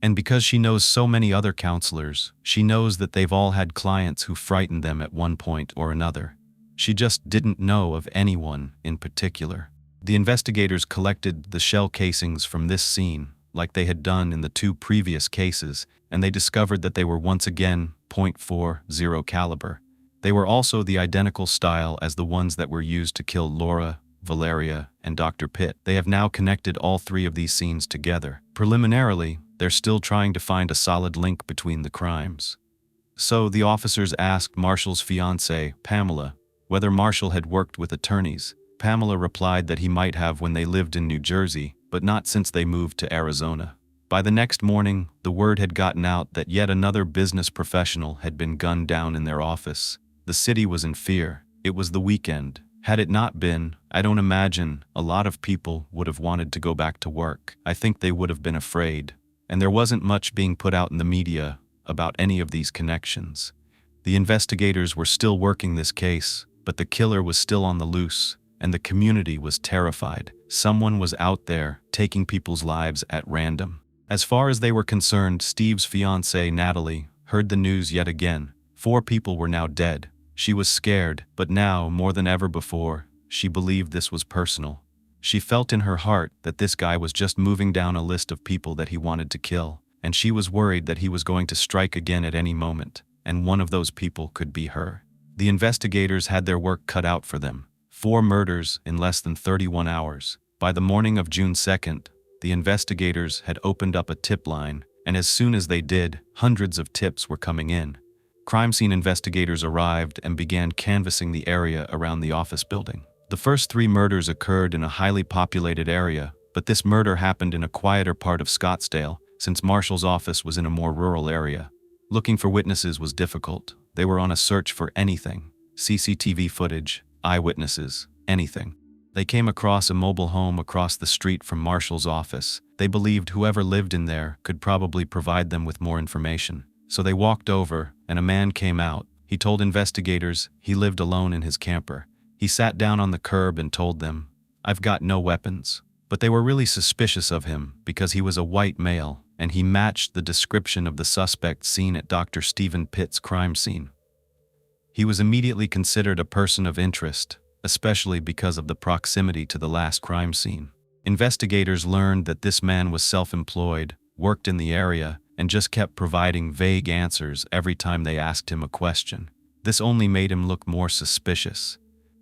And because she knows so many other counselors, she knows that they've all had clients who frightened them at one point or another. She just didn't know of anyone in particular. The investigators collected the shell casings from this scene, like they had done in the 2 previous cases, and they discovered that they were once again .40 caliber. They were also the identical style as the ones that were used to kill Laura, Valeria, and Dr. Pitt. They have now connected all 3 of these scenes together. Preliminarily, they're still trying to find a solid link between the crimes. So the officers asked Marshall's fiancée, Pamela, whether Marshall had worked with attorneys. Pamela replied that he might have when they lived in New Jersey, but not since they moved to Arizona. By the next morning, the word had gotten out that yet another business professional had been gunned down in their office. The city was in fear. It was the weekend. Had it not been, I don't imagine a lot of people would have wanted to go back to work. I think they would have been afraid. And there wasn't much being put out in the media about any of these connections. The investigators were still working this case, but the killer was still on the loose, and the community was terrified. Someone was out there taking people's lives at random. As far as they were concerned, Steve's fiancée, Natalie, heard the news yet again. 4 people were now dead. She was scared, but now, more than ever before, she believed this was personal. She felt in her heart that this guy was just moving down a list of people that he wanted to kill, and she was worried that he was going to strike again at any moment, and one of those people could be her. The investigators had their work cut out for them. 4 murders in less than 31 hours. By the morning of June 2nd, the investigators had opened up a tip line, and as soon as they did, hundreds of tips were coming in. Crime scene investigators arrived and began canvassing the area around the office building. The first 3 murders occurred in a highly populated area, but this murder happened in a quieter part of Scottsdale, since Marshall's office was in a more rural area. Looking for witnesses was difficult. They were on a search for anything: CCTV footage, eyewitnesses, anything. They came across a mobile home across the street from Marshall's office. They believed whoever lived in there could probably provide them with more information. So they walked over, and a man came out. He told investigators he lived alone in his camper. He sat down on the curb and told them, "I've got no weapons." But they were really suspicious of him because he was a white male, and he matched the description of the suspect seen at Dr. Stephen Pitt's crime scene. He was immediately considered a person of interest, especially because of the proximity to the last crime scene. Investigators learned that this man was self-employed, worked in the area, and just kept providing vague answers every time they asked him a question. This only made him look more suspicious.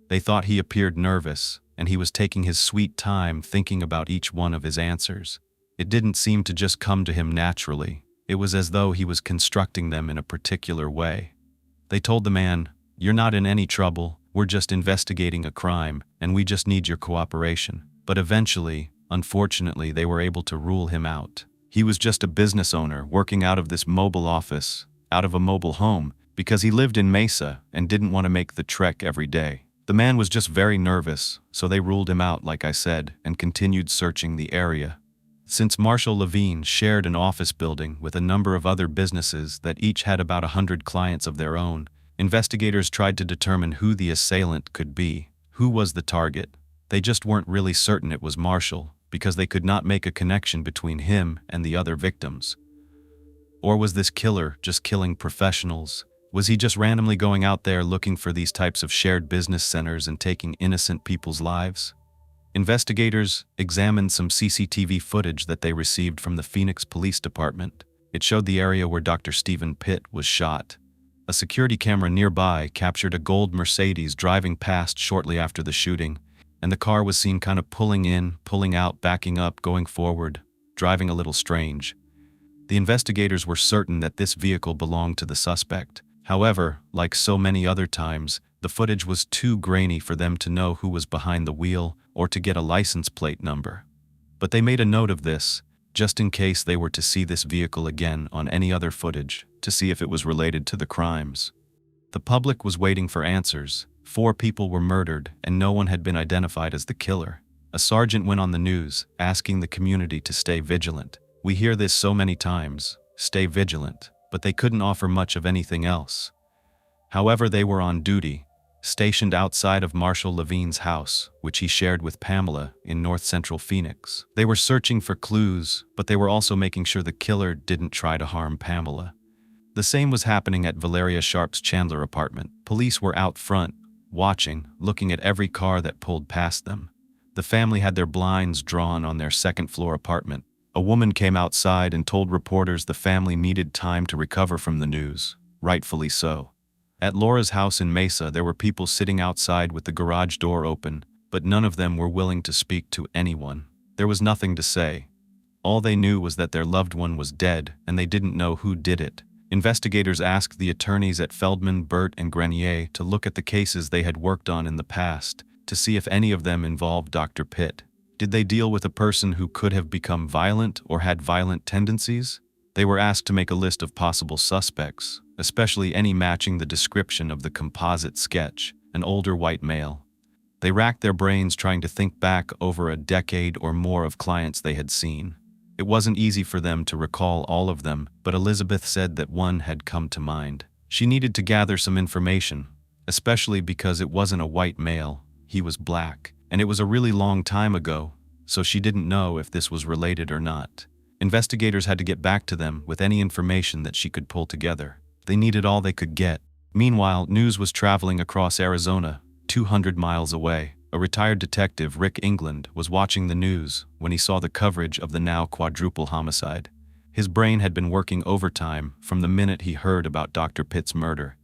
They thought he appeared nervous, and he was taking his sweet time thinking about each one of his answers. It didn't seem to just come to him naturally. It was as though he was constructing them in a particular way. They told the man, "You're not in any trouble. We're just investigating a crime, and we just need your cooperation." But eventually, unfortunately, they were able to rule him out. He was just a business owner working out of this mobile office, out of a mobile home, because he lived in Mesa and didn't want to make the trek every day. The man was just very nervous, so they ruled him out, like I said, and continued searching the area. Since Marshall Levine shared an office building with a number of other businesses that each had about 100 clients of their own, investigators tried to determine who the assailant could be. Who was the target? They just weren't really certain it was Marshall, because they could not make a connection between him and the other victims. Or was this killer just killing professionals? Was he just randomly going out there looking for these types of shared business centers and taking innocent people's lives? Investigators examined some CCTV footage that they received from the Phoenix Police Department. It showed the area where Dr. Stephen Pitt was shot. A security camera nearby captured a gold Mercedes driving past shortly after the shooting, and the car was seen kind of pulling in, pulling out, backing up, going forward, driving a little strange. The investigators were certain that this vehicle belonged to the suspect. However, like so many other times, the footage was too grainy for them to know who was behind the wheel or to get a license plate number. But they made a note of this, just in case they were to see this vehicle again on any other footage, to see if it was related to the crimes. The public was waiting for answers. 4 people were murdered, and no one had been identified as the killer. A sergeant went on the news, asking the community to stay vigilant. We hear this so many times, stay vigilant, but they couldn't offer much of anything else. However, they were on duty, stationed outside of Marshall Levine's house, which he shared with Pamela in north-central Phoenix. They were searching for clues, but they were also making sure the killer didn't try to harm Pamela. The same was happening at Valeria Sharp's Chandler apartment. Police were out front, watching, looking at every car that pulled past them. The family had their blinds drawn on their second-floor apartment. A woman came outside and told reporters the family needed time to recover from the news, rightfully so. At Laura's house in Mesa, there were people sitting outside with the garage door open, but none of them were willing to speak to anyone. There was nothing to say. All they knew was that their loved one was dead, and they didn't know who did it. Investigators asked the attorneys at Feldman, Burt, and Grenier to look at the cases they had worked on in the past, to see if any of them involved Dr. Pitt. Did they deal with a person who could have become violent or had violent tendencies? They were asked to make a list of possible suspects, especially any matching the description of the composite sketch, an older white male. They racked their brains trying to think back over a decade or more of clients they had seen. It wasn't easy for them to recall all of them, but Elizabeth said that one had come to mind. She needed to gather some information, especially because it wasn't a white male, he was black, and it was a really long time ago, so she didn't know if this was related or not. Investigators had to get back to them with any information that she could pull together. They needed all they could get. Meanwhile, news was traveling across Arizona, 200 miles away. A retired detective, Rick England, was watching the news when he saw the coverage of the now quadruple homicide. His brain had been working overtime from the minute he heard about Dr. Pitt's murder.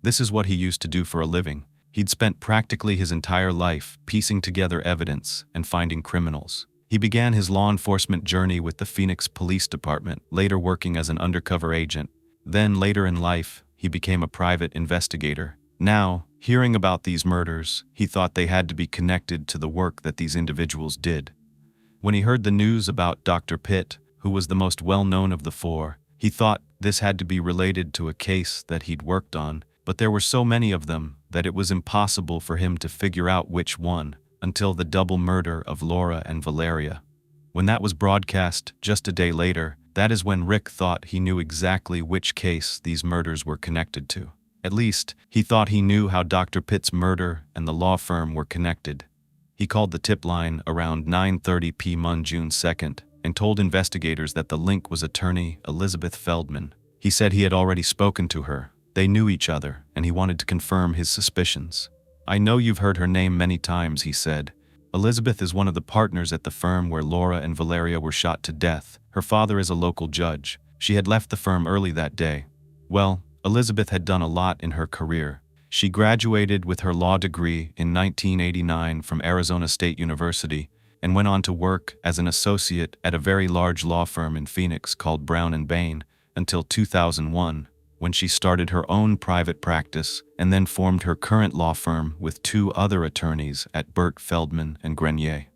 This is what he used to do for a living. He'd spent practically his entire life piecing together evidence and finding criminals. He began his law enforcement journey with the Phoenix Police Department, later working as an undercover agent. Then, later in life, he became a private investigator. Now, hearing about these murders, he thought they had to be connected to the work that these individuals did. When he heard the news about Dr. Pitt, who was the most well-known of the 4, he thought this had to be related to a case that he'd worked on, but there were so many of them that it was impossible for him to figure out which one, until the double murder of Laura and Valeria. When that was broadcast just a day later, that is when Rick thought he knew exactly which case these murders were connected to. At least, he thought he knew how Dr. Pitt's murder and the law firm were connected. He called the tip line around 9:30 p.m. June 2nd and told investigators that the link was attorney Elizabeth Feldman. He said he had already spoken to her. They knew each other, and he wanted to confirm his suspicions. "I know you've heard her name many times," he said. "Elizabeth is one of the partners at the firm where Laura and Valeria were shot to death. Her father is a local judge. She had left the firm early that day." Well, Elizabeth had done a lot in her career. She graduated with her law degree in 1989 from Arizona State University and went on to work as an associate at a very large law firm in Phoenix called Brown and Bain until 2001, when she started her own private practice and then formed her current law firm with 2 other attorneys at Burt, Feldman, and Grenier.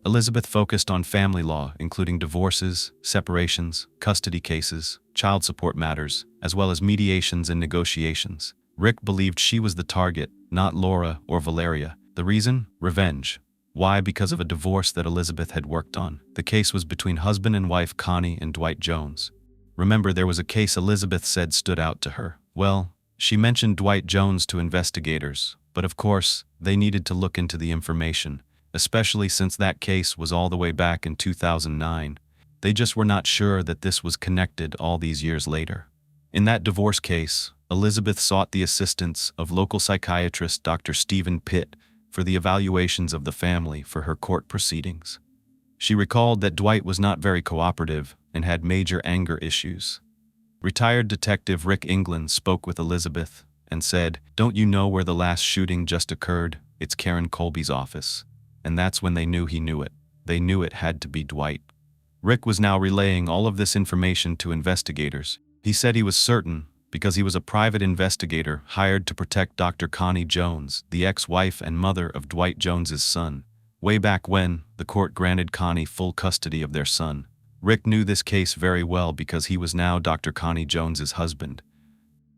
Elizabeth focused on family law, including divorces, separations, custody cases, child support matters, as well as mediations and negotiations. Rick believed she was the target, not Laura or Valeria. The reason? Revenge. Why? Because of a divorce that Elizabeth had worked on. The case was between husband and wife Connie and Dwight Jones. Remember, there was a case Elizabeth said stood out to her. Well, she mentioned Dwight Jones to investigators, but of course, they needed to look into the information, especially since that case was all the way back in 2009. They just were not sure that this was connected all these years later. In that divorce case, Elizabeth sought the assistance of local psychiatrist Dr. Stephen Pitt for the evaluations of the family for her court proceedings. She recalled that Dwight was not very cooperative and had major anger issues. Retired Detective Rick England spoke with Elizabeth and said, "Don't you know where the last shooting just occurred? It's Karen Colby's office." And that's when they knew he knew it. They knew it had to be Dwight. Rick was now relaying all of this information to investigators. He said he was certain because he was a private investigator hired to protect Dr. Connie Jones, the ex-wife and mother of Dwight Jones's son. Way back when, the court granted Connie full custody of their son. Rick knew this case very well because he was now Dr. Connie Jones's husband.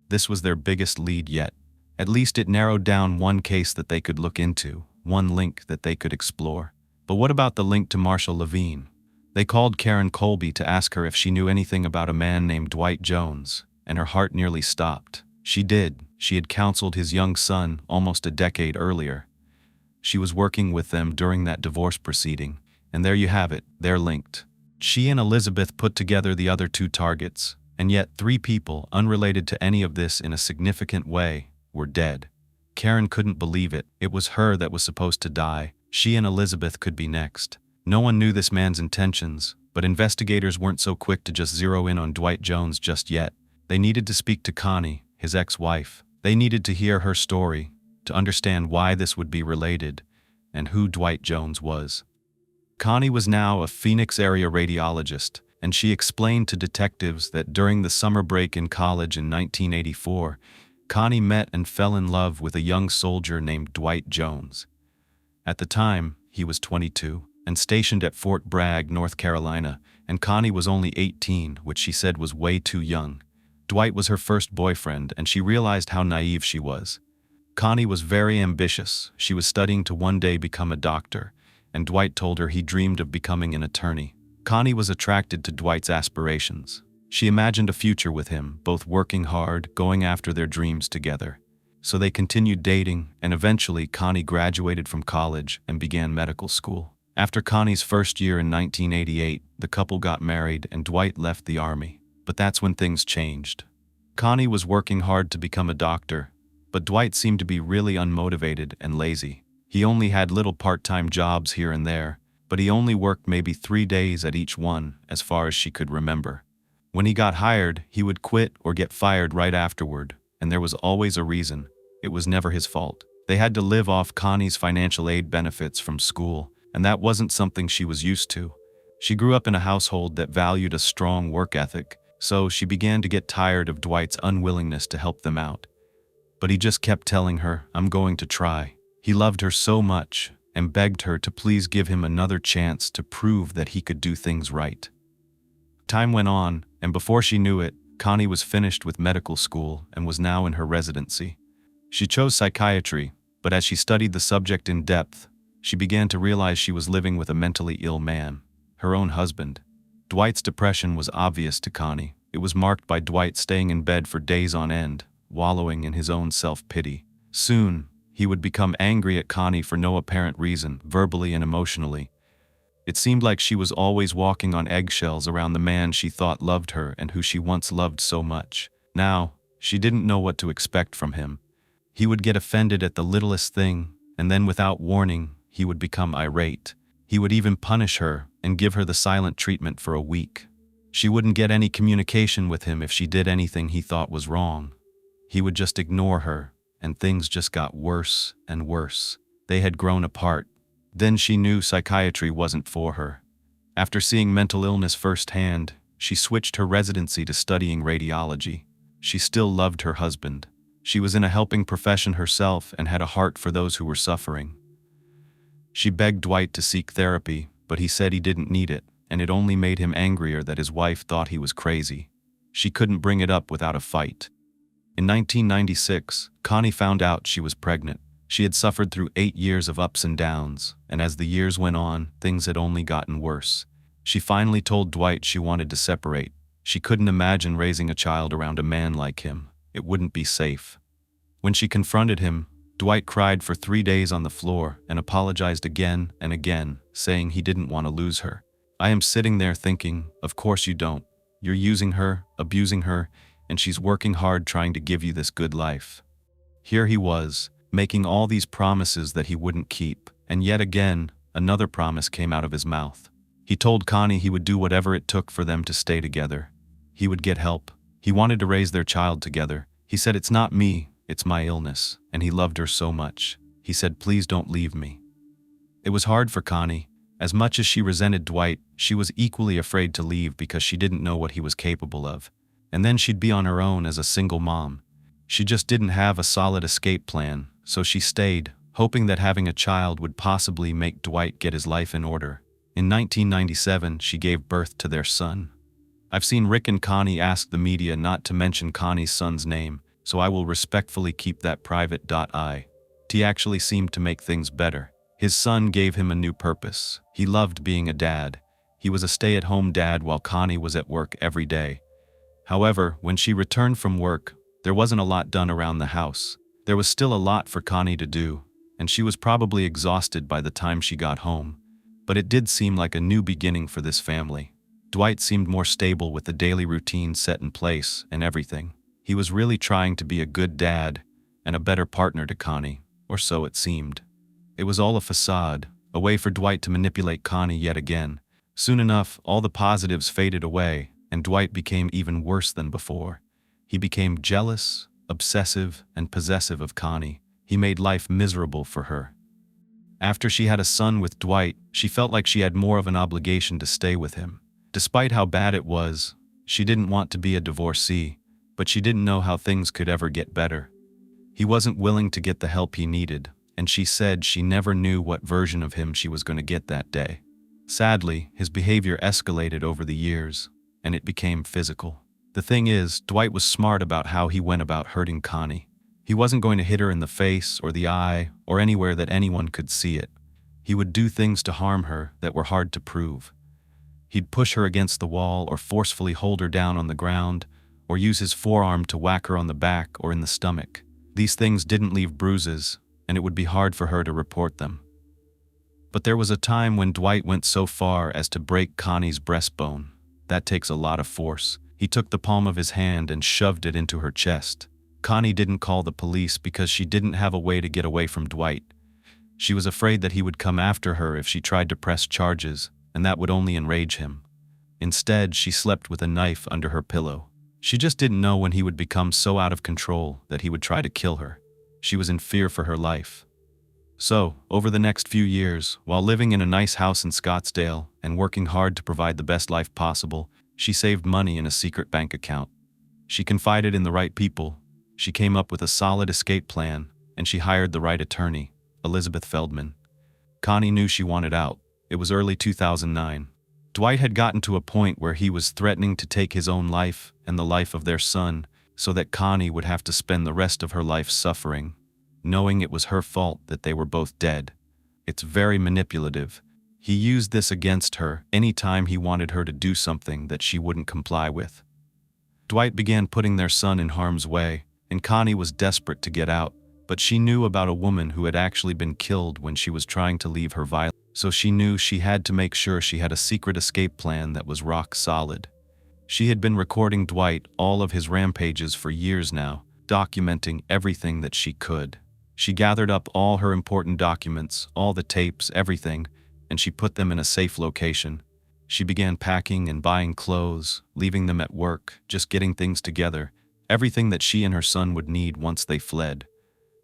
This was their biggest lead yet. At least it narrowed down one case that they could look into, one link that they could explore. But what about the link to Marshall Levine? They called Karen Colby to ask her if she knew anything about a man named Dwight Jones, and her heart nearly stopped. She did. She had counseled his young son almost a decade earlier. She was working with them during that divorce proceeding, and there you have it, they're linked. She and Elizabeth put together the other two targets, and yet 3 people, unrelated to any of this in a significant way, were dead. Karen couldn't believe it. It was her that was supposed to die. She and Elizabeth could be next. No one knew this man's intentions, but investigators weren't so quick to just zero in on Dwight Jones just yet. They needed to speak to Connie, his ex-wife. They needed to hear her story, to understand why this would be related, and who Dwight Jones was. Connie was now a Phoenix area radiologist, and she explained to detectives that during the summer break in college in 1984, Connie met and fell in love with a young soldier named Dwight Jones. At the time, he was 22 and stationed at Fort Bragg, North Carolina, and Connie was only 18, which she said was way too young. Dwight was her first boyfriend, and she realized how naive she was. Connie was very ambitious. She was studying to one day become a doctor, and Dwight told her he dreamed of becoming an attorney. Connie was attracted to Dwight's aspirations. She imagined a future with him, both working hard, going after their dreams together. So they continued dating, and eventually Connie graduated from college and began medical school. After Connie's first year in 1988, the couple got married and Dwight left the army. But that's when things changed. Connie was working hard to become a doctor, but Dwight seemed to be really unmotivated and lazy. He only had little part-time jobs here and there, but he only worked maybe 3 days at each one, as far as she could remember. When he got hired, he would quit or get fired right afterward, and there was always a reason. It was never his fault. They had to live off Connie's financial aid benefits from school, and that wasn't something she was used to. She grew up in a household that valued a strong work ethic, so she began to get tired of Dwight's unwillingness to help them out. But he just kept telling her, "I'm going to try." He loved her so much and begged her to please give him another chance to prove that he could do things right. Time went on, and before she knew it, Connie was finished with medical school and was now in her residency. She chose psychiatry, but as she studied the subject in depth, she began to realize she was living with a mentally ill man, her own husband. Dwight's depression was obvious to Connie. It was marked by Dwight staying in bed for days on end, wallowing in his own self-pity. Soon, he would become angry at Connie for no apparent reason, verbally and emotionally. It seemed like she was always walking on eggshells around the man she thought loved her and who she once loved so much. Now, she didn't know what to expect from him. He would get offended at the littlest thing, and then without warning, he would become irate. He would even punish her and give her the silent treatment for a week. She wouldn't get any communication with him if she did anything he thought was wrong. He would just ignore her, and things just got worse and worse. They had grown apart. Then she knew psychiatry wasn't for her. After seeing mental illness firsthand, she switched her residency to studying radiology. She still loved her husband. She was in a helping profession herself and had a heart for those who were suffering. She begged Dwight to seek therapy, but he said he didn't need it, and it only made him angrier that his wife thought he was crazy. She couldn't bring it up without a fight. In 1996, Connie found out she was pregnant. She had suffered through 8 years of ups and downs, and as the years went on, things had only gotten worse. She finally told Dwight she wanted to separate. She couldn't imagine raising a child around a man like him. It wouldn't be safe. When she confronted him, Dwight cried for 3 days on the floor and apologized again and again, saying he didn't want to lose her. I am sitting there thinking, of course you don't. You're using her, abusing her, and she's working hard trying to give you this good life. Here he was, making all these promises that he wouldn't keep, and yet again, another promise came out of his mouth. He told Connie he would do whatever it took for them to stay together. He would get help. He wanted to raise their child together. He said, "It's not me, it's my illness," and he loved her so much. He said, "Please don't leave me." It was hard for Connie. As much as she resented Dwight, she was equally afraid to leave because she didn't know what he was capable of. And then she'd be on her own as a single mom. She just didn't have a solid escape plan, so she stayed, hoping that having a child would possibly make Dwight get his life in order. In 1997, she gave birth to their son. I've seen Rick and Connie ask the media not to mention Connie's son's name, so I will respectfully keep that private. He actually seemed to make things better. His son gave him a new purpose. He loved being a dad. He was a stay-at-home dad while Connie was at work every day. However, when she returned from work, there wasn't a lot done around the house. There was still a lot for Connie to do, and she was probably exhausted by the time she got home. But it did seem like a new beginning for this family. Dwight seemed more stable with the daily routine set in place and everything. He was really trying to be a good dad and a better partner to Connie, or so it seemed. It was all a facade, a way for Dwight to manipulate Connie yet again. Soon enough, all the positives faded away, and Dwight became even worse than before. He became jealous, obsessive, and possessive of Connie. He made life miserable for her. After she had a son with Dwight, she felt like she had more of an obligation to stay with him. Despite how bad it was, she didn't want to be a divorcee, but she didn't know how things could ever get better. He wasn't willing to get the help he needed, and she said she never knew what version of him she was going to get that day. Sadly, his behavior escalated over the years, and it became physical. The thing is, Dwight was smart about how he went about hurting Connie. He wasn't going to hit her in the face or the eye or anywhere that anyone could see it. He would do things to harm her that were hard to prove. He'd push her against the wall or forcefully hold her down on the ground, or use his forearm to whack her on the back or in the stomach. These things didn't leave bruises, and it would be hard for her to report them. But there was a time when Dwight went so far as to break Connie's breastbone. That takes a lot of force. He took the palm of his hand and shoved it into her chest. Connie didn't call the police because she didn't have a way to get away from Dwight. She was afraid that he would come after her if she tried to press charges, and that would only enrage him. Instead, she slept with a knife under her pillow. She just didn't know when he would become so out of control that he would try to kill her. She was in fear for her life. So, over the next few years, while living in a nice house in Scottsdale and working hard to provide the best life possible, she saved money in a secret bank account. She confided in the right people. She came up with a solid escape plan, and she hired the right attorney, Elizabeth Feldman. Connie knew she wanted out. It was early 2009. Dwight had gotten to a point where he was threatening to take his own life and the life of their son so that Connie would have to spend the rest of her life suffering, knowing it was her fault that they were both dead. It's very manipulative. He used this against her any time he wanted her to do something that she wouldn't comply with. Dwight began putting their son in harm's way, and Connie was desperate to get out, but she knew about a woman who had actually been killed when she was trying to leave her violence, so she knew she had to make sure she had a secret escape plan that was rock solid. She had been recording Dwight all of his rampages for years now, documenting everything that she could. She gathered up all her important documents, all the tapes, everything, and she put them in a safe location. She began packing and buying clothes, leaving them at work, just getting things together, everything that she and her son would need once they fled.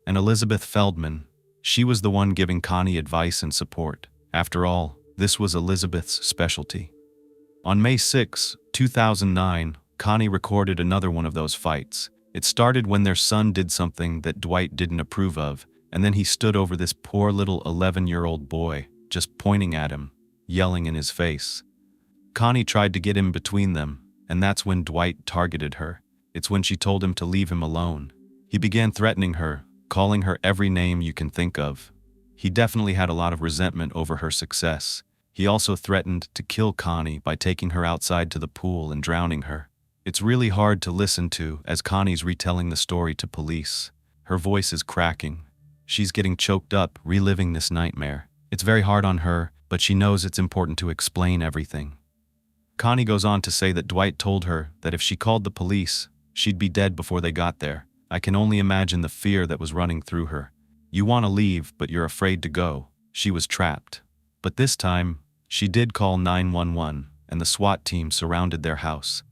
And Elizabeth Feldman, she was the one giving Connie advice and support. After all, this was Elizabeth's specialty. On May 6, 2009, Connie recorded another one of those fights. It started when their son did something that Dwight didn't approve of, and then he stood over this poor little 11-year-old boy, just pointing at him, yelling in his face. Connie tried to get in between them, and that's when Dwight targeted her. It's when she told him to leave him alone. He began threatening her, calling her every name you can think of. He definitely had a lot of resentment over her success. He also threatened to kill Connie by taking her outside to the pool and drowning her. It's really hard to listen to as Connie's retelling the story to police. Her voice is cracking. She's getting choked up, reliving this nightmare. It's very hard on her, but she knows it's important to explain everything. Connie goes on to say that Dwight told her that if she called the police, she'd be dead before they got there. I can only imagine the fear that was running through her. You want to leave, but you're afraid to go. She was trapped. But this time, she did call 911, and the SWAT team surrounded their house.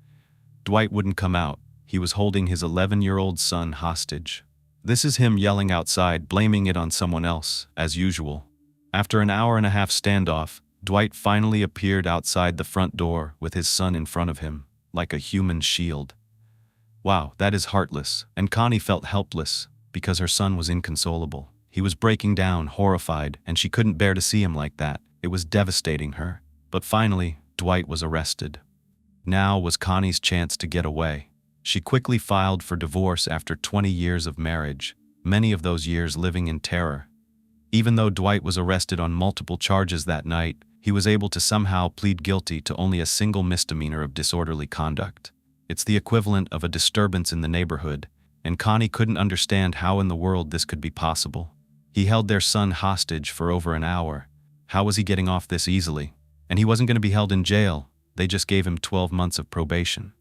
Dwight wouldn't come out. he was holding his 11-year-old son hostage. This is him yelling outside, blaming it on someone else, as usual. After an hour-and-a-half standoff, Dwight finally appeared outside the front door with his son in front of him, like a human shield. Wow, that is heartless, and Connie felt helpless because her son was inconsolable. He was breaking down, horrified, and she couldn't bear to see him like that. It was devastating her. But finally, Dwight was arrested. Now was Connie's chance to get away. She quickly filed for divorce after 20 years of marriage, many of those years living in terror. Even though Dwight was arrested on multiple charges that night, he was able to somehow plead guilty to only a single misdemeanor of disorderly conduct. It's the equivalent of a disturbance in the neighborhood, and Connie couldn't understand how in the world this could be possible. He held their son hostage for over an hour. How was he getting off this easily? And he wasn't going to be held in jail. They just gave him 12 months of probation.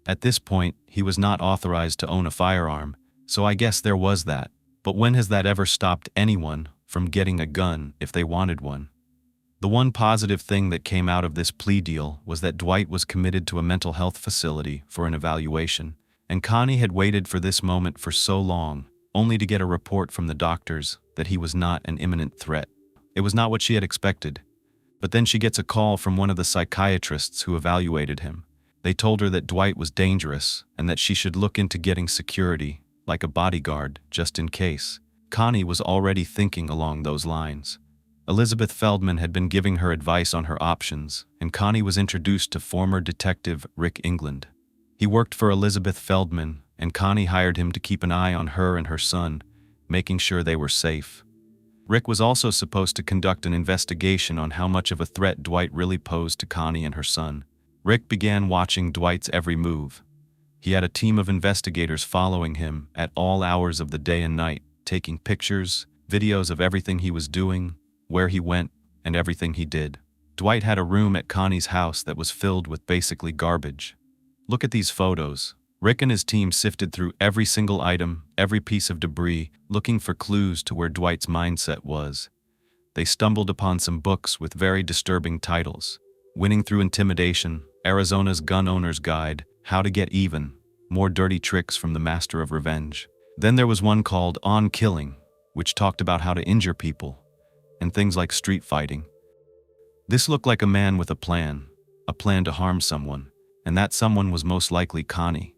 At this point, he was not authorized to own a firearm, so I guess there was that. But when has that ever stopped anyone from getting a gun if they wanted one? The one positive thing that came out of this plea deal was that Dwight was committed to a mental health facility for an evaluation, and Connie had waited for this moment for so long, only to get a report from the doctors that he was not an imminent threat. It was not what she had expected. But then she gets a call from one of the psychiatrists who evaluated him. They told her that Dwight was dangerous and that she should look into getting security, like a bodyguard, just in case. Connie was already thinking along those lines. Elizabeth Feldman had been giving her advice on her options, and Connie was introduced to former detective Rick England. He worked for Elizabeth Feldman, and Connie hired him to keep an eye on her and her son, making sure they were safe. Rick was also supposed to conduct an investigation on how much of a threat Dwight really posed to Connie and her son. Rick began watching Dwight's every move. He had a team of investigators following him at all hours of the day and night, taking pictures, videos of everything he was doing, where he went, and everything he did. Dwight had a room at Connie's house that was filled with basically garbage. Look at these photos. Rick and his team sifted through every single item, every piece of debris, looking for clues to where Dwight's mindset was. They stumbled upon some books with very disturbing titles: Winning Through Intimidation, Arizona's Gun Owner's Guide, How to Get Even, More Dirty Tricks from the Master of Revenge. Then there was one called On Killing, which talked about how to injure people, and things like street fighting. This looked like a man with a plan to harm someone, and that someone was most likely Connie.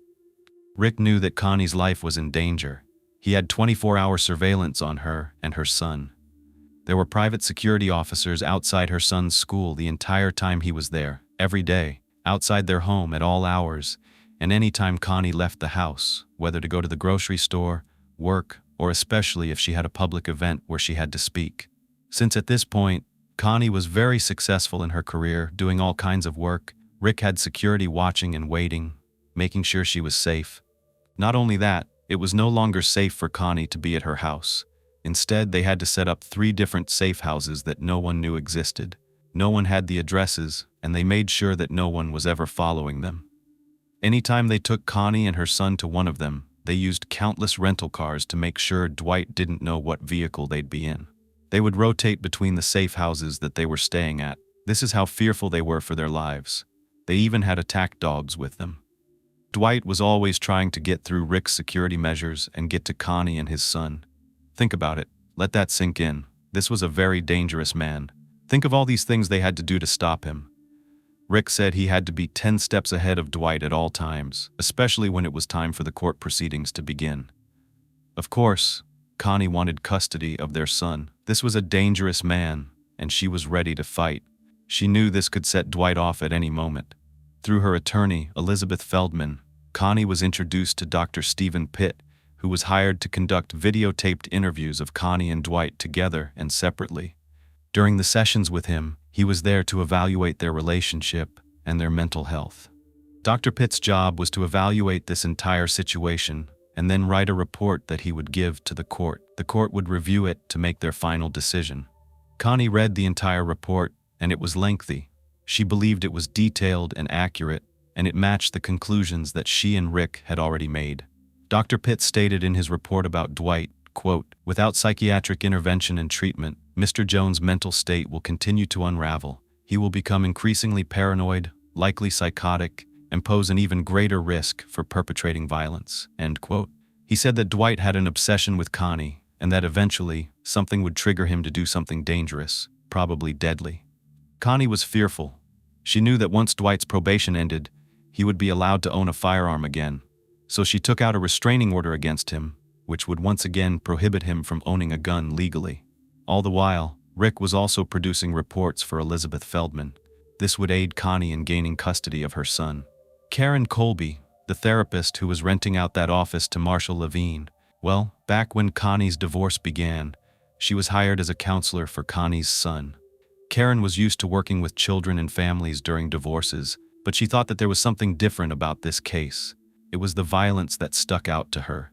Rick knew that Connie's life was in danger. He had 24-hour surveillance on her and her son. There were private security officers outside her son's school the entire time he was there, every day, outside their home at all hours, and any time Connie left the house, whether to go to the grocery store, work, or especially if she had a public event where she had to speak. Since at this point, Connie was very successful in her career, doing all kinds of work, Rick had security watching and waiting, making sure she was safe. Not only that, it was no longer safe for Connie to be at her house. Instead, they had to set up 3 different safe houses that no one knew existed. No one had the addresses, and they made sure that no one was ever following them. Anytime they took Connie and her son to one of them, they used countless rental cars to make sure Dwight didn't know what vehicle they'd be in. They would rotate between the safe houses that they were staying at. This is how fearful they were for their lives. They even had attack dogs with them. Dwight was always trying to get through Rick's security measures and get to Connie and his son. Think about it. Let that sink in. This was a very dangerous man. Think of all these things they had to do to stop him. Rick said he had to be 10 steps ahead of Dwight at all times, especially when it was time for the court proceedings to begin. Of course, Connie wanted custody of their son. This was a dangerous man, and she was ready to fight. She knew this could set Dwight off at any moment. Through her attorney, Elizabeth Feldman, Connie was introduced to Dr. Stephen Pitt, who was hired to conduct videotaped interviews of Connie and Dwight together and separately. During the sessions with him, he was there to evaluate their relationship and their mental health. Dr. Pitt's job was to evaluate this entire situation and then write a report that he would give to the court. The court would review it to make their final decision. Connie read the entire report, and it was lengthy. She believed it was detailed and accurate, and it matched the conclusions that she and Rick had already made. Dr. Pitt stated in his report about Dwight, quote, "Without psychiatric intervention and treatment, Mr. Jones' mental state will continue to unravel. He will become increasingly paranoid, likely psychotic, and pose an even greater risk for perpetrating violence." End quote. He said that Dwight had an obsession with Connie, and that eventually, something would trigger him to do something dangerous, probably deadly. Connie was fearful. She knew that once Dwight's probation ended, he would be allowed to own a firearm again, so she took out a restraining order against him, which would once again prohibit him from owning a gun legally. All the while, Rick was also producing reports for Elizabeth Feldman. This would aid Connie in gaining custody of her son. Karen Colby, the therapist who was renting out that office to Marshall Levine, well, back when Connie's divorce began, she was hired as a counselor for Connie's son. Karen was used to working with children and families during divorces, but she thought that there was something different about this case. It was the violence that stuck out to her.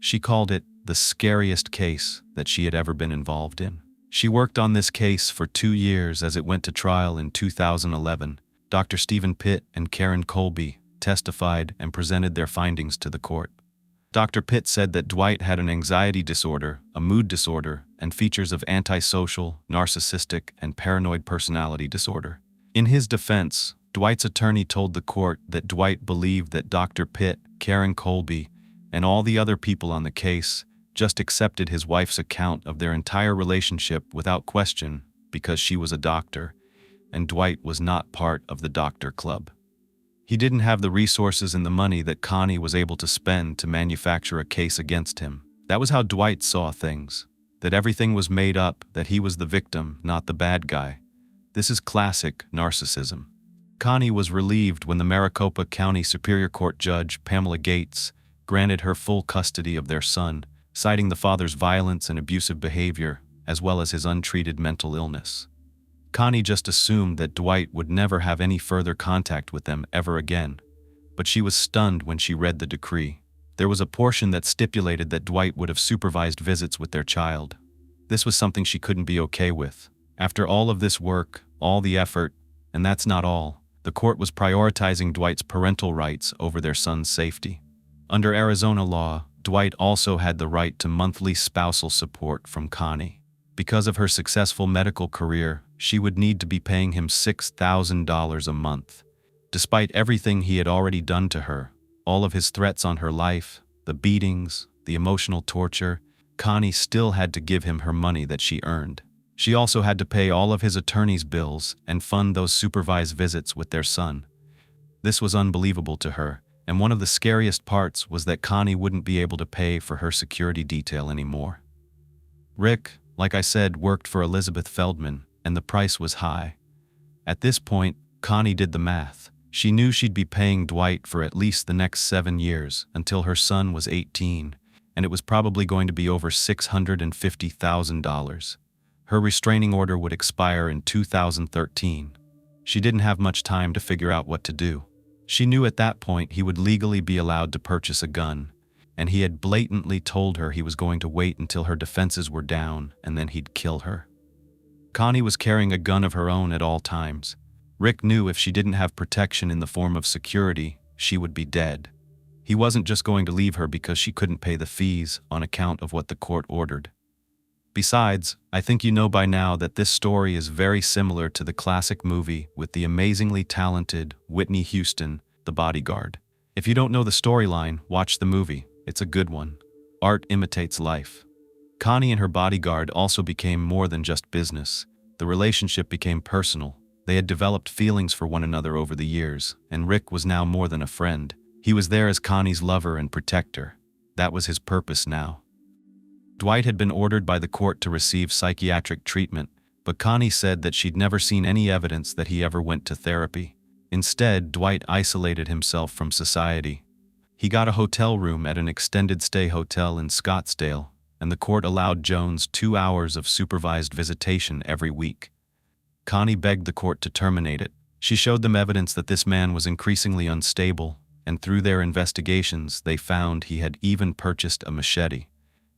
She called it the scariest case that she had ever been involved in. She worked on this case for 2 years as it went to trial in 2011. Dr. Stephen Pitt and Karen Colby testified and presented their findings to the court. Dr. Pitt said that Dwight had an anxiety disorder, a mood disorder, and features of antisocial, narcissistic, and paranoid personality disorder. In his defense, Dwight's attorney told the court that Dwight believed that Dr. Pitt, Karen Colby, and all the other people on the case just accepted his wife's account of their entire relationship without question because she was a doctor, and Dwight was not part of the doctor club. He didn't have the resources and the money that Connie was able to spend to manufacture a case against him. That was how Dwight saw things, that everything was made up, that he was the victim, not the bad guy. This is classic narcissism. Connie was relieved when the Maricopa County Superior Court Judge, Pamela Gates, granted her full custody of their son, citing the father's violence and abusive behavior, as well as his untreated mental illness. Connie just assumed that Dwight would never have any further contact with them ever again, but she was stunned when she read the decree. There was a portion that stipulated that Dwight would have supervised visits with their child. This was something she couldn't be okay with. After all of this work, all the effort, and that's not all, the court was prioritizing Dwight's parental rights over their son's safety. Under Arizona law, Dwight also had the right to monthly spousal support from Connie. Because of her successful medical career, she would need to be paying him $6,000 a month. Despite everything he had already done to her, all of his threats on her life, the beatings, the emotional torture, Connie still had to give him her money that she earned. She also had to pay all of his attorney's bills and fund those supervised visits with their son. This was unbelievable to her, and one of the scariest parts was that Connie wouldn't be able to pay for her security detail anymore. Rick, like I said, worked for Elizabeth Feldman, and the price was high. At this point, Connie did the math. She knew she'd be paying Dwight for at least the next 7 years until her son was 18, and it was probably going to be over $650,000. Her restraining order would expire in 2013. She didn't have much time to figure out what to do. She knew at that point he would legally be allowed to purchase a gun, and he had blatantly told her he was going to wait until her defenses were down and then he'd kill her. Connie was carrying a gun of her own at all times. Rick knew if she didn't have protection in the form of security, she would be dead. He wasn't just going to leave her because she couldn't pay the fees on account of what the court ordered. Besides, I think you know by now that this story is very similar to the classic movie with the amazingly talented Whitney Houston, The Bodyguard. If you don't know the storyline, watch the movie. It's a good one. Art imitates life. Connie and her bodyguard also became more than just business. The relationship became personal. They had developed feelings for one another over the years, and Rick was now more than a friend. He was there as Connie's lover and protector. That was his purpose now. Dwight had been ordered by the court to receive psychiatric treatment, but Connie said that she'd never seen any evidence that he ever went to therapy. Instead, Dwight isolated himself from society. He got a hotel room at an extended stay hotel in Scottsdale, and the court allowed Jones 2 hours of supervised visitation every week. Connie begged the court to terminate it. She showed them evidence that this man was increasingly unstable, and through their investigations, they found he had even purchased a machete.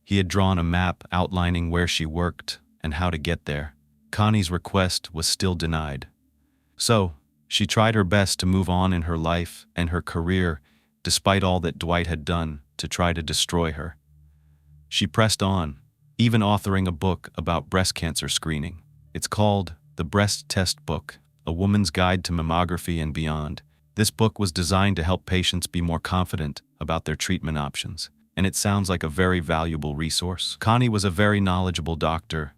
He had drawn a map outlining where she worked and how to get there. Connie's request was still denied. So, she tried her best to move on in her life and her career, despite all that Dwight had done to try to destroy her. She pressed on, even authoring a book about breast cancer screening. It's called The Breast Test Book, A Woman's Guide to Mammography and Beyond. This book was designed to help patients be more confident about their treatment options, and it sounds like a very valuable resource. Connie was a very knowledgeable doctor.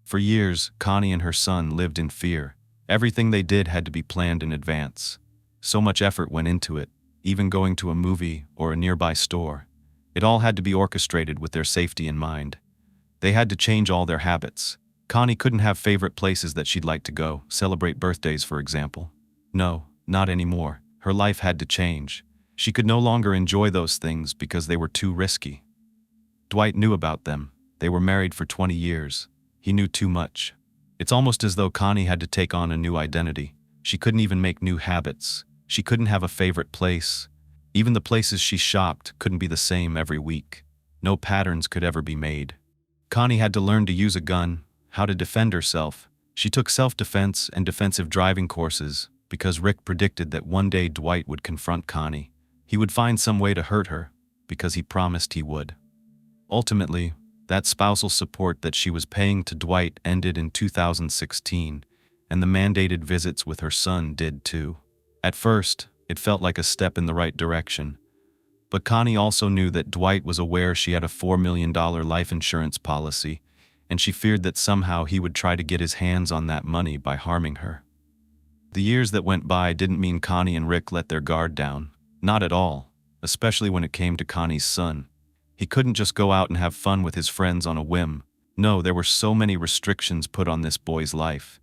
For years, Connie and her son lived in fear. Everything they did had to be planned in advance. So much effort went into it, even going to a movie or a nearby store. It all had to be orchestrated with their safety in mind. They had to change all their habits. Connie couldn't have favorite places that she'd like to go, celebrate birthdays for example. No, not anymore. Her life had to change. She could no longer enjoy those things because they were too risky. Dwight knew about them. They were married for 20 years. He knew too much. It's almost as though Connie had to take on a new identity. She couldn't even make new habits. She couldn't have a favorite place. Even the places she shopped couldn't be the same every week. No patterns could ever be made. Connie had to learn to use a gun, how to defend herself. She took self-defense and defensive driving courses because Rick predicted that one day Dwight would confront Connie. He would find some way to hurt her because he promised he would. Ultimately, that spousal support that she was paying to Dwight ended in 2016, and the mandated visits with her son did too. At first, it felt like a step in the right direction. But Connie also knew that Dwight was aware she had a $4 million life insurance policy, and she feared that somehow he would try to get his hands on that money by harming her. The years that went by didn't mean Connie and Rick let their guard down. Not at all, especially when it came to Connie's son. He couldn't just go out and have fun with his friends on a whim. No, there were so many restrictions put on this boy's life.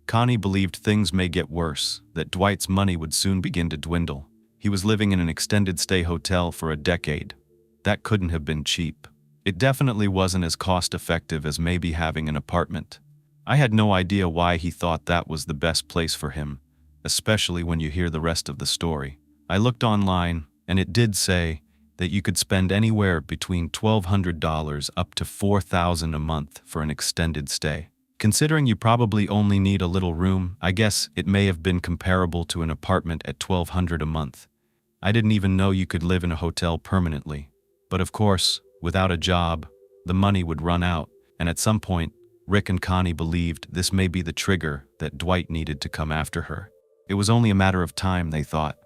Connie believed things may get worse, that Dwight's money would soon begin to dwindle. He was living in an extended stay hotel for a decade. That couldn't have been cheap. It definitely wasn't as cost-effective as maybe having an apartment. I had no idea why he thought that was the best place for him, especially when you hear the rest of the story. I looked online, and it did say that you could spend anywhere between $1,200 up to $4,000 a month for an extended stay. Considering you probably only need a little room, I guess it may have been comparable to an apartment at $1,200 a month. I didn't even know you could live in a hotel permanently. But of course, without a job, the money would run out, and at some point, Rick and Connie believed this may be the trigger that Dwight needed to come after her. It was only a matter of time, they thought.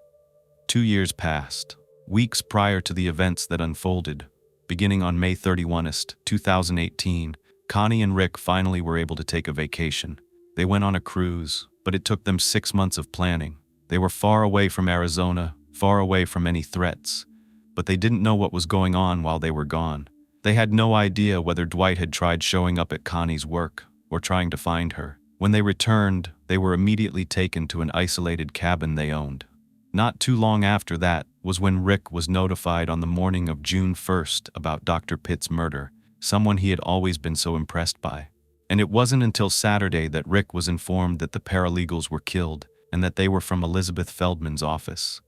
2 years passed. Weeks prior to the events that unfolded, beginning on May 31, 2018, Connie and Rick finally were able to take a vacation. They went on a cruise, but it took them 6 months of planning. They were far away from Arizona, far away from any threats, but they didn't know what was going on while they were gone. They had no idea whether Dwight had tried showing up at Connie's work or trying to find her. When they returned, they were immediately taken to an isolated cabin they owned. Not too long after that was when Rick was notified on the morning of June 1st about Dr. Pitt's murder, someone he had always been so impressed by. And it wasn't until Saturday that Rick was informed that the paralegals were killed and that they were from Elizabeth Feldman's office.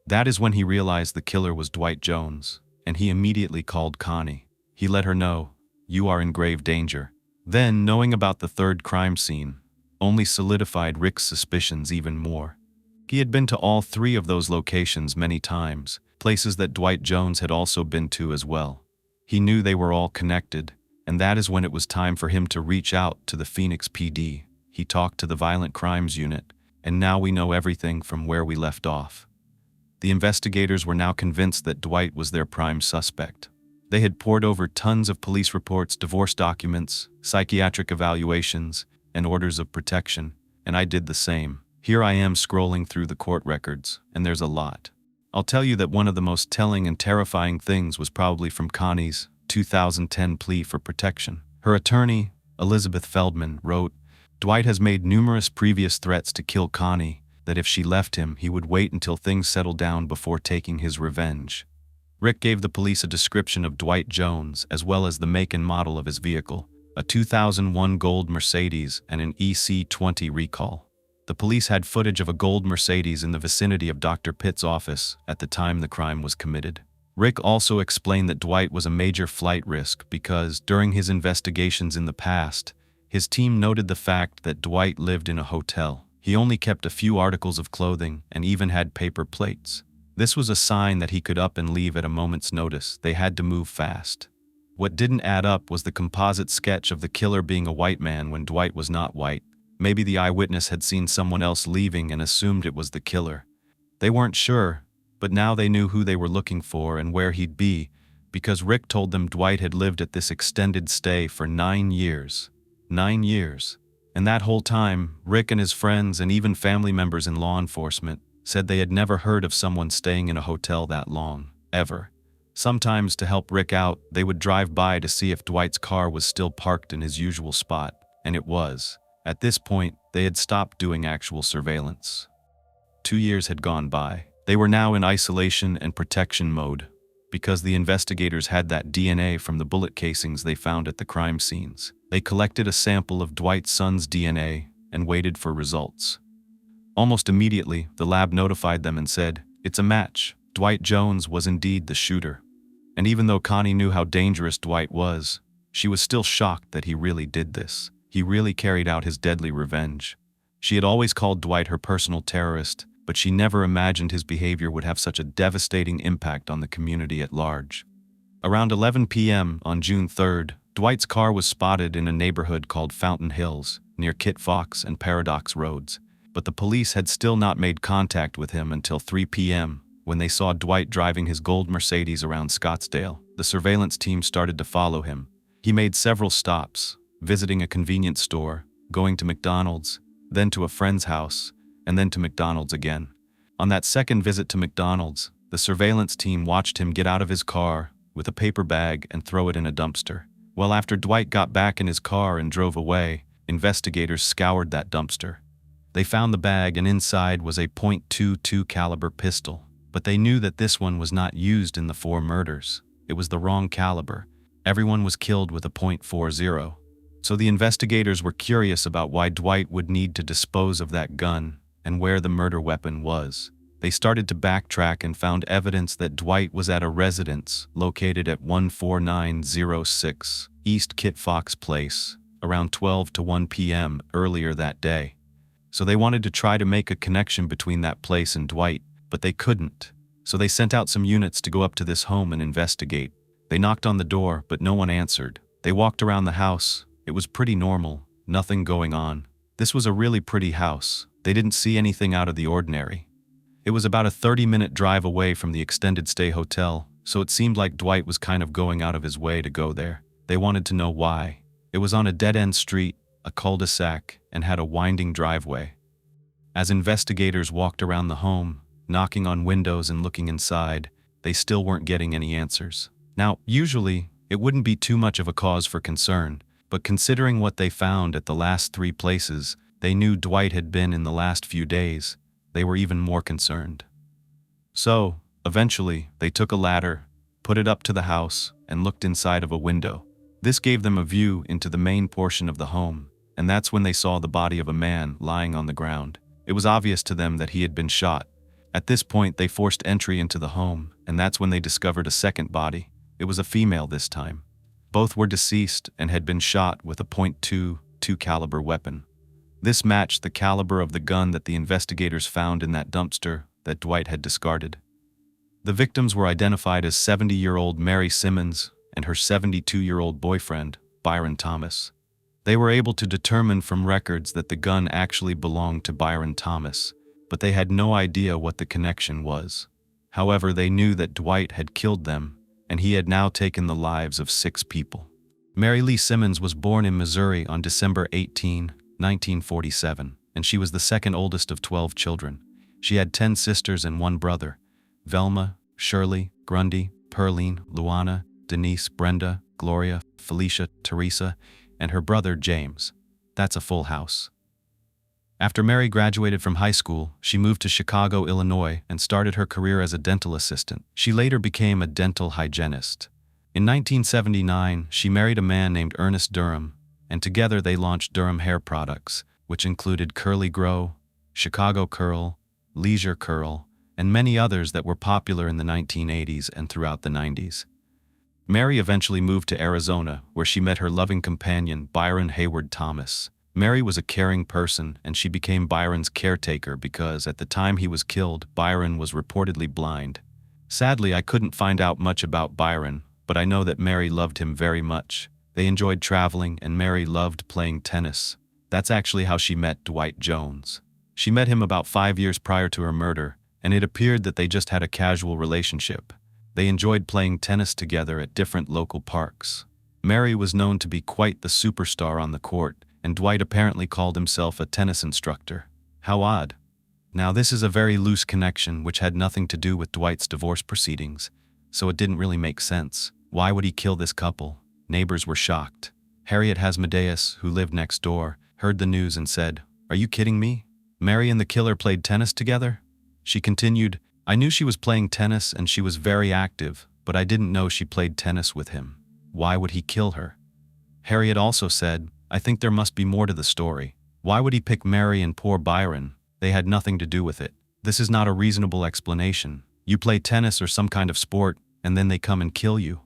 That is when he realized the killer was Dwight Jones, and he immediately called Connie. He let her know, "You are in grave danger." Then, knowing about the third crime scene, only solidified Rick's suspicions even more. He had been to all 3 of those locations many times, places that Dwight Jones had also been to as well. He knew they were all connected, and that is when it was time for him to reach out to the Phoenix PD. He talked to the Violent Crimes Unit, and now we know everything from where we left off. The investigators were now convinced that Dwight was their prime suspect. They had pored over tons of police reports, divorce documents, psychiatric evaluations, and orders of protection, and I did the same. Here I am scrolling through the court records, and there's a lot. I'll tell you that one of the most telling and terrifying things was probably from Connie's 2010 plea for protection. Her attorney, Elizabeth Feldman, wrote, "Dwight has made numerous previous threats to kill Connie, that if she left him, he would wait until things settled down before taking his revenge." Rick gave the police a description of Dwight Jones as well as the make and model of his vehicle, a 2001 gold Mercedes and an EC20 recall. The police had footage of a gold Mercedes in the vicinity of Dr. Pitt's office at the time the crime was committed. Rick also explained that Dwight was a major flight risk because, during his investigations in the past, his team noted the fact that Dwight lived in a hotel. He only kept a few articles of clothing and even had paper plates. This was a sign that he could up and leave at a moment's notice. They had to move fast. What didn't add up was the composite sketch of the killer being a white man when Dwight was not white. Maybe the eyewitness had seen someone else leaving and assumed it was the killer. They weren't sure, but now they knew who they were looking for and where he'd be, because Rick told them Dwight had lived at this extended stay for 9 years. 9 years. And that whole time, Rick and his friends and even family members in law enforcement said they had never heard of someone staying in a hotel that long, ever. Sometimes, to help Rick out, they would drive by to see if Dwight's car was still parked in his usual spot, and it was. At this point, they had stopped doing actual surveillance. 2 years had gone by. They were now in isolation and protection mode, because the investigators had that DNA from the bullet casings they found at the crime scenes. They collected a sample of Dwight's son's DNA and waited for results. Almost immediately, the lab notified them and said, "It's a match. Dwight Jones was indeed the shooter." And even though Connie knew how dangerous Dwight was, she was still shocked that he really did this. He really carried out his deadly revenge. She had always called Dwight her personal terrorist, but she never imagined his behavior would have such a devastating impact on the community at large. Around 11 p.m. on June 3rd, Dwight's car was spotted in a neighborhood called Fountain Hills, near Kit Fox and Paradox Roads, but the police had still not made contact with him until 3 p.m., when they saw Dwight driving his gold Mercedes around Scottsdale. The surveillance team started to follow him. He made several stops, visiting a convenience store, going to McDonald's, then to a friend's house, and then to McDonald's again. On that second visit to McDonald's, the surveillance team watched him get out of his car with a paper bag and throw it in a dumpster. Well, after Dwight got back in his car and drove away, investigators scoured that dumpster. They found the bag, and inside was a .22 caliber pistol, but they knew that this one was not used in the 4 murders. It was the wrong caliber. Everyone was killed with a .40. So the investigators were curious about why Dwight would need to dispose of that gun and where the murder weapon was. They started to backtrack and found evidence that Dwight was at a residence located at 14906 East Kit Fox Place around 12 to 1 p.m. earlier that day. So they wanted to try to make a connection between that place and Dwight, but they couldn't. So they sent out some units to go up to this home and investigate. They knocked on the door, but no one answered. They walked around the house. It was pretty normal, nothing going on. This was a really pretty house. They didn't see anything out of the ordinary. It was about a 30-minute drive away from the extended stay hotel, so it seemed like Dwight was kind of going out of his way to go there. They wanted to know why. It was on a dead-end street, a cul-de-sac, and had a winding driveway. As investigators walked around the home, knocking on windows and looking inside, they still weren't getting any answers. Now, usually, it wouldn't be too much of a cause for concern, but considering what they found at the last 3 places they knew Dwight had been in the last few days, they were even more concerned. So, eventually, they took a ladder, put it up to the house, and looked inside of a window. This gave them a view into the main portion of the home, and that's when they saw the body of a man lying on the ground. It was obvious to them that he had been shot. At this point, they forced entry into the home, and that's when they discovered a second body. It was a female this time. Both were deceased and had been shot with a .22 caliber weapon. This matched the caliber of the gun that the investigators found in that dumpster that Dwight had discarded. The victims were identified as 70-year-old Mary Simmons and her 72-year-old boyfriend, Byron Thomas. They were able to determine from records that the gun actually belonged to Byron Thomas, but they had no idea what the connection was. However, they knew that Dwight had killed them, and he had now taken the lives of 6 people. Mary Lee Simmons was born in Missouri on December 18, 1947, and she was the second oldest of 12 children. She had 10 sisters and 1 brother: Velma, Shirley, Grundy, Pearline, Luana, Denise, Brenda, Gloria, Felicia, Teresa, and her brother James. That's a full house. After Mary graduated from high school, she moved to Chicago, Illinois, and started her career as a dental assistant. She later became a dental hygienist. In 1979, she married a man named Ernest Durham, and together they launched Durham Hair Products, which included Curly Grow, Chicago Curl, Leisure Curl, and many others that were popular in the 1980s and throughout the 90s. Mary eventually moved to Arizona, where she met her loving companion, Byron Hayward Thomas. Mary was a caring person, and she became Byron's caretaker because, at the time he was killed, Byron was reportedly blind. Sadly, I couldn't find out much about Byron, but I know that Mary loved him very much. They enjoyed traveling, and Mary loved playing tennis. That's actually how she met Dwight Jones. She met him about 5 years prior to her murder, and it appeared that they just had a casual relationship. They enjoyed playing tennis together at different local parks. Mary was known to be quite the superstar on the court, and Dwight apparently called himself a tennis instructor. How odd. Now this is a very loose connection which had nothing to do with Dwight's divorce proceedings, so it didn't really make sense. Why would he kill this couple? Neighbors were shocked. Harriet Hasmodeus, who lived next door, heard the news and said, "Are you kidding me? Mary and the killer played tennis together?" She continued, "I knew she was playing tennis and she was very active, but I didn't know she played tennis with him. Why would he kill her?" Harriet also said, "I think there must be more to the story. Why would he pick Mary and poor Byron? They had nothing to do with it. This is not a reasonable explanation. You play tennis or some kind of sport, and then they come and kill you."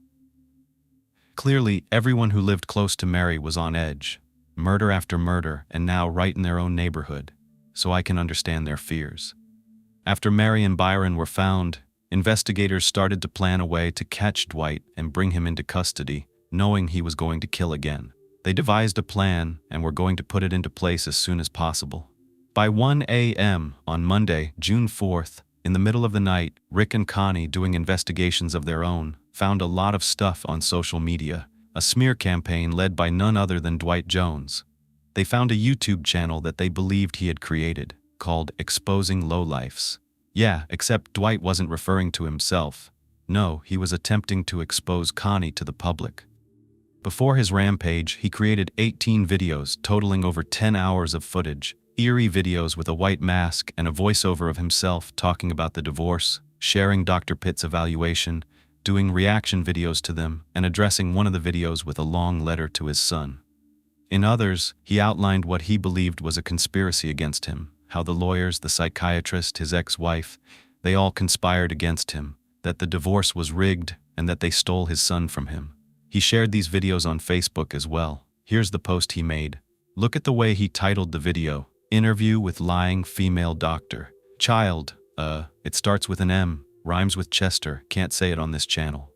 Clearly, everyone who lived close to Mary was on edge. Murder after murder, and now right in their own neighborhood. So I can understand their fears. After Mary and Byron were found, investigators started to plan a way to catch Dwight and bring him into custody, knowing he was going to kill again. They devised a plan and were going to put it into place as soon as possible. By 1 a.m. on Monday, June 4th, in the middle of the night, Rick and Connie, doing investigations of their own, found a lot of stuff on social media, a smear campaign led by none other than Dwight Jones. They found a YouTube channel that they believed he had created, called Exposing Lowlifes. Yeah, except Dwight wasn't referring to himself. No, he was attempting to expose Connie to the public. Before his rampage, he created 18 videos totaling over 10 hours of footage, eerie videos with a white mask and a voiceover of himself talking about the divorce, sharing Dr. Pitt's evaluation, doing reaction videos to them, and addressing one of the videos with a long letter to his son. In others, he outlined what he believed was a conspiracy against him, how the lawyers, the psychiatrist, his ex-wife, they all conspired against him, that the divorce was rigged, and that they stole his son from him. He shared these videos on Facebook as well. Here's the post he made. Look at the way he titled the video, "Interview with Lying Female Doctor. Child, it starts with an M, rhymes with Chester, can't say it on this channel."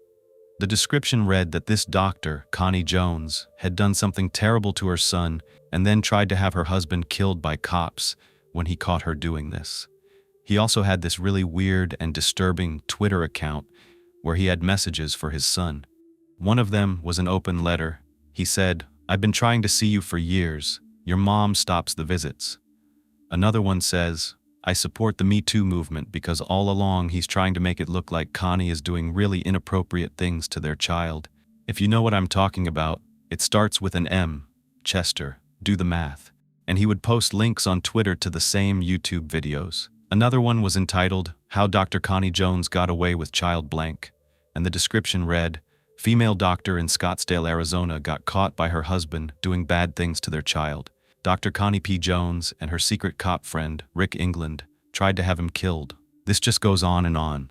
The description read that this doctor, Connie Jones, had done something terrible to her son and then tried to have her husband killed by cops when he caught her doing this. He also had this really weird and disturbing Twitter account where he had messages for his son. One of them was an open letter. He said, "I've been trying to see you for years. Your mom stops the visits." Another one says, "I support the Me Too movement because all along he's trying to make it look like Connie is doing really inappropriate things to their child. If you know what I'm talking about, it starts with an M, Chester, do the math." And he would post links on Twitter to the same YouTube videos. Another one was entitled, "How Dr. Connie Jones Got Away with Child Blank," and the description read, "Female doctor in Scottsdale, Arizona got caught by her husband doing bad things to their child. Dr. Connie P. Jones and her secret cop friend, Rick England, tried to have him killed." This just goes on and on.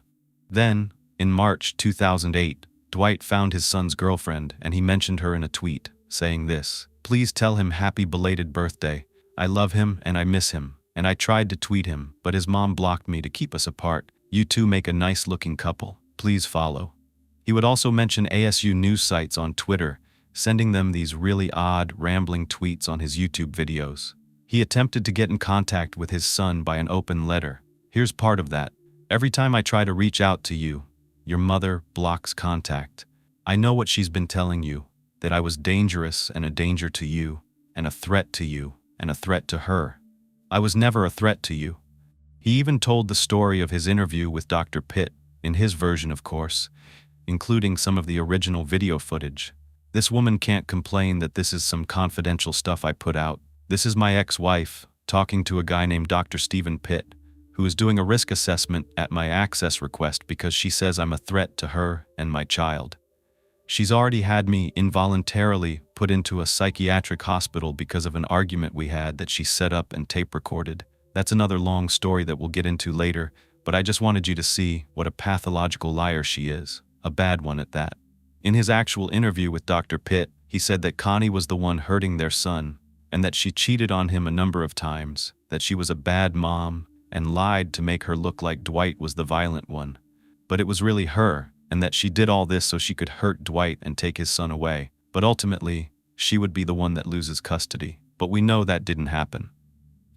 Then, in March 2008, Dwight found his son's girlfriend and he mentioned her in a tweet, saying this, "Please tell him happy belated birthday. I love him and I miss him, and I tried to tweet him, but his mom blocked me to keep us apart. You two make a nice looking couple. Please follow." He would also mention ASU news sites on Twitter, sending them these really odd, rambling tweets on his YouTube videos. He attempted to get in contact with his son by an open letter. Here's part of that. "Every time I try to reach out to you, your mother blocks contact. I know what she's been telling you, that I was dangerous and a danger to you, and a threat to you, and a threat to her. I was never a threat to you." He even told the story of his interview with Dr. Pitt, in his version of course, including some of the original video footage. "This woman can't complain that this is some confidential stuff I put out. This is my ex-wife, talking to a guy named Dr. Stephen Pitt, who is doing a risk assessment at my access request because she says I'm a threat to her and my child. She's already had me involuntarily put into a psychiatric hospital because of an argument we had that she set up and tape recorded. That's another long story that we'll get into later, but I just wanted you to see what a pathological liar she is, a bad one at that." In his actual interview with Dr. Pitt, he said that Connie was the one hurting their son, and that she cheated on him a number of times, that she was a bad mom, and lied to make her look like Dwight was the violent one. But it was really her, and that she did all this so she could hurt Dwight and take his son away. But ultimately, she would be the one that loses custody. But we know that didn't happen.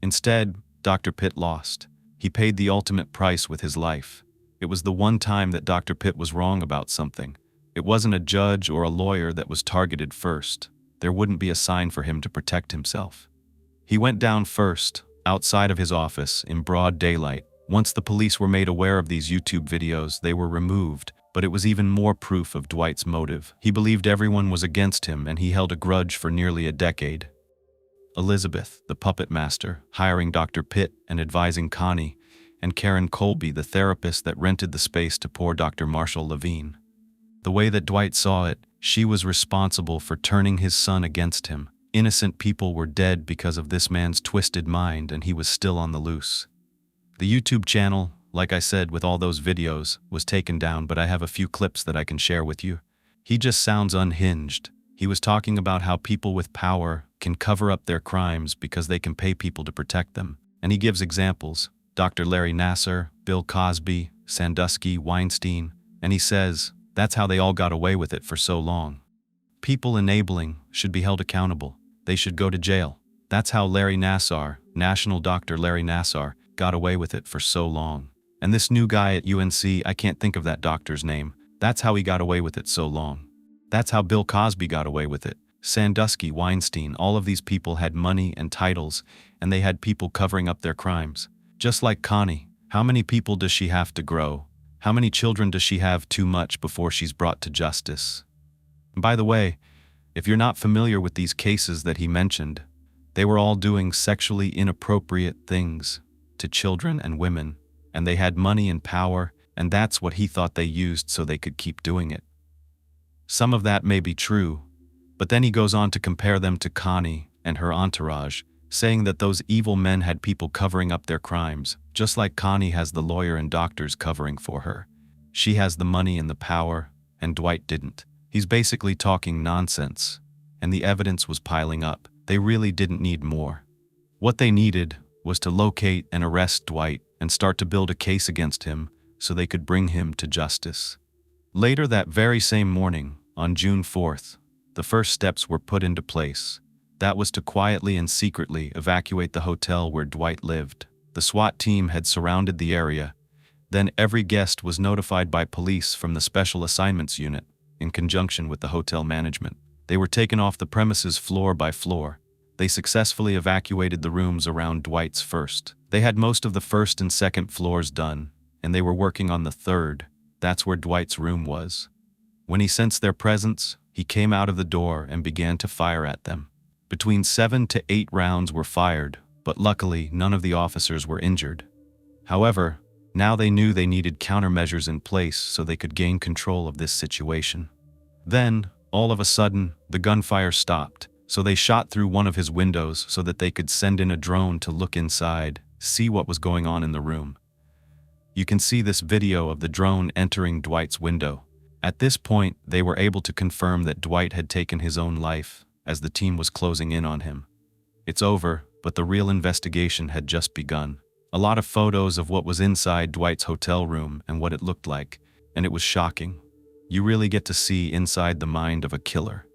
Instead, Dr. Pitt lost. He paid the ultimate price with his life. It was the one time that Dr. Pitt was wrong about something. It wasn't a judge or a lawyer that was targeted first. There wouldn't be a sign for him to protect himself. He went down first, outside of his office, in broad daylight. Once the police were made aware of these YouTube videos, they were removed, but it was even more proof of Dwight's motive. He believed everyone was against him, and he held a grudge for nearly a decade. Elizabeth, the puppet master, hiring Dr. Pitt and advising Connie, and Karen Colby, the therapist that rented the space to poor Dr. Marshall Levine. The way that Dwight saw it, she was responsible for turning his son against him. Innocent people were dead because of this man's twisted mind, and he was still on the loose. The YouTube channel, like I said with all those videos, was taken down, but I have a few clips that I can share with you. He just sounds unhinged. He was talking about how people with power can cover up their crimes because they can pay people to protect them. And he gives examples. Dr. Larry Nassar, Bill Cosby, Sandusky, Weinstein, and he says, that's how they all got away with it for so long. People enabling should be held accountable. They should go to jail. That's how Larry Nassar, National Dr. Larry Nassar, got away with it for so long. And this new guy at UNC, I can't think of that doctor's name. That's how he got away with it so long. That's how Bill Cosby got away with it. Sandusky, Weinstein, all of these people had money and titles, and they had people covering up their crimes. Just like Connie, how many people does she have to grow? How many children does she have too much before she's brought to justice? And by the way, if you're not familiar with these cases that he mentioned, they were all doing sexually inappropriate things to children and women, and they had money and power, and that's what he thought they used so they could keep doing it. Some of that may be true, but then he goes on to compare them to Connie and her entourage, saying that those evil men had people covering up their crimes, just like Connie has the lawyer and doctors covering for her. She has the money and the power, and Dwight didn't. He's basically talking nonsense, and the evidence was piling up. They really didn't need more. What they needed was to locate and arrest Dwight and start to build a case against him so they could bring him to justice. Later that very same morning, on June 4th, the first steps were put into place. That was to quietly and secretly evacuate the hotel where Dwight lived. The SWAT team had surrounded the area. Then every guest was notified by police from the Special Assignments Unit, in conjunction with the hotel management. They were taken off the premises floor by floor. They successfully evacuated the rooms around Dwight's first. They had most of the first and second floors done, and they were working on the third. That's where Dwight's room was. When he sensed their presence, he came out of the door and began to fire at them. Between 7 to 8 rounds were fired, but luckily none of the officers were injured. However, now they knew they needed countermeasures in place so they could gain control of this situation. Then, all of a sudden, the gunfire stopped, so they shot through one of his windows so that they could send in a drone to look inside, see what was going on in the room. You can see this video of the drone entering Dwight's window. At this point, they were able to confirm that Dwight had taken his own life, as the team was closing in on him. It's over, but the real investigation had just begun. A lot of photos of what was inside Dwight's hotel room and what it looked like, and it was shocking. You really get to see inside the mind of a killer.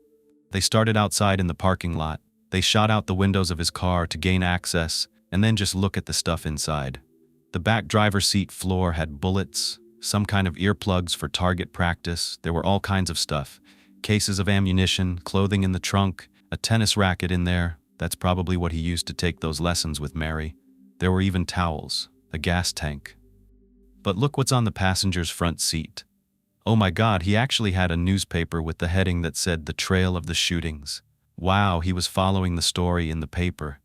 They started outside in the parking lot. They shot out the windows of his car to gain access, and then just look at the stuff inside. The back driver's seat floor had bullets, some kind of earplugs for target practice. There were all kinds of stuff. Cases of ammunition, clothing in the trunk, a tennis racket in there. That's probably what he used to take those lessons with Mary. There were even towels, a gas tank. But look what's on the passenger's front seat. Oh my God, he actually had a newspaper with the heading that said "The Trail of the Shootings." Wow, he was following the story in the paper.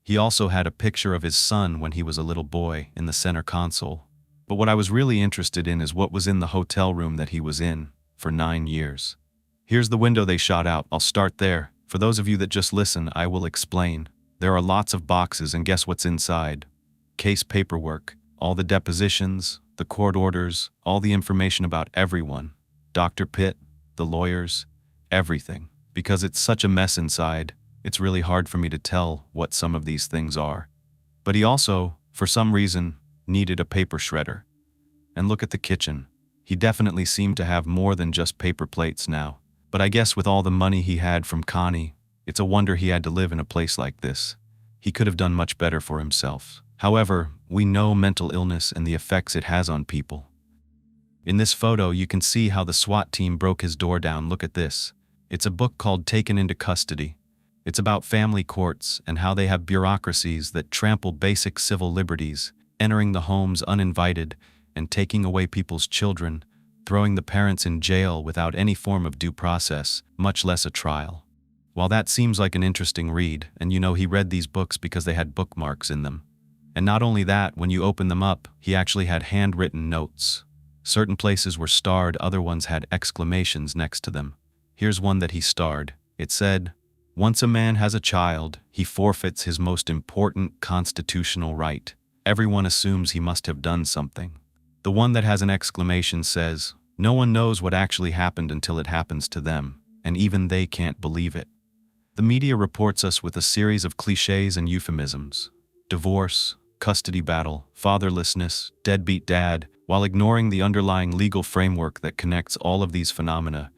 He also had a picture of his son when he was a little boy in the center console. But what I was really interested in is what was in the hotel room that he was in for 9 years. Here's the window they shot out. I'll start there. For those of you that just listen, I will explain. There are lots of boxes, and guess what's inside? Case paperwork, all the depositions, the court orders, all the information about everyone. Dr. Pitt, the lawyers, everything. Because it's such a mess inside, it's really hard for me to tell what some of these things are. But he also, for some reason, needed a paper shredder. And look at the kitchen. He definitely seemed to have more than just paper plates now. But I guess with all the money he had from Connie, it's a wonder he had to live in a place like this. He could have done much better for himself. However, we know mental illness and the effects it has on people. In this photo, you can see how the SWAT team broke his door down. Look at this. It's a book called Taken into Custody. It's about family courts and how they have bureaucracies that trample basic civil liberties, entering the homes uninvited and taking away people's children, throwing the parents in jail without any form of due process, much less a trial. While that seems like an interesting read, and you know he read these books because they had bookmarks in them. And not only that, when you open them up, he actually had handwritten notes. Certain places were starred, other ones had exclamations next to them. Here's one that he starred. It said, "Once a man has a child, he forfeits his most important constitutional right. Everyone assumes he must have done something." The one that has an exclamation says, "No one knows what actually happened until it happens to them, and even they can't believe it." The media reports us with a series of cliches and euphemisms. Divorce, custody battle, fatherlessness, deadbeat dad, while ignoring the underlying legal framework that connects all of these phenomena,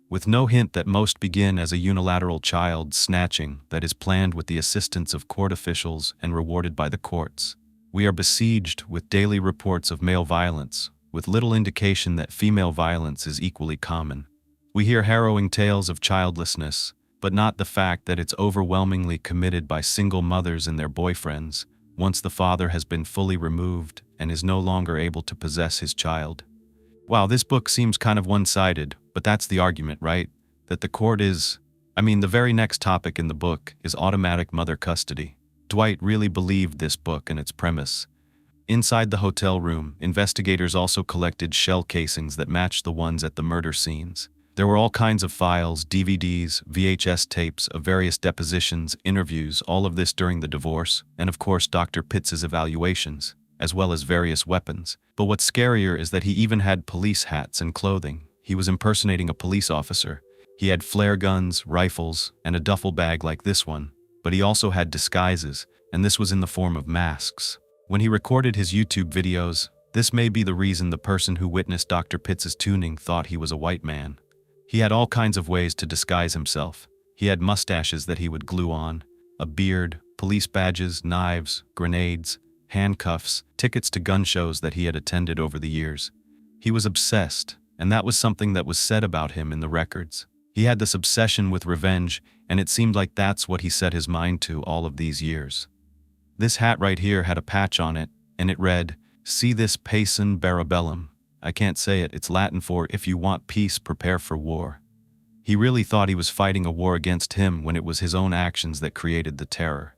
with no hint that most begin as a unilateral child snatching that is planned with the assistance of court officials and rewarded by the courts. We are besieged with daily reports of male violence, with little indication that female violence is equally common. We hear harrowing tales of childlessness, but not the fact that it's overwhelmingly committed by single mothers and their boyfriends, once the father has been fully removed and is no longer able to possess his child. Wow, this book seems kind of one-sided, but that's the argument, right? That the court is, the very next topic in the book is automatic mother custody. Dwight really believed this book and its premise. Inside the hotel room, investigators also collected shell casings that matched the ones at the murder scenes. There were all kinds of files, DVDs, VHS tapes of various depositions, interviews, all of this during the divorce, and of course Dr. Pitts' evaluations, as well as various weapons. But what's scarier is that he even had police hats and clothing. He was impersonating a police officer. He had flare guns, rifles, and a duffel bag like this one. But he also had disguises, and this was in the form of masks. When he recorded his YouTube videos, this may be the reason the person who witnessed Dr. Pitts' tuning thought he was a white man. He had all kinds of ways to disguise himself. He had mustaches that he would glue on, a beard, police badges, knives, grenades, handcuffs, tickets to gun shows that he had attended over the years. He was obsessed, and that was something that was said about him in the records. He had this obsession with revenge, and it seemed like that's what he set his mind to all of these years. This hat right here had a patch on it, and it read, "See this pacem barabellum." I can't say it, it's Latin for "if you want peace, prepare for war." He really thought he was fighting a war against him when it was his own actions that created the terror.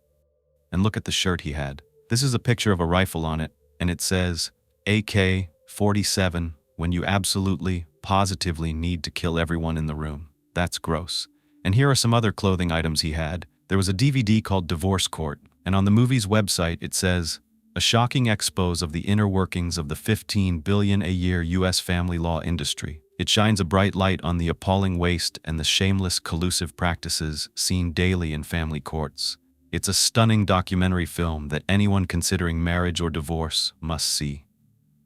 And look at the shirt he had. This is a picture of a rifle on it, and it says, "AK-47, when you absolutely, positively need to kill everyone in the room." That's gross. And here are some other clothing items he had. There was a DVD called Divorce Court, and on the movie's website it says, "A shocking expose of the inner workings of the $15 billion a year U.S. family law industry. It shines a bright light on the appalling waste and the shameless, collusive practices seen daily in family courts. It's a stunning documentary film that anyone considering marriage or divorce must see."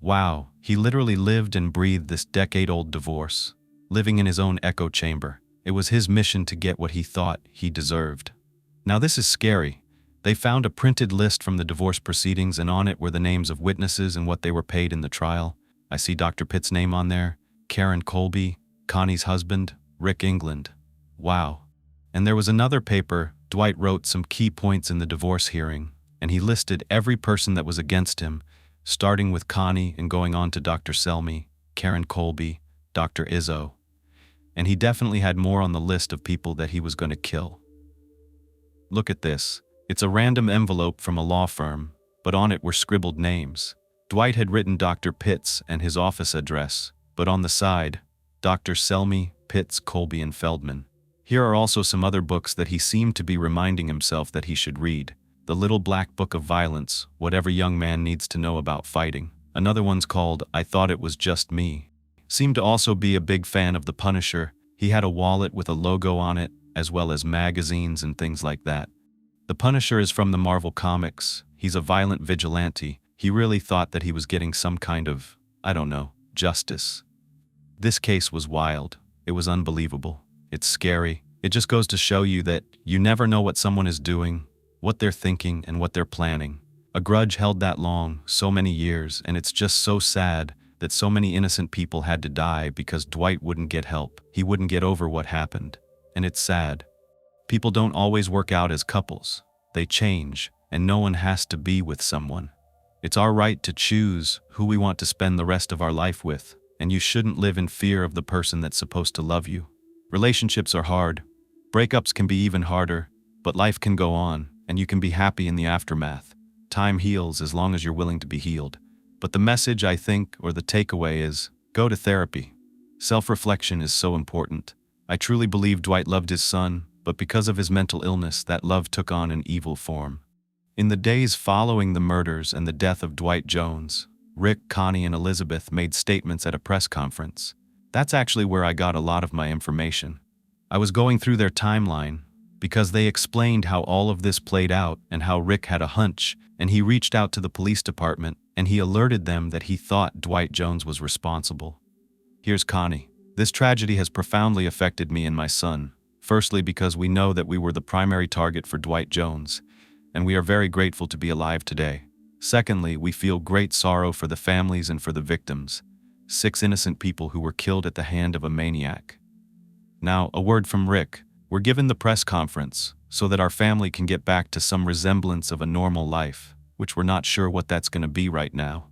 Wow, he literally lived and breathed this decade-old divorce, living in his own echo chamber. It was his mission to get what he thought he deserved. Now this is scary. They found a printed list from the divorce proceedings, and on it were the names of witnesses and what they were paid in the trial. I see Dr. Pitt's name on there, Karen Colby, Connie's husband, Rick England. Wow. And there was another paper. Dwight wrote some key points in the divorce hearing, and he listed every person that was against him, starting with Connie and going on to Dr. Selmy, Karen Colby, Dr. Izzo. And he definitely had more on the list of people that he was going to kill. Look at this. It's a random envelope from a law firm, but on it were scribbled names. Dwight had written Dr. Pitts and his office address, but on the side, Dr. Selmy, Pitts, Colby, and Feldman. Here are also some other books that he seemed to be reminding himself that he should read. The Little Black Book of Violence, What Every Young Man Needs to Know About Fighting. Another one's called I Thought It Was Just Me. Seemed to also be a big fan of The Punisher. He had a wallet with a logo on it, as well as magazines and things like that. The Punisher is from the Marvel Comics. He's a violent vigilante. He really thought that he was getting some kind of, justice. This case was wild. It was unbelievable. It's scary. It just goes to show you that you never know what someone is doing, what they're thinking, and what they're planning. A grudge held that long, so many years, and it's just so sad that so many innocent people had to die because Dwight wouldn't get help. He wouldn't get over what happened. And it's sad. People don't always work out as couples. They change, and no one has to be with someone. It's our right to choose who we want to spend the rest of our life with, and you shouldn't live in fear of the person that's supposed to love you. Relationships are hard. Breakups can be even harder, but life can go on, and you can be happy in the aftermath. Time heals as long as you're willing to be healed. But the message, I think, or the takeaway is, go to therapy. Self-reflection is so important. I truly believe Dwight loved his son, but because of his mental illness, that love took on an evil form. In the days following the murders and the death of Dwight Jones, Rick, Connie, and Elizabeth made statements at a press conference. That's actually where I got a lot of my information. I was going through their timeline because they explained how all of this played out and how Rick had a hunch, and he reached out to the police department and he alerted them that he thought Dwight Jones was responsible. Here's Connie. This tragedy has profoundly affected me and my son. Firstly, because we know that we were the primary target for Dwight Jones, and we are very grateful to be alive today. Secondly, we feel great sorrow for the families and for the victims, 6 innocent people who were killed at the hand of a maniac. Now, a word from Rick. We're given the press conference so that our family can get back to some resemblance of a normal life, which we're not sure what that's going to be right now.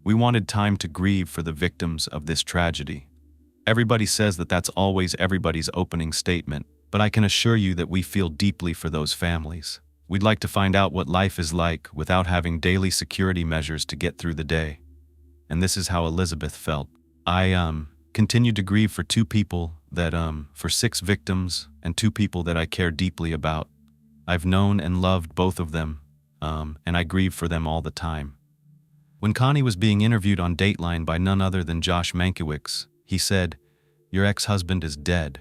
We wanted time to grieve for the victims of this tragedy. Everybody says that that's always everybody's opening statement, but I can assure you that we feel deeply for those families. We'd like to find out what life is like without having daily security measures to get through the day. And this is how Elizabeth felt. I continued to grieve for 2 people for 6 victims and 2 people that I care deeply about. I've known and loved both of them, and I grieve for them all the time. When Connie was being interviewed on Dateline by none other than Josh Mankiewicz, he said, "Your ex-husband is dead,"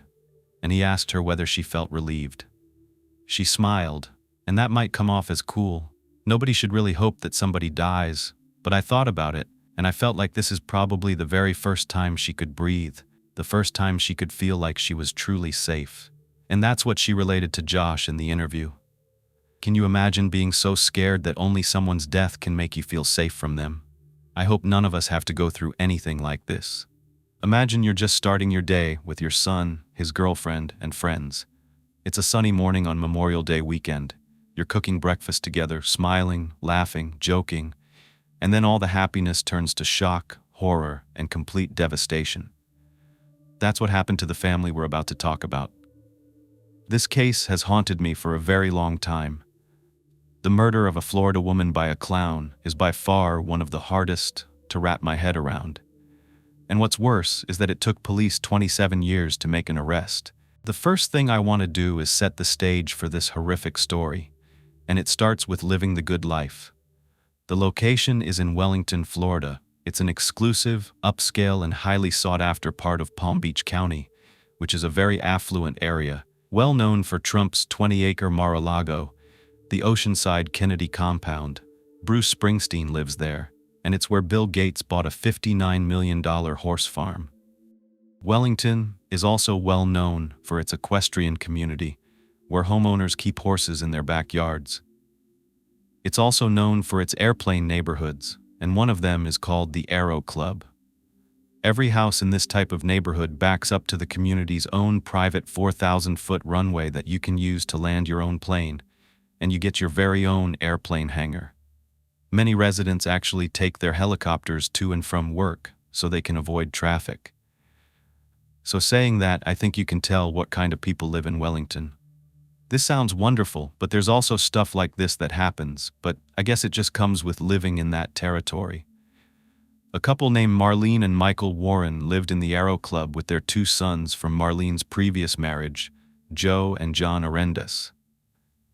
and he asked her whether she felt relieved. She smiled, and that might come off as cool. Nobody should really hope that somebody dies, but I thought about it, and I felt like this is probably the very first time she could breathe, the first time she could feel like she was truly safe. And that's what she related to Josh in the interview. Can you imagine being so scared that only someone's death can make you feel safe from them? I hope none of us have to go through anything like this. Imagine you're just starting your day with your son, his girlfriend, and friends. It's a sunny morning on Memorial Day weekend. You're cooking breakfast together, smiling, laughing, joking, and then all the happiness turns to shock, horror, and complete devastation. That's what happened to the family we're about to talk about. This case has haunted me for a very long time. The murder of a Florida woman by a clown is by far one of the hardest to wrap my head around. And what's worse is that it took police 27 years to make an arrest. The first thing I want to do is set the stage for this horrific story, and it starts with living the good life. The location is in Wellington, Florida. It's an exclusive, upscale, and highly sought-after part of Palm Beach County, which is a very affluent area, well known for Trump's 20-acre Mar-a-Lago, the Oceanside Kennedy compound. Bruce Springsteen lives there, and it's where Bill Gates bought a $59 million horse farm. Wellington is also well known for its equestrian community, where homeowners keep horses in their backyards. It's also known for its airplane neighborhoods, and one of them is called the Aero Club. Every house in this type of neighborhood backs up to the community's own private 4,000-foot runway that you can use to land your own plane, and you get your very own airplane hangar. Many residents actually take their helicopters to and from work so they can avoid traffic. So saying that, I think you can tell what kind of people live in Wellington. This sounds wonderful, but there's also stuff like this that happens, but I guess it just comes with living in that territory. A couple named Marlene and Michael Warren lived in the Aero Club with their 2 sons from Marlene's previous marriage, Joe and John Arendas.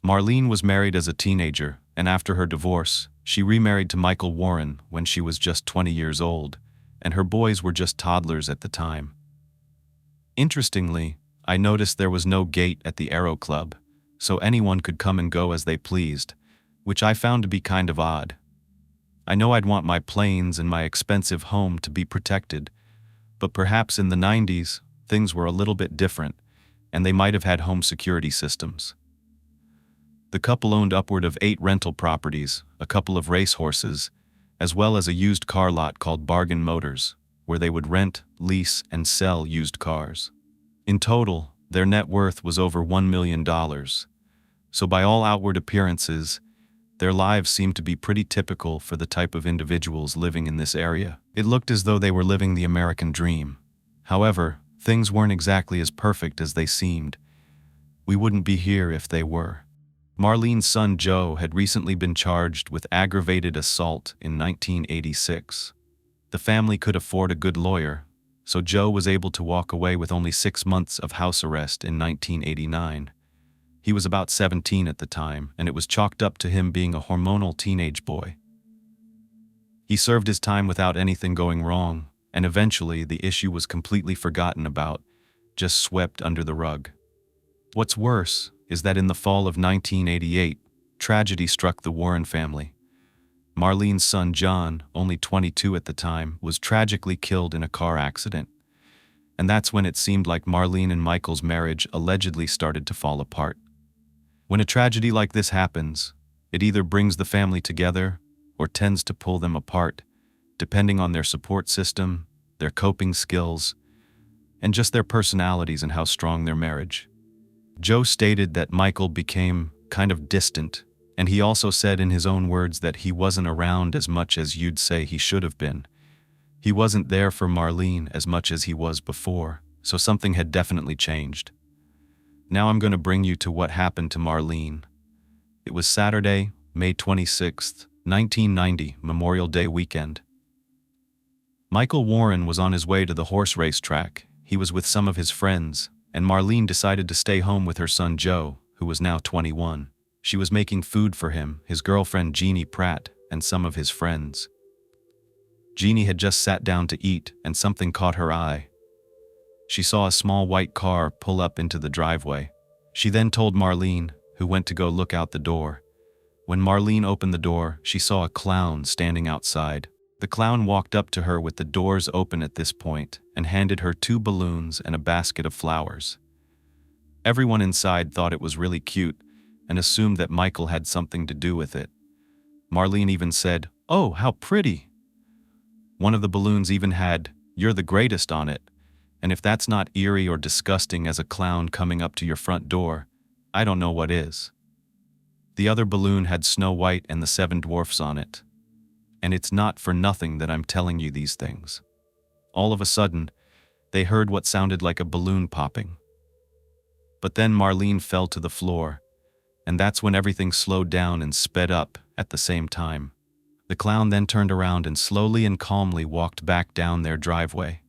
Marlene was married as a teenager, and after her divorce, she remarried to Michael Warren when she was just 20 years old, and her boys were just toddlers at the time. Interestingly, I noticed there was no gate at the Aero Club, so anyone could come and go as they pleased, which I found to be kind of odd. I know I'd want my planes and my expensive home to be protected, but perhaps in the 90s, things were a little bit different, and they might have had home security systems. The couple owned upward of 8 rental properties, a couple of racehorses, as well as a used car lot called Bargain Motors, where they would rent, lease, and sell used cars. In total, their net worth was over $1 million. So by all outward appearances, their lives seemed to be pretty typical for the type of individuals living in this area. It looked as though they were living the American dream. However, things weren't exactly as perfect as they seemed. We wouldn't be here if they were. Marlene's son Joe had recently been charged with aggravated assault in 1986. The family could afford a good lawyer, so Joe was able to walk away with only 6 months of house arrest in 1989. He was about 17 at the time, and it was chalked up to him being a hormonal teenage boy. He served his time without anything going wrong, and eventually the issue was completely forgotten about, just swept under the rug. What's worse is that in the fall of 1988, tragedy struck the Warren family. Marlene's son John, only 22 at the time, was tragically killed in a car accident. And that's when it seemed like Marlene and Michael's marriage allegedly started to fall apart. When a tragedy like this happens, it either brings the family together or tends to pull them apart, depending on their support system, their coping skills, and just their personalities and how strong their marriage. Joe stated that Michael became kind of distant, and he also said in his own words that he wasn't around as much as you'd say he should have been. He wasn't there for Marlene as much as he was before, so something had definitely changed. Now I'm going to bring you to what happened to Marlene. It was Saturday, May 26, 1990, Memorial Day weekend. Michael Warren was on his way to the horse race track. He was with some of his friends, and Marlene decided to stay home with her son Joe, who was now 21. She was making food for him, his girlfriend Jeannie Pratt, and some of his friends. Jeannie had just sat down to eat, and something caught her eye. She saw a small white car pull up into the driveway. She then told Marlene, who went to go look out the door. When Marlene opened the door, she saw a clown standing outside. The clown walked up to her with the doors open at this point and handed her 2 balloons and a basket of flowers. Everyone inside thought it was really cute and assumed that Michael had something to do with it. Marlene even said, "Oh, how pretty." One of the balloons even had, "You're the greatest" on it. And if that's not eerie or disgusting as a clown coming up to your front door, I don't know what is. The other balloon had Snow White and the 7 Dwarfs on it. And it's not for nothing that I'm telling you these things. All of a sudden, they heard what sounded like a balloon popping. But then Marlene fell to the floor, and that's when everything slowed down and sped up at the same time. The clown then turned around and slowly and calmly walked back down their driveway.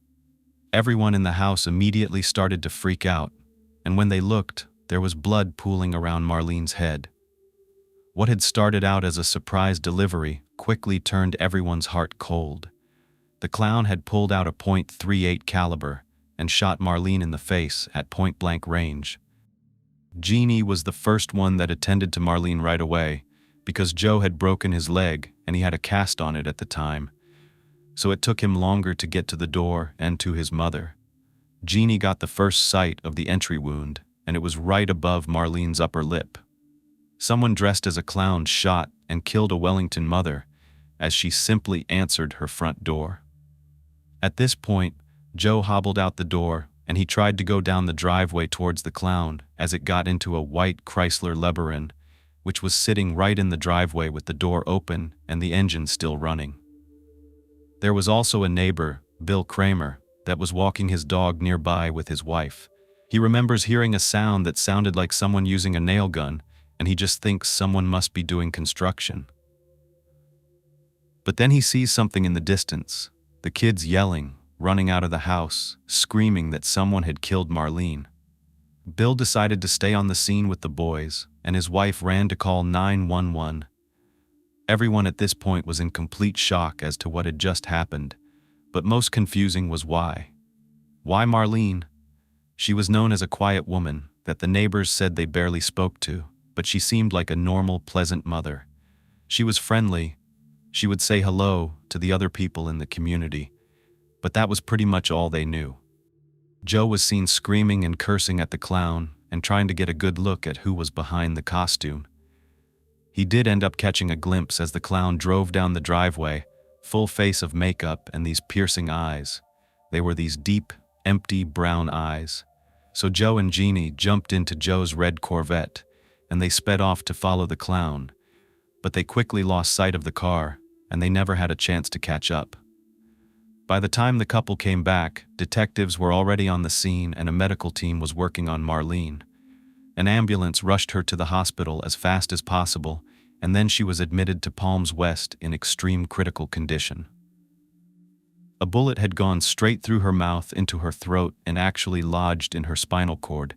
Everyone in the house immediately started to freak out, and when they looked, there was blood pooling around Marlene's head. What had started out as a surprise delivery quickly turned everyone's heart cold. The clown had pulled out a .38 caliber and shot Marlene in the face at point-blank range. Jeannie was the first one that attended to Marlene right away, because Joe had broken his leg and he had a cast on it at the time. So it took him longer to get to the door and to his mother. Jeannie got the first sight of the entry wound, and it was right above Marlene's upper lip. Someone dressed as a clown shot and killed a Wellington mother as she simply answered her front door. At this point, Joe hobbled out the door, and he tried to go down the driveway towards the clown as it got into a white Chrysler LeBaron, which was sitting right in the driveway with the door open and the engine still running. There was also a neighbor, Bill Kramer, that was walking his dog nearby with his wife. He remembers hearing a sound that sounded like someone using a nail gun, and he just thinks someone must be doing construction. But then he sees something in the distance, the kids yelling, running out of the house, screaming that someone had killed Marlene. Bill decided to stay on the scene with the boys, and his wife ran to call 911. Everyone at this point was in complete shock as to what had just happened, but most confusing was why. Why Marlene? She was known as a quiet woman that the neighbors said they barely spoke to, but she seemed like a normal, pleasant mother. She was friendly. She would say hello to the other people in the community, but that was pretty much all they knew. Joe was seen screaming and cursing at the clown and trying to get a good look at who was behind the costume. He did end up catching a glimpse as the clown drove down the driveway, full face of makeup and these piercing eyes. They were these deep, empty brown eyes. So Joe and Jeannie jumped into Joe's red Corvette, and they sped off to follow the clown. But they quickly lost sight of the car, and they never had a chance to catch up. By the time the couple came back, detectives were already on the scene and a medical team was working on Marlene. An ambulance rushed her to the hospital as fast as possible, and then she was admitted to Palms West in extreme critical condition. A bullet had gone straight through her mouth into her throat and actually lodged in her spinal cord.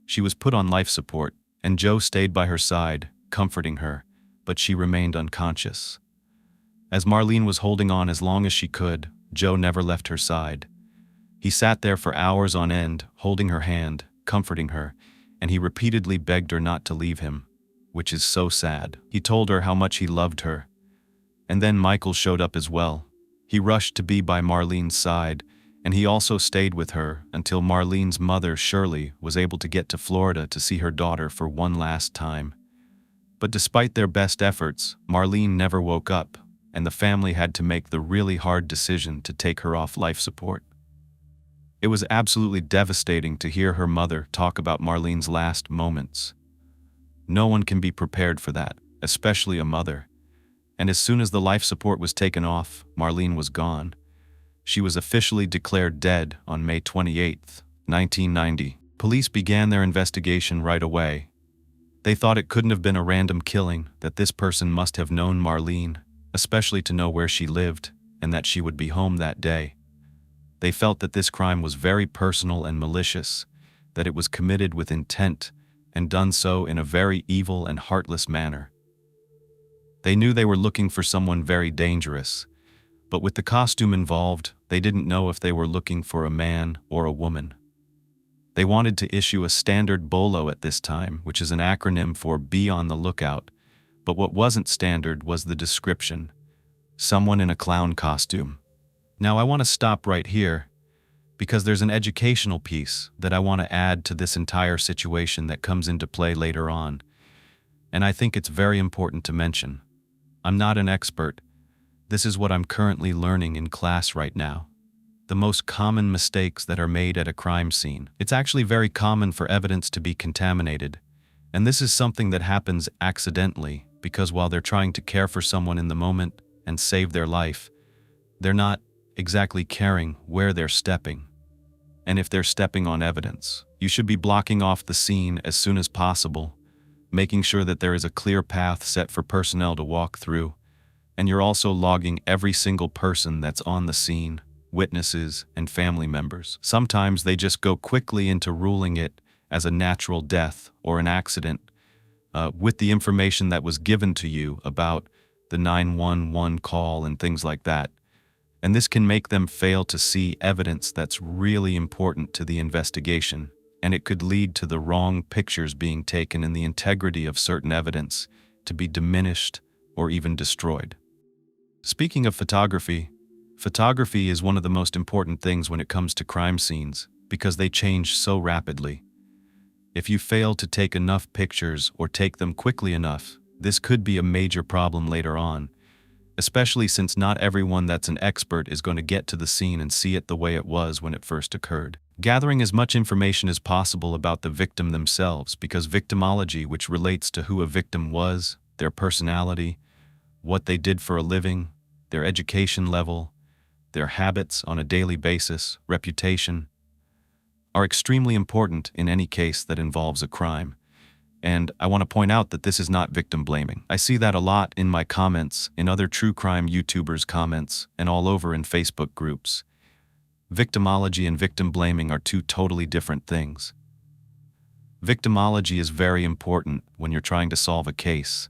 She was put on life support, and Joe stayed by her side, comforting her, but she remained unconscious. As Marlene was holding on as long as she could, Joe never left her side. He sat there for hours on end, holding her hand, comforting her, and he repeatedly begged her not to leave him, which is so sad. He told her how much he loved her. And then Michael showed up as well. He rushed to be by Marlene's side, and he also stayed with her until Marlene's mother, Shirley, was able to get to Florida to see her daughter for one last time. But despite their best efforts, Marlene never woke up, and the family had to make the really hard decision to take her off life support. It was absolutely devastating to hear her mother talk about Marlene's last moments. No one can be prepared for that, especially a mother. And as soon as the life support was taken off, Marlene was gone. She was officially declared dead on May 28, 1990. Police began their investigation right away. They thought it couldn't have been a random killing, that this person must have known Marlene, especially to know where she lived, and that she would be home that day. They felt that this crime was very personal and malicious, that it was committed with intent, and done so in a very evil and heartless manner. They knew they were looking for someone very dangerous, but with the costume involved, they didn't know if they were looking for a man or a woman. They wanted to issue a standard BOLO at this time, which is an acronym for Be on the Lookout, but what wasn't standard was the description: someone in a clown costume. Now I want to stop right here, because there's an educational piece that I want to add to this entire situation that comes into play later on, and I think it's very important to mention. I'm not an expert. This is what I'm currently learning in class right now. The most common mistakes that are made at a crime scene. It's actually very common for evidence to be contaminated, and this is something that happens accidentally because while they're trying to care for someone in the moment and save their life, they're not exactly caring where they're stepping. And if they're stepping on evidence, you should be blocking off the scene as soon as possible, making sure that there is a clear path set for personnel to walk through, and you're also logging every single person that's on the scene, witnesses and family members. Sometimes they just go quickly into ruling it as a natural death or an accident, with the information that was given to you about the 911 call and things like that. And this can make them fail to see evidence that's really important to the investigation, and it could lead to the wrong pictures being taken and the integrity of certain evidence to be diminished or even destroyed. Speaking of photography, photography is one of the most important things when it comes to crime scenes because they change so rapidly. If you fail to take enough pictures or take them quickly enough, this could be a major problem later on, especially since not everyone that's an expert is going to get to the scene and see it the way it was when it first occurred. Gathering as much information as possible about the victim themselves, because victimology, which relates to who a victim was, their personality, what they did for a living, their education level, their habits on a daily basis, reputation, are extremely important in any case that involves a crime. And I want to point out that this is not victim blaming. I see that a lot in my comments, in other true crime YouTubers' comments, and all over in Facebook groups. Victimology and victim blaming are two totally different things. Victimology is very important when you're trying to solve a case.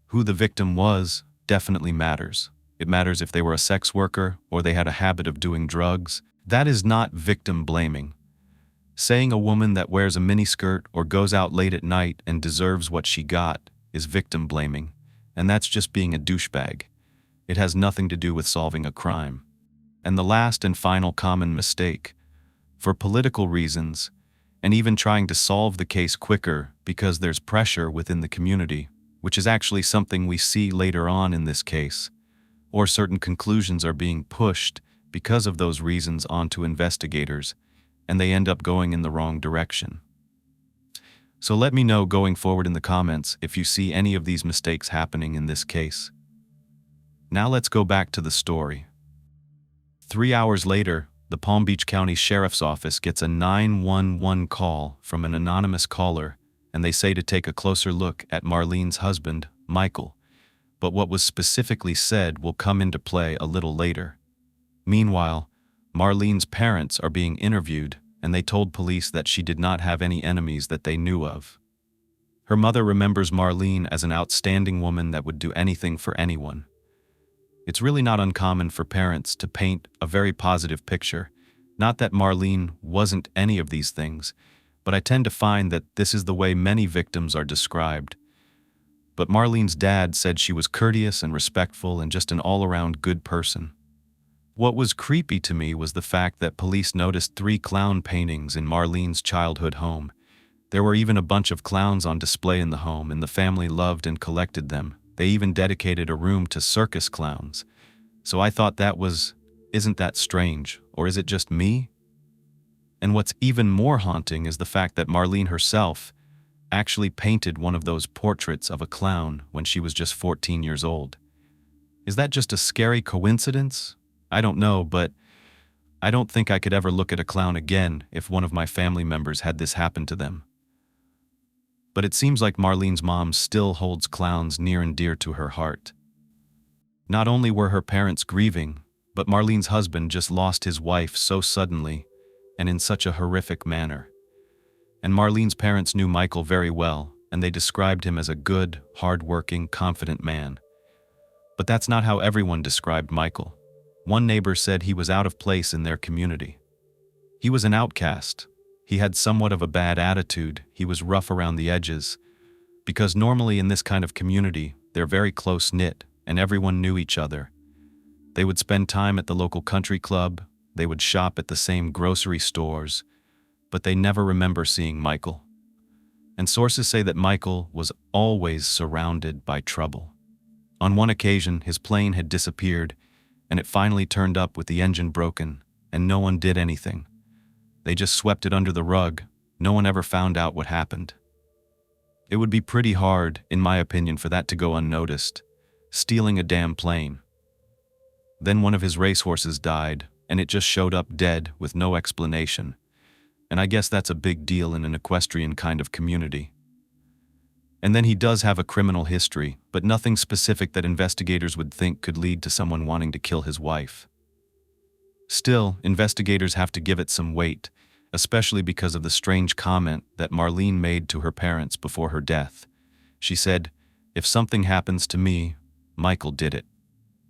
Who the victim was definitely matters. It matters if they were a sex worker or they had a habit of doing drugs. That is not victim blaming. Saying a woman that wears a miniskirt or goes out late at night and deserves what she got is victim blaming, and that's just being a douchebag. It has nothing to do with solving a crime. And the last and final common mistake, for political reasons, and even trying to solve the case quicker because there's pressure within the community, which is actually something we see later on in this case, or certain conclusions are being pushed because of those reasons onto investigators, and they end up going in the wrong direction. So let me know going forward in the comments if you see any of these mistakes happening in this case. Now let's go back to the story. 3 hours later, the Palm Beach County Sheriff's Office gets a 911 call from an anonymous caller, and they say to take a closer look at Marlene's husband, Michael. But what was specifically said will come into play a little later. Meanwhile, Marlene's parents are being interviewed, and they told police that she did not have any enemies that they knew of. Her mother remembers Marlene as an outstanding woman that would do anything for anyone. It's really not uncommon for parents to paint a very positive picture. Not that Marlene wasn't any of these things, but I tend to find that this is the way many victims are described. But Marlene's dad said she was courteous and respectful and just an all-around good person. What was creepy to me was the fact that police noticed 3 clown paintings in Marlene's childhood home. There were even a bunch of clowns on display in the home, and the family loved and collected them. They even dedicated a room to circus clowns. So I thought isn't that strange, or is it just me? And what's even more haunting is the fact that Marlene herself actually painted one of those portraits of a clown when she was just 14 years old. Is that just a scary coincidence? I don't know, but I don't think I could ever look at a clown again if one of my family members had this happen to them. But it seems like Marlene's mom still holds clowns near and dear to her heart. Not only were her parents grieving, but Marlene's husband just lost his wife so suddenly and in such a horrific manner. And Marlene's parents knew Michael very well, and they described him as a good, hard-working, confident man. But that's not how everyone described Michael. One neighbor said he was out of place in their community. He was an outcast. He had somewhat of a bad attitude. He was rough around the edges. Because normally in this kind of community, they're very close-knit, and everyone knew each other. They would spend time at the local country club, they would shop at the same grocery stores, but they never remember seeing Michael. And sources say that Michael was always surrounded by trouble. On one occasion, his plane had disappeared, and it finally turned up with the engine broken, and no one did anything. They just swept it under the rug. No one ever found out what happened. It would be pretty hard, in my opinion, for that to go unnoticed. Stealing a damn plane. Then one of his racehorses died, and it just showed up dead with no explanation. And I guess that's a big deal in an equestrian kind of community. And then he does have a criminal history, but nothing specific that investigators would think could lead to someone wanting to kill his wife. Still, investigators have to give it some weight, especially because of the strange comment that Marlene made to her parents before her death. She said, "If something happens to me, Michael did it."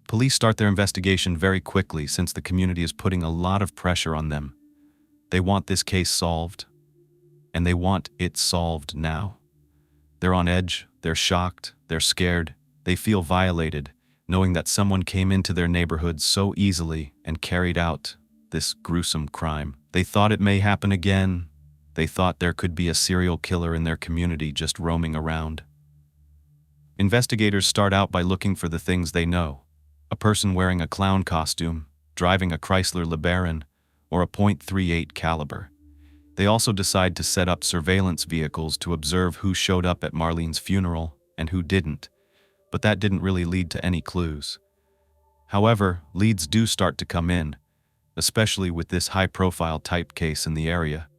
Police start their investigation very quickly since the community is putting a lot of pressure on them. They want this case solved, and they want it solved now. They're on edge, they're shocked, they're scared, they feel violated, knowing that someone came into their neighborhood so easily and carried out this gruesome crime. They thought it may happen again. They thought there could be a serial killer in their community just roaming around. Investigators start out by looking for the things they know. A person wearing a clown costume, driving a Chrysler LeBaron, or a .38 caliber. They also decide to set up surveillance vehicles to observe who showed up at Marlene's funeral and who didn't, but that didn't really lead to any clues. However, leads do start to come in, especially with this high-profile type case in the area.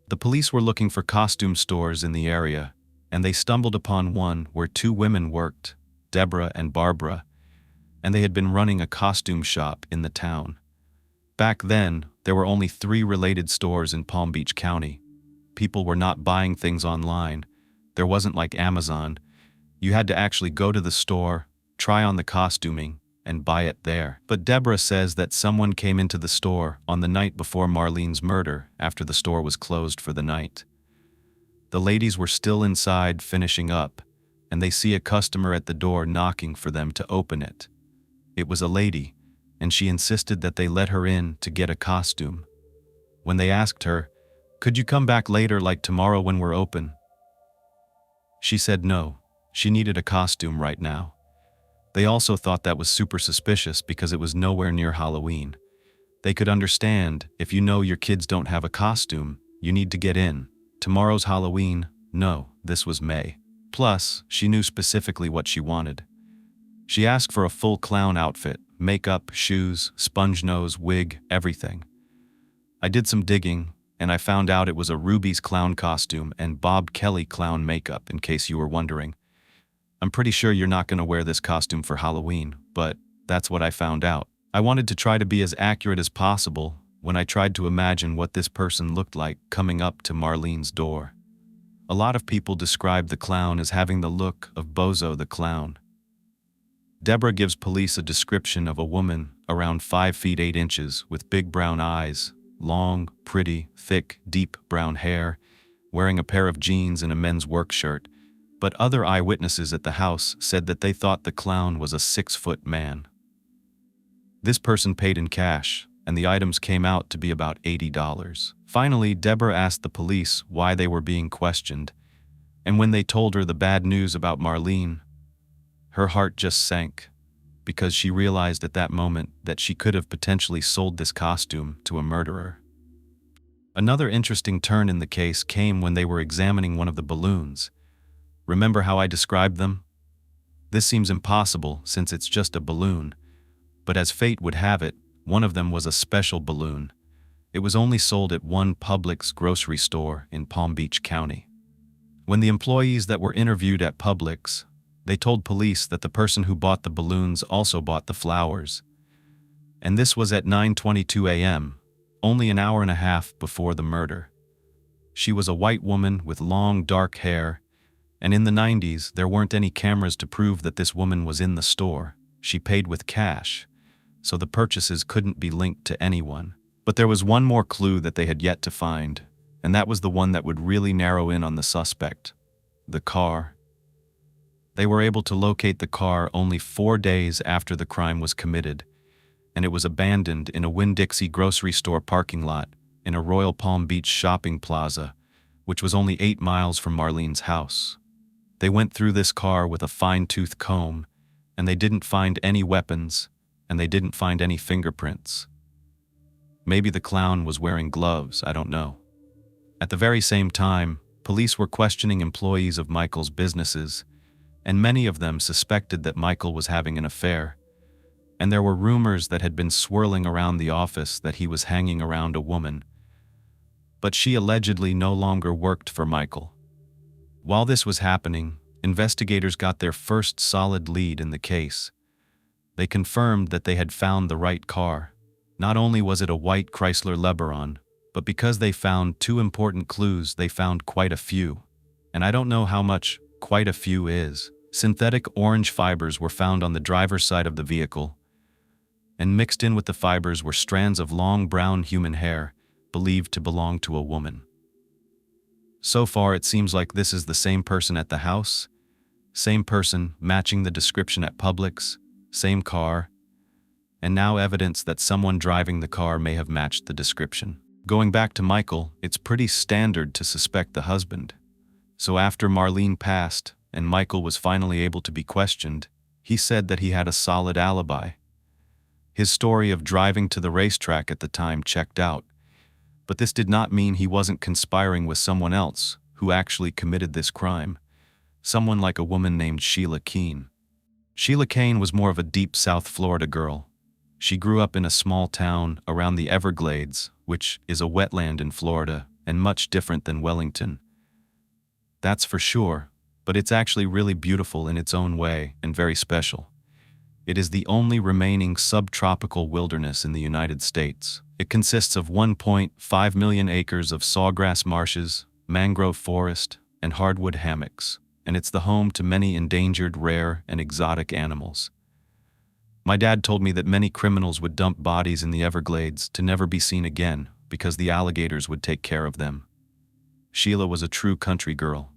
The police were looking for costume stores in the area, and they stumbled upon one where 2 women worked, Deborah and Barbara, and they had been running a costume shop in the town. Back then, there were only 3 related stores in Palm Beach County. People were not buying things online. There wasn't like Amazon. You had to actually go to the store, try on the costuming, and buy it there. But Deborah says that someone came into the store on the night before Marlene's murder after the store was closed for the night. The ladies were still inside finishing up, and they see a customer at the door knocking for them to open it. It was a lady, and she insisted that they let her in to get a costume. When they asked her, "Could you come back later like tomorrow when we're open?" She said no. She needed a costume right now. They also thought that was super suspicious because it was nowhere near Halloween. They could understand, if you know your kids don't have a costume, you need to get in. Tomorrow's Halloween. No, this was May. Plus, she knew specifically what she wanted. She asked for a full clown outfit, makeup, shoes, sponge nose, wig, everything. I did some digging, and I found out it was a Ruby's clown costume and Bob Kelly clown makeup, in case you were wondering. I'm pretty sure you're not going to wear this costume for Halloween, but that's what I found out. I wanted to try to be as accurate as possible when I tried to imagine what this person looked like coming up to Marlene's door. A lot of people describe the clown as having the look of Bozo the Clown. Deborah gives police a description of a woman around 5 feet 8 inches with big brown eyes, long, pretty, thick, deep brown hair, wearing a pair of jeans and a men's work shirt. But other eyewitnesses at the house said that they thought the clown was a 6-foot man. This person paid in cash, and the items came out to be about $80. Finally, Deborah asked the police why they were being questioned, and when they told her the bad news about Marlene, her heart just sank, because she realized at that moment that she could have potentially sold this costume to a murderer. Another interesting turn in the case came when they were examining one of the balloons. Remember how I described them? This seems impossible since it's just a balloon, but as fate would have it, one of them was a special balloon. It was only sold at one Publix grocery store in Palm Beach County. When the employees that were interviewed at Publix, they told police that the person who bought the balloons also bought the flowers. And this was at 9:22 a.m., only an hour and a half before the murder. She was a white woman with long dark hair, and in the 90s, there weren't any cameras to prove that this woman was in the store. She paid with cash, so the purchases couldn't be linked to anyone. But there was one more clue that they had yet to find, and that was the one that would really narrow in on the suspect: the car. They were able to locate the car only 4 days after the crime was committed, and it was abandoned in a Winn-Dixie grocery store parking lot in a Royal Palm Beach shopping plaza, which was only 8 miles from Marlene's house. They went through this car with a fine-tooth comb, and they didn't find any weapons, and they didn't find any fingerprints. Maybe the clown was wearing gloves, I don't know. At the very same time, police were questioning employees of Michael's businesses, and many of them suspected that Michael was having an affair. And there were rumors that had been swirling around the office that he was hanging around a woman. But she allegedly no longer worked for Michael. While this was happening, investigators got their first solid lead in the case. They confirmed that they had found the right car. Not only was it a white Chrysler LeBaron, but because they found 2 important clues, they found quite a few. And I don't know how much quite a few is. Synthetic orange fibers were found on the driver's side of the vehicle, and mixed in with the fibers were strands of long brown human hair, believed to belong to a woman. So far, it seems like this is the same person at the house, same person matching the description at Publix, same car, and now evidence that someone driving the car may have matched the description. Going back to Michael, it's pretty standard to suspect the husband. So after Marlene passed and Michael was finally able to be questioned, he said that he had a solid alibi. His story of driving to the racetrack at the time checked out, but this did not mean he wasn't conspiring with someone else who actually committed this crime, someone like a woman named Sheila Keene. Sheila Keene was more of a deep South Florida girl. She grew up in a small town around the Everglades, which is a wetland in Florida and much different than Wellington. That's for sure, but it's actually really beautiful in its own way and very special. It is the only remaining subtropical wilderness in the United States. It consists of 1.5 million acres of sawgrass marshes, mangrove forest, and hardwood hammocks, and it's the home to many endangered, rare, and exotic animals. My dad told me that many criminals would dump bodies in the Everglades to never be seen again because the alligators would take care of them. Sheila was a true country girl.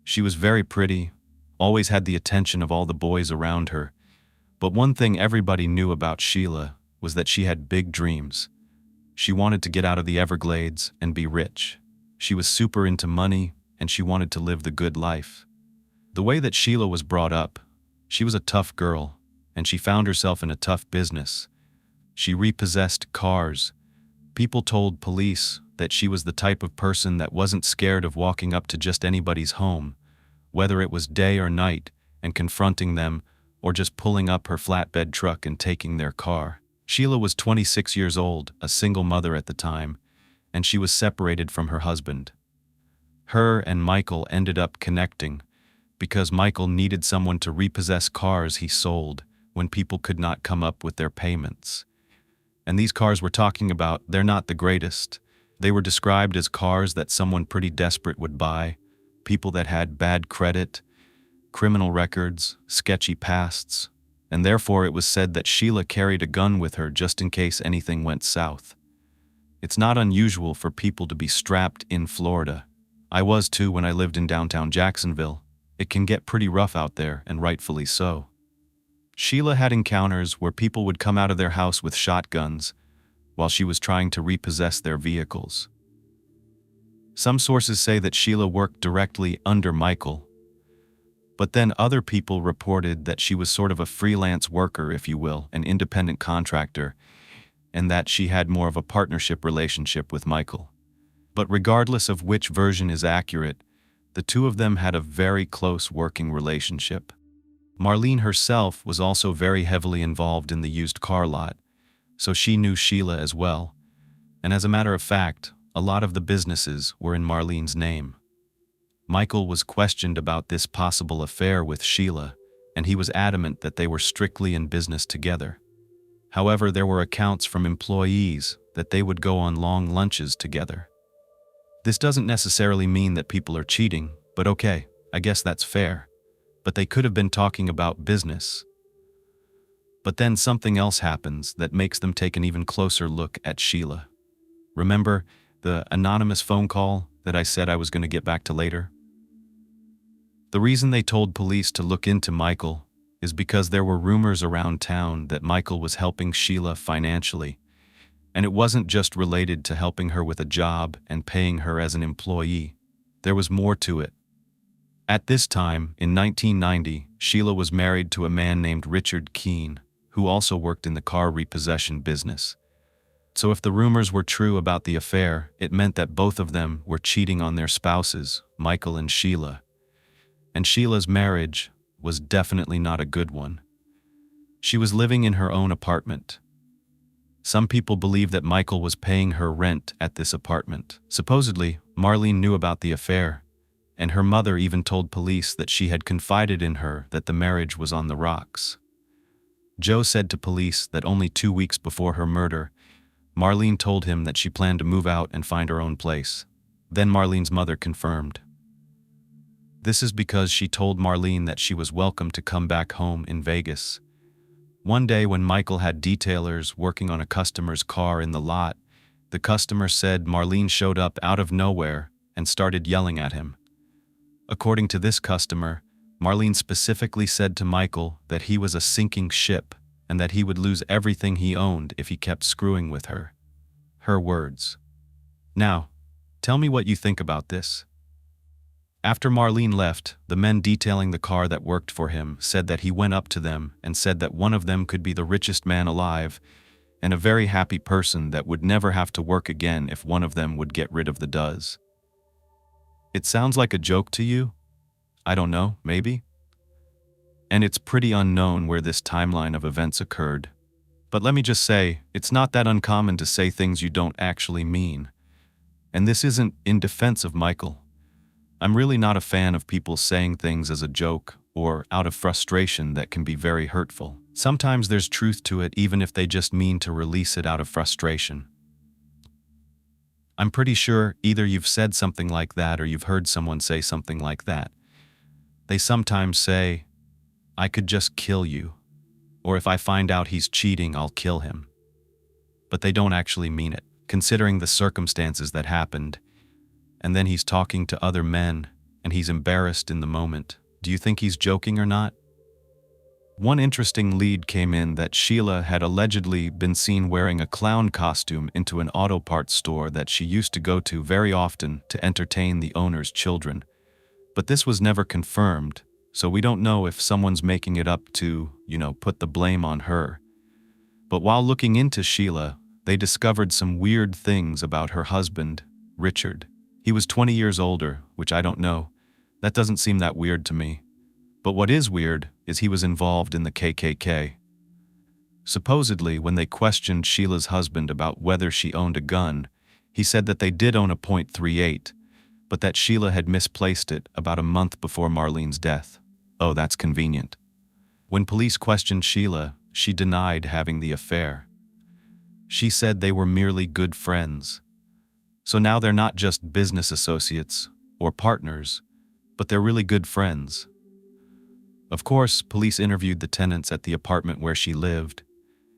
She was very pretty, always had the attention of all the boys around her, but one thing everybody knew about Sheila was that she had big dreams. She wanted to get out of the Everglades and be rich. She was super into money, and she wanted to live the good life. The way that Sheila was brought up, she was a tough girl, and she found herself in a tough business. She repossessed cars. People told police that she was the type of person that wasn't scared of walking up to just anybody's home, whether it was day or night, and confronting them, or just pulling up her flatbed truck and taking their car. Sheila was 26 years old, a single mother at the time, and she was separated from her husband. Her and Michael ended up connecting because Michael needed someone to repossess cars he sold when people could not come up with their payments. And these cars we're talking about, they're not the greatest. They were described as cars that someone pretty desperate would buy, people that had bad credit, criminal records, sketchy pasts, and therefore it was said that Sheila carried a gun with her just in case anything went south. It's not unusual for people to be strapped in Florida. I was too when I lived in downtown Jacksonville. It can get pretty rough out there, and rightfully so. Sheila had encounters where people would come out of their house with shotguns while she was trying to repossess their vehicles. Some sources say that Sheila worked directly under Michael, but then other people reported that she was sort of a freelance worker, if you will, an independent contractor, and that she had more of a partnership relationship with Michael. But regardless of which version is accurate, the two of them had a very close working relationship. Marlene herself was also very heavily involved in the used car lot, so she knew Sheila as well, and as a matter of fact, a lot of the businesses were in Marlene's name. Michael was questioned about this possible affair with Sheila, and he was adamant that they were strictly in business together. However, there were accounts from employees that they would go on long lunches together. This doesn't necessarily mean that people are cheating, but okay, I guess that's fair. But they could have been talking about business. But then something else happens that makes them take an even closer look at Sheila. Remember the anonymous phone call that I said I was going to get back to later? The reason they told police to look into Michael is because there were rumors around town that Michael was helping Sheila financially. And it wasn't just related to helping her with a job and paying her as an employee. There was more to it. At this time, in 1990, Sheila was married to a man named Richard Keene, who also worked in the car repossession business. So if the rumors were true about the affair, it meant that both of them were cheating on their spouses, Michael and Sheila. And Sheila's marriage was definitely not a good one. She was living in her own apartment. Some people believe that Michael was paying her rent at this apartment. Supposedly, Marlene knew about the affair, and her mother even told police that she had confided in her that the marriage was on the rocks. Joe said to police that only 2 weeks before her murder, Marlene told him that she planned to move out and find her own place. Then Marlene's mother confirmed. This is because she told Marlene that she was welcome to come back home in Vegas. One day when Michael had detailers working on a customer's car in the lot, the customer said Marlene showed up out of nowhere and started yelling at him. According to this customer, Marlene specifically said to Michael that he was a sinking ship and that he would lose everything he owned if he kept screwing with her. Her words. Now, tell me what you think about this. After Marlene left, the men detailing the car that worked for him said that he went up to them and said that one of them could be the richest man alive and a very happy person that would never have to work again if one of them would get rid of the does. It sounds like a joke to you? I don't know, maybe? And it's pretty unknown where this timeline of events occurred. But let me just say, it's not that uncommon to say things you don't actually mean. And this isn't in defense of Michael. I'm really not a fan of people saying things as a joke or out of frustration that can be very hurtful. Sometimes there's truth to it even if they just mean to release it out of frustration. I'm pretty sure either you've said something like that or you've heard someone say something like that. They sometimes say, "I could just kill you," or "If I find out he's cheating, I'll kill him." But they don't actually mean it, considering the circumstances that happened. And then he's talking to other men, and he's embarrassed in the moment. Do you think he's joking or not? One interesting lead came in that Sheila had allegedly been seen wearing a clown costume into an auto parts store that she used to go to very often to entertain the owner's children. But this was never confirmed, so we don't know if someone's making it up to, put the blame on her. But while looking into Sheila, they discovered some weird things about her husband, Richard. He was 20 years older, which I don't know. That doesn't seem that weird to me. But what is weird is he was involved in the KKK. Supposedly, when they questioned Sheila's husband about whether she owned a gun, he said that they did own a .38, but that Sheila had misplaced it about a month before Marlene's death. Oh, that's convenient. When police questioned Sheila, she denied having the affair. She said they were merely good friends. So now they're not just business associates or partners, but they're really good friends. Of course, police interviewed the tenants at the apartment where she lived,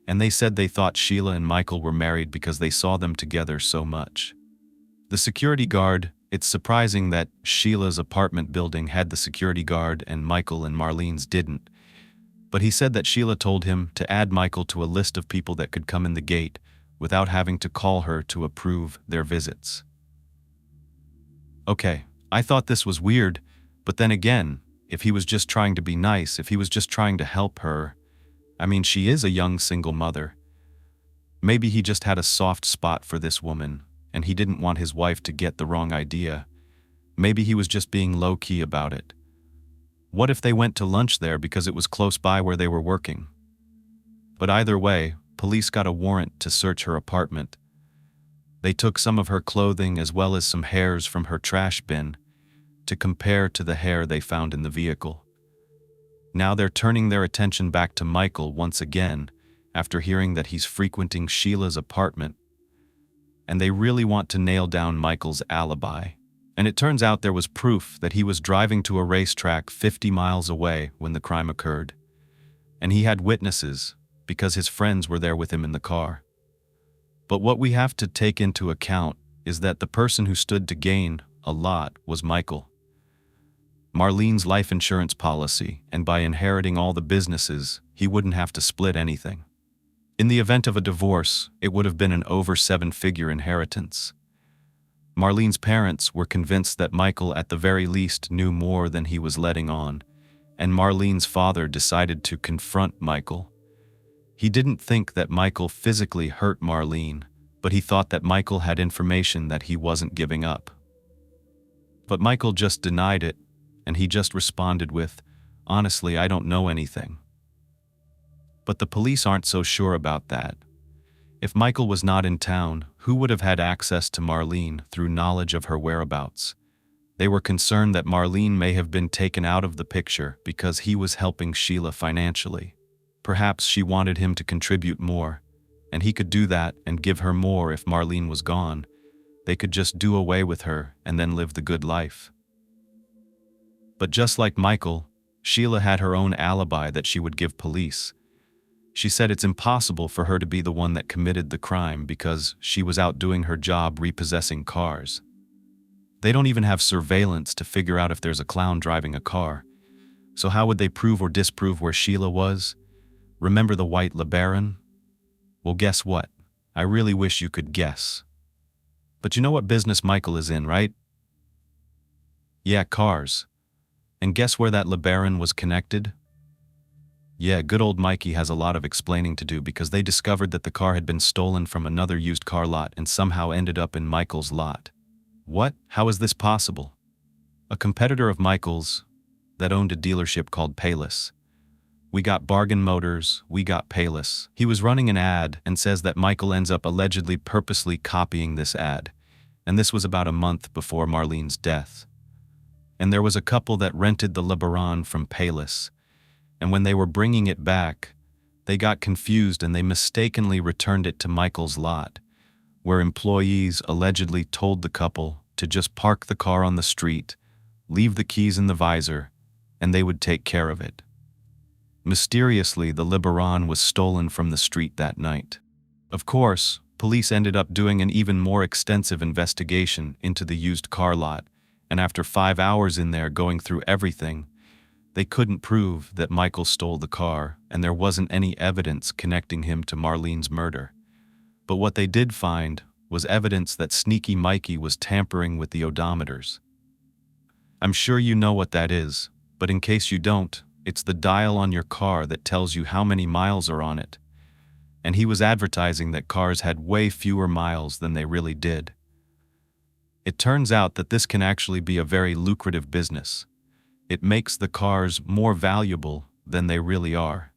and they said they thought Sheila and Michael were married because they saw them together so much. The security guard, it's surprising that Sheila's apartment building had the security guard and Michael and Marlene's didn't, but he said that Sheila told him to add Michael to a list of people that could come in the gate without having to call her to approve their visits. Okay, I thought this was weird, but then again, if he was just trying to be nice, if he was just trying to help her, I mean, she is a young single mother. Maybe he just had a soft spot for this woman, and he didn't want his wife to get the wrong idea. Maybe he was just being low-key about it. What if they went to lunch there because it was close by where they were working? But either way, police got a warrant to search her apartment. They took some of her clothing as well as some hairs from her trash bin to compare to the hair they found in the vehicle. Now they're turning their attention back to Michael once again after hearing that he's frequenting Sheila's apartment, and they really want to nail down Michael's alibi. And it turns out there was proof that he was driving to a racetrack 50 miles away when the crime occurred, and he had witnesses because his friends were there with him in the car. But what we have to take into account is that the person who stood to gain a lot was Michael. Marlene's life insurance policy, and by inheriting all the businesses, he wouldn't have to split anything. In the event of a divorce, it would have been an over 7-figure inheritance. Marlene's parents were convinced that Michael at the very least knew more than he was letting on, and Marlene's father decided to confront Michael. He didn't think that Michael physically hurt Marlene, but he thought that Michael had information that he wasn't giving up. But Michael just denied it, and he just responded with, "Honestly, I don't know anything." But the police aren't so sure about that. If Michael was not in town, who would have had access to Marlene through knowledge of her whereabouts? They were concerned that Marlene may have been taken out of the picture because he was helping Sheila financially. Perhaps she wanted him to contribute more, and he could do that and give her more if Marlene was gone. They could just do away with her and then live the good life. But just like Michael, Sheila had her own alibi that she would give police. She said it's impossible for her to be the one that committed the crime because she was out doing her job repossessing cars. They don't even have surveillance to figure out if there's a clown driving a car. So how would they prove or disprove where Sheila was? Remember the white LeBaron? Well, guess what? I really wish you could guess. But you know what business Michael is in, right? Yeah, cars. And guess where that LeBaron was connected? Yeah, good old Mikey has a lot of explaining to do because they discovered that the car had been stolen from another used car lot and somehow ended up in Michael's lot. What? How is this possible? A competitor of Michael's that owned a dealership called Payless. We got Bargain Motors, we got Payless. He was running an ad and says that Michael ends up allegedly purposely copying this ad. And this was about a month before Marlene's death. And there was a couple that rented the LeBaron from Payless. And when they were bringing it back, they got confused and they mistakenly returned it to Michael's lot, where employees allegedly told the couple to just park the car on the street, leave the keys in the visor, and they would take care of it. Mysteriously, the LeBaron was stolen from the street that night. Of course, police ended up doing an even more extensive investigation into the used car lot, and after 5 hours in there going through everything, they couldn't prove that Michael stole the car, and there wasn't any evidence connecting him to Marlene's murder. But what they did find was evidence that Sneaky Mikey was tampering with the odometers. I'm sure you know what that is, But in case you don't, it's the dial on your car that tells you how many miles are on it. And he was advertising that cars had way fewer miles than they really did. It turns out that this can actually be a very lucrative business. It makes the cars more valuable than they really are.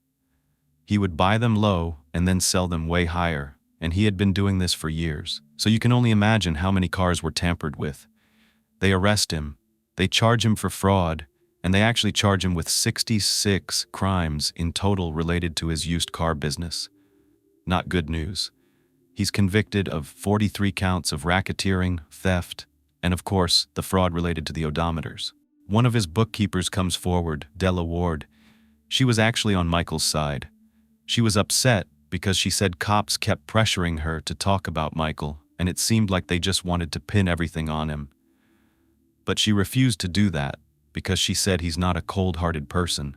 He would buy them low and then sell them way higher, and he had been doing this for years. So you can only imagine how many cars were tampered with. They arrest him, they charge him for fraud, and they actually charge him with 66 crimes in total related to his used car business. Not good news. He's convicted of 43 counts of racketeering, theft, and of course, the fraud related to the odometers. One of his bookkeepers comes forward, Della Ward. She was actually on Michael's side. She was upset because she said cops kept pressuring her to talk about Michael, and it seemed like they just wanted to pin everything on him. But she refused to do that because she said he's not a cold-hearted person.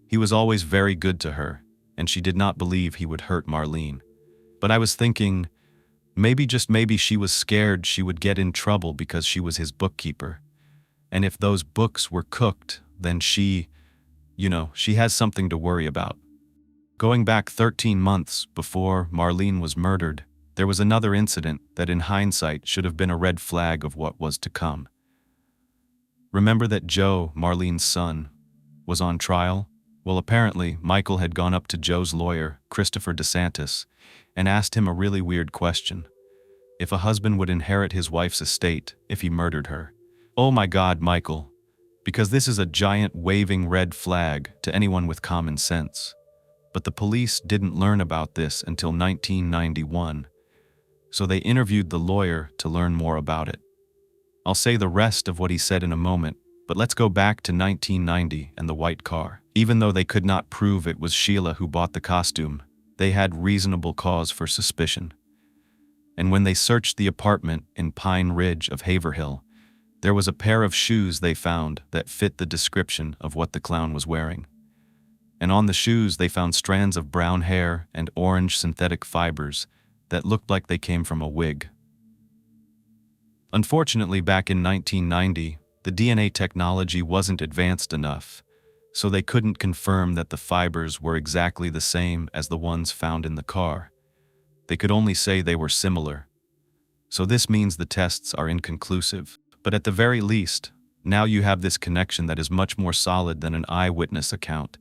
He was always very good to her, and she did not believe he would hurt Marlene. But I was thinking, maybe just maybe she was scared she would get in trouble because she was his bookkeeper. And if those books were cooked, then she has something to worry about. Going back 13 months before Marlene was murdered, there was another incident that in hindsight should have been a red flag of what was to come. Remember that Joe, Marlene's son, was on trial? Well, apparently, Michael had gone up to Joe's lawyer, Christopher DeSantis, and asked him a really weird question. If a husband would inherit his wife's estate if he murdered her. Oh my God, Michael. Because this is a giant waving red flag to anyone with common sense. But the police didn't learn about this until 1991, so they interviewed the lawyer to learn more about it. I'll say the rest of what he said in a moment, but let's go back to 1990 and the white car. Even though they could not prove it was Sheila who bought the costume, they had reasonable cause for suspicion. And when they searched the apartment in Pine Ridge of Haverhill, there was a pair of shoes they found that fit the description of what the clown was wearing. And on the shoes they found strands of brown hair and orange synthetic fibers that looked like they came from a wig. Unfortunately, back in 1990, the DNA technology wasn't advanced enough, so they couldn't confirm that the fibers were exactly the same as the ones found in the car. They could only say they were similar. So this means the tests are inconclusive. But at the very least, now you have this connection that is much more solid than an eyewitness account,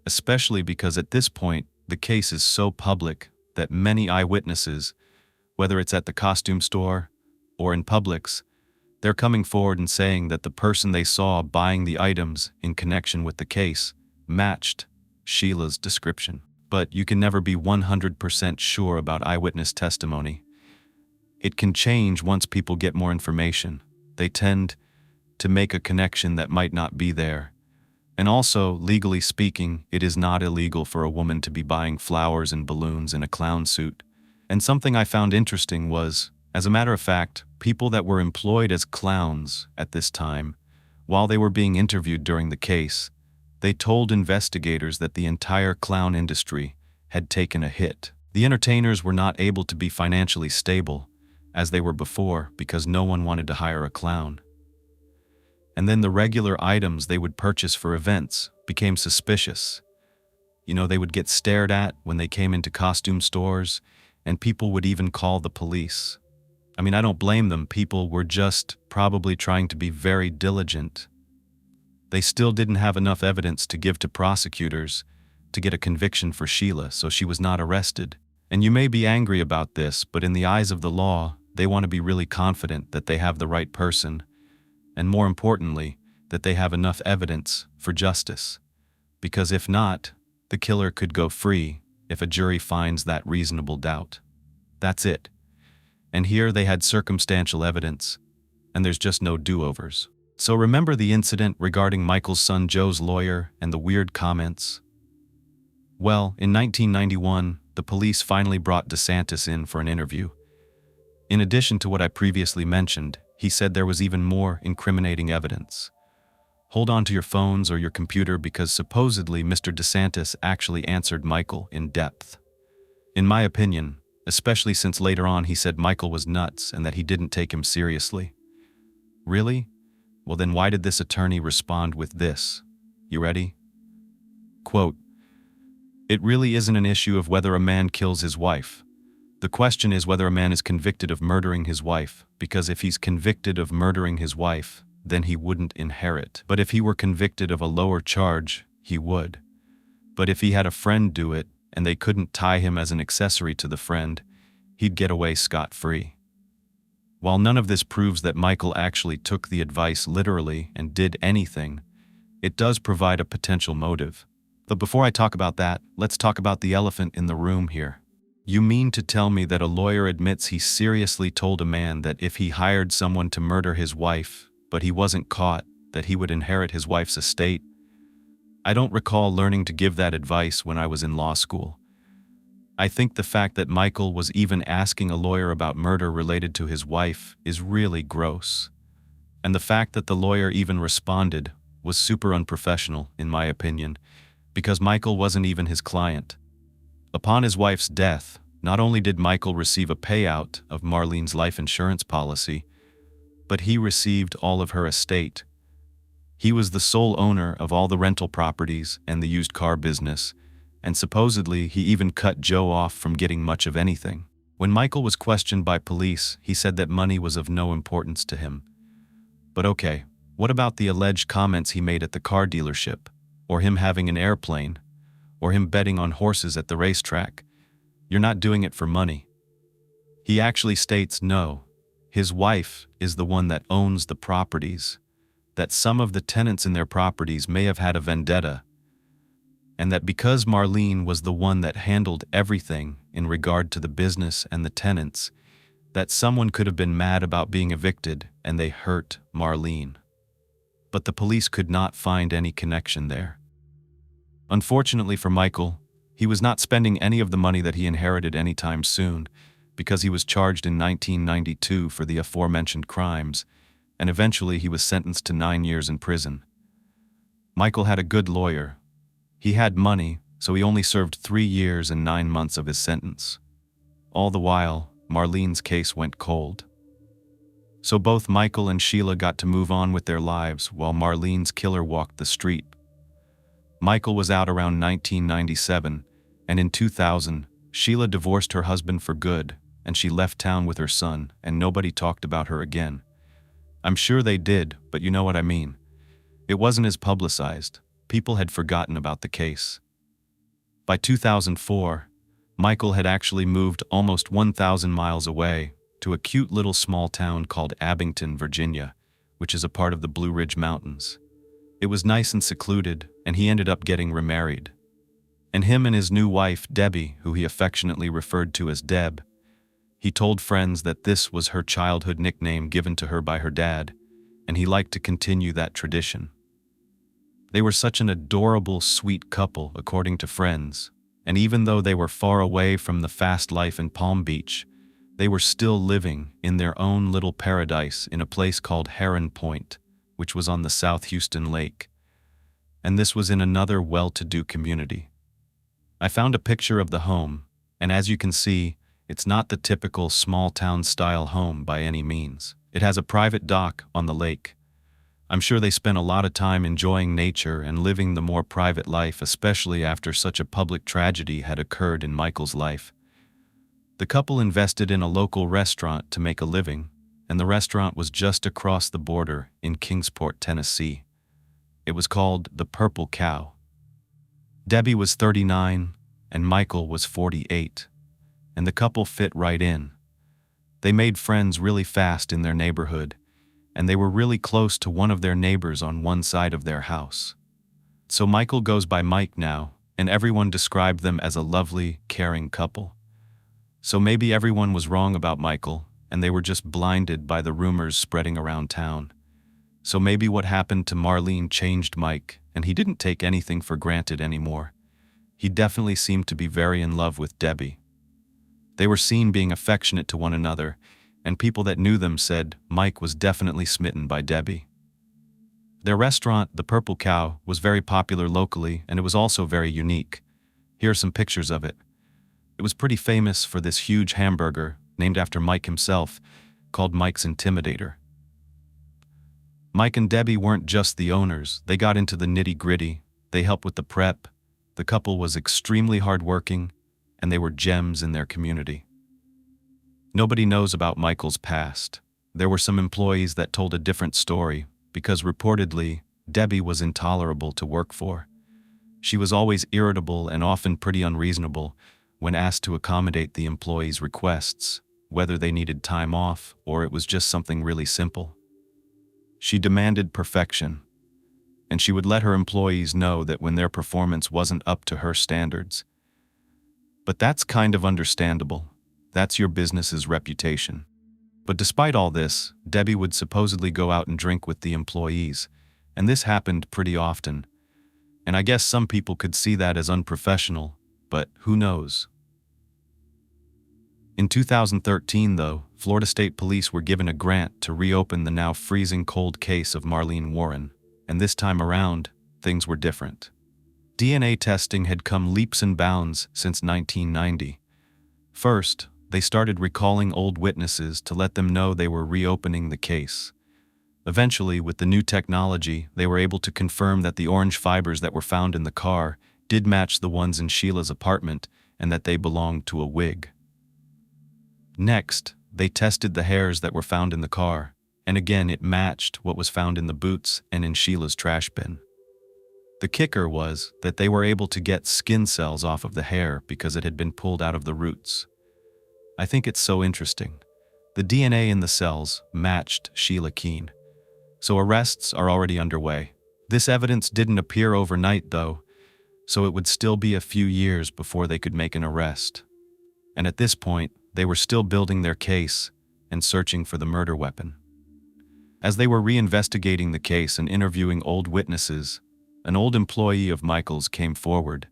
especially because at this point, the case is so public that many eyewitnesses, whether it's at the costume store or in Publix, they're coming forward and saying that the person they saw buying the items in connection with the case matched Sheila's description. But you can never be 100% sure about eyewitness testimony. It can change once people get more information. They tend to make a connection that might not be there. And also, legally speaking, it is not illegal for a woman to be buying flowers and balloons in a clown suit. And something I found interesting was, as a matter of fact, people that were employed as clowns at this time, while they were being interviewed during the case, they told investigators that the entire clown industry had taken a hit. The entertainers were not able to be financially stable, as they were before, because no one wanted to hire a clown. And then the regular items they would purchase for events became suspicious. They would get stared at when they came into costume stores, and people would even call the police. I mean, I don't blame them. People were just probably trying to be very diligent. They still didn't have enough evidence to give to prosecutors to get a conviction for Sheila, so she was not arrested. And you may be angry about this, but in the eyes of the law, they want to be really confident that they have the right person, and more importantly, that they have enough evidence for justice. Because if not, the killer could go free if a jury finds that reasonable doubt. That's it. And here they had circumstantial evidence, and there's just no do-overs. So remember the incident regarding Michael's son Joe's lawyer and the weird comments? Well, in 1991, the police finally brought DeSantis in for an interview. In addition to what I previously mentioned, he said there was even more incriminating evidence. Hold on to your phones or your computer because supposedly Mr. DeSantis actually answered Michael in depth. In my opinion, especially since later on he said Michael was nuts and that he didn't take him seriously. Really? Well, then why did this attorney respond with this? You ready? Quote, "It really isn't an issue of whether a man kills his wife. The question is whether a man is convicted of murdering his wife, because if he's convicted of murdering his wife, then he wouldn't inherit. But if he were convicted of a lower charge, he would. But if he had a friend do it, and they couldn't tie him as an accessory to the friend, he'd get away scot-free." While none of this proves that Michael actually took the advice literally and did anything, it does provide a potential motive. But before I talk about that, let's talk about the elephant in the room here. You mean to tell me that a lawyer admits he seriously told a man that if he hired someone to murder his wife, but he wasn't caught, that he would inherit his wife's estate? I don't recall learning to give that advice when I was in law school. I think the fact that Michael was even asking a lawyer about murder related to his wife is really gross. And the fact that the lawyer even responded was super unprofessional, in my opinion, because Michael wasn't even his client. Upon his wife's death, not only did Michael receive a payout of Marlene's life insurance policy, but he received all of her estate. He was the sole owner of all the rental properties and the used car business, and supposedly he even cut Joe off from getting much of anything. When Michael was questioned by police, he said that money was of no importance to him. But okay, what about the alleged comments he made at the car dealership, or him having an airplane, or him betting on horses at the racetrack? You're not doing it for money. He actually states no, his wife is the one that owns the properties, that some of the tenants in their properties may have had a vendetta, and that because Marlene was the one that handled everything in regard to the business and the tenants, that someone could have been mad about being evicted and they hurt Marlene. But the police could not find any connection there. Unfortunately for Michael, he was not spending any of the money that he inherited anytime soon, because he was charged in 1992 for the aforementioned crimes, and eventually he was sentenced to 9 years in prison. Michael had a good lawyer. He had money, so he only served 3 years and 9 months of his sentence. All the while, Marlene's case went cold. So both Michael and Sheila got to move on with their lives while Marlene's killer walked the street. Michael was out around 1997, and in 2000, Sheila divorced her husband for good, and she left town with her son, and nobody talked about her again. I'm sure they did, but you know what I mean. It wasn't as publicized. People had forgotten about the case. By 2004, Michael had actually moved almost 1,000 miles away to a cute little small town called Abington, Virginia, which is a part of the Blue Ridge Mountains. It was nice and secluded, and he ended up getting remarried. And him and his new wife, Debbie, who he affectionately referred to as Deb, he told friends that this was her childhood nickname given to her by her dad, and he liked to continue that tradition. They were such an adorable, sweet couple, according to friends, and even though they were far away from the fast life in Palm Beach, they were still living in their own little paradise in a place called Heron Point, which was on the South Houston Lake. And this was in another well-to-do community. I found a picture of the home, and as you can see, it's not the typical small-town style home by any means. It has a private dock on the lake. I'm sure they spent a lot of time enjoying nature and living the more private life, especially after such a public tragedy had occurred in Michael's life. The couple invested in a local restaurant to make a living, and the restaurant was just across the border in Kingsport, Tennessee. It was called the Purple Cow. Debbie was 39 and Michael was 48, and the couple fit right in. They made friends really fast in their neighborhood, and they were really close to one of their neighbors on one side of their house. So Michael goes by Mike now, and everyone described them as a lovely, caring couple. So maybe everyone was wrong about Michael, and they were just blinded by the rumors spreading around town. So maybe what happened to Marlene changed Mike, and he didn't take anything for granted anymore. He definitely seemed to be very in love with Debbie. They were seen being affectionate to one another, and people that knew them said Mike was definitely smitten by Debbie. Their restaurant, the Purple Cow, was very popular locally, and it was also very unique. Here are some pictures of it. It was pretty famous for this huge hamburger, named after Mike himself, called Mike's Intimidator. Mike and Debbie weren't just the owners, they got into the nitty-gritty, they helped with the prep, the couple was extremely hardworking, and they were gems in their community. Nobody knows about Michael's past. There were some employees that told a different story, because reportedly, Debbie was intolerable to work for. She was always irritable and often pretty unreasonable when asked to accommodate the employees' requests, whether they needed time off or it was just something really simple. She demanded perfection, and she would let her employees know that when their performance wasn't up to her standards. But that's kind of understandable. That's your business's reputation. But despite all this, Debbie would supposedly go out and drink with the employees, and this happened pretty often. And I guess some people could see that as unprofessional, but who knows? In 2013, though, Florida State Police were given a grant to reopen the now freezing cold case of Marlene Warren, and this time around, things were different. DNA testing had come leaps and bounds since 1990. First, they started recalling old witnesses to let them know they were reopening the case. Eventually, with the new technology, they were able to confirm that the orange fibers that were found in the car did match the ones in Sheila's apartment and that they belonged to a wig. Next, they tested the hairs that were found in the car, and again it matched what was found in the boots and in Sheila's trash bin. The kicker was that they were able to get skin cells off of the hair because it had been pulled out of the roots. I think it's so interesting. The DNA in the cells matched Sheila Keene. So arrests are already underway. This evidence didn't appear overnight, though, so it would still be a few years before they could make an arrest. And at this point, they were still building their case and searching for the murder weapon. As they were reinvestigating the case and interviewing old witnesses, an old employee of Michael's came forward.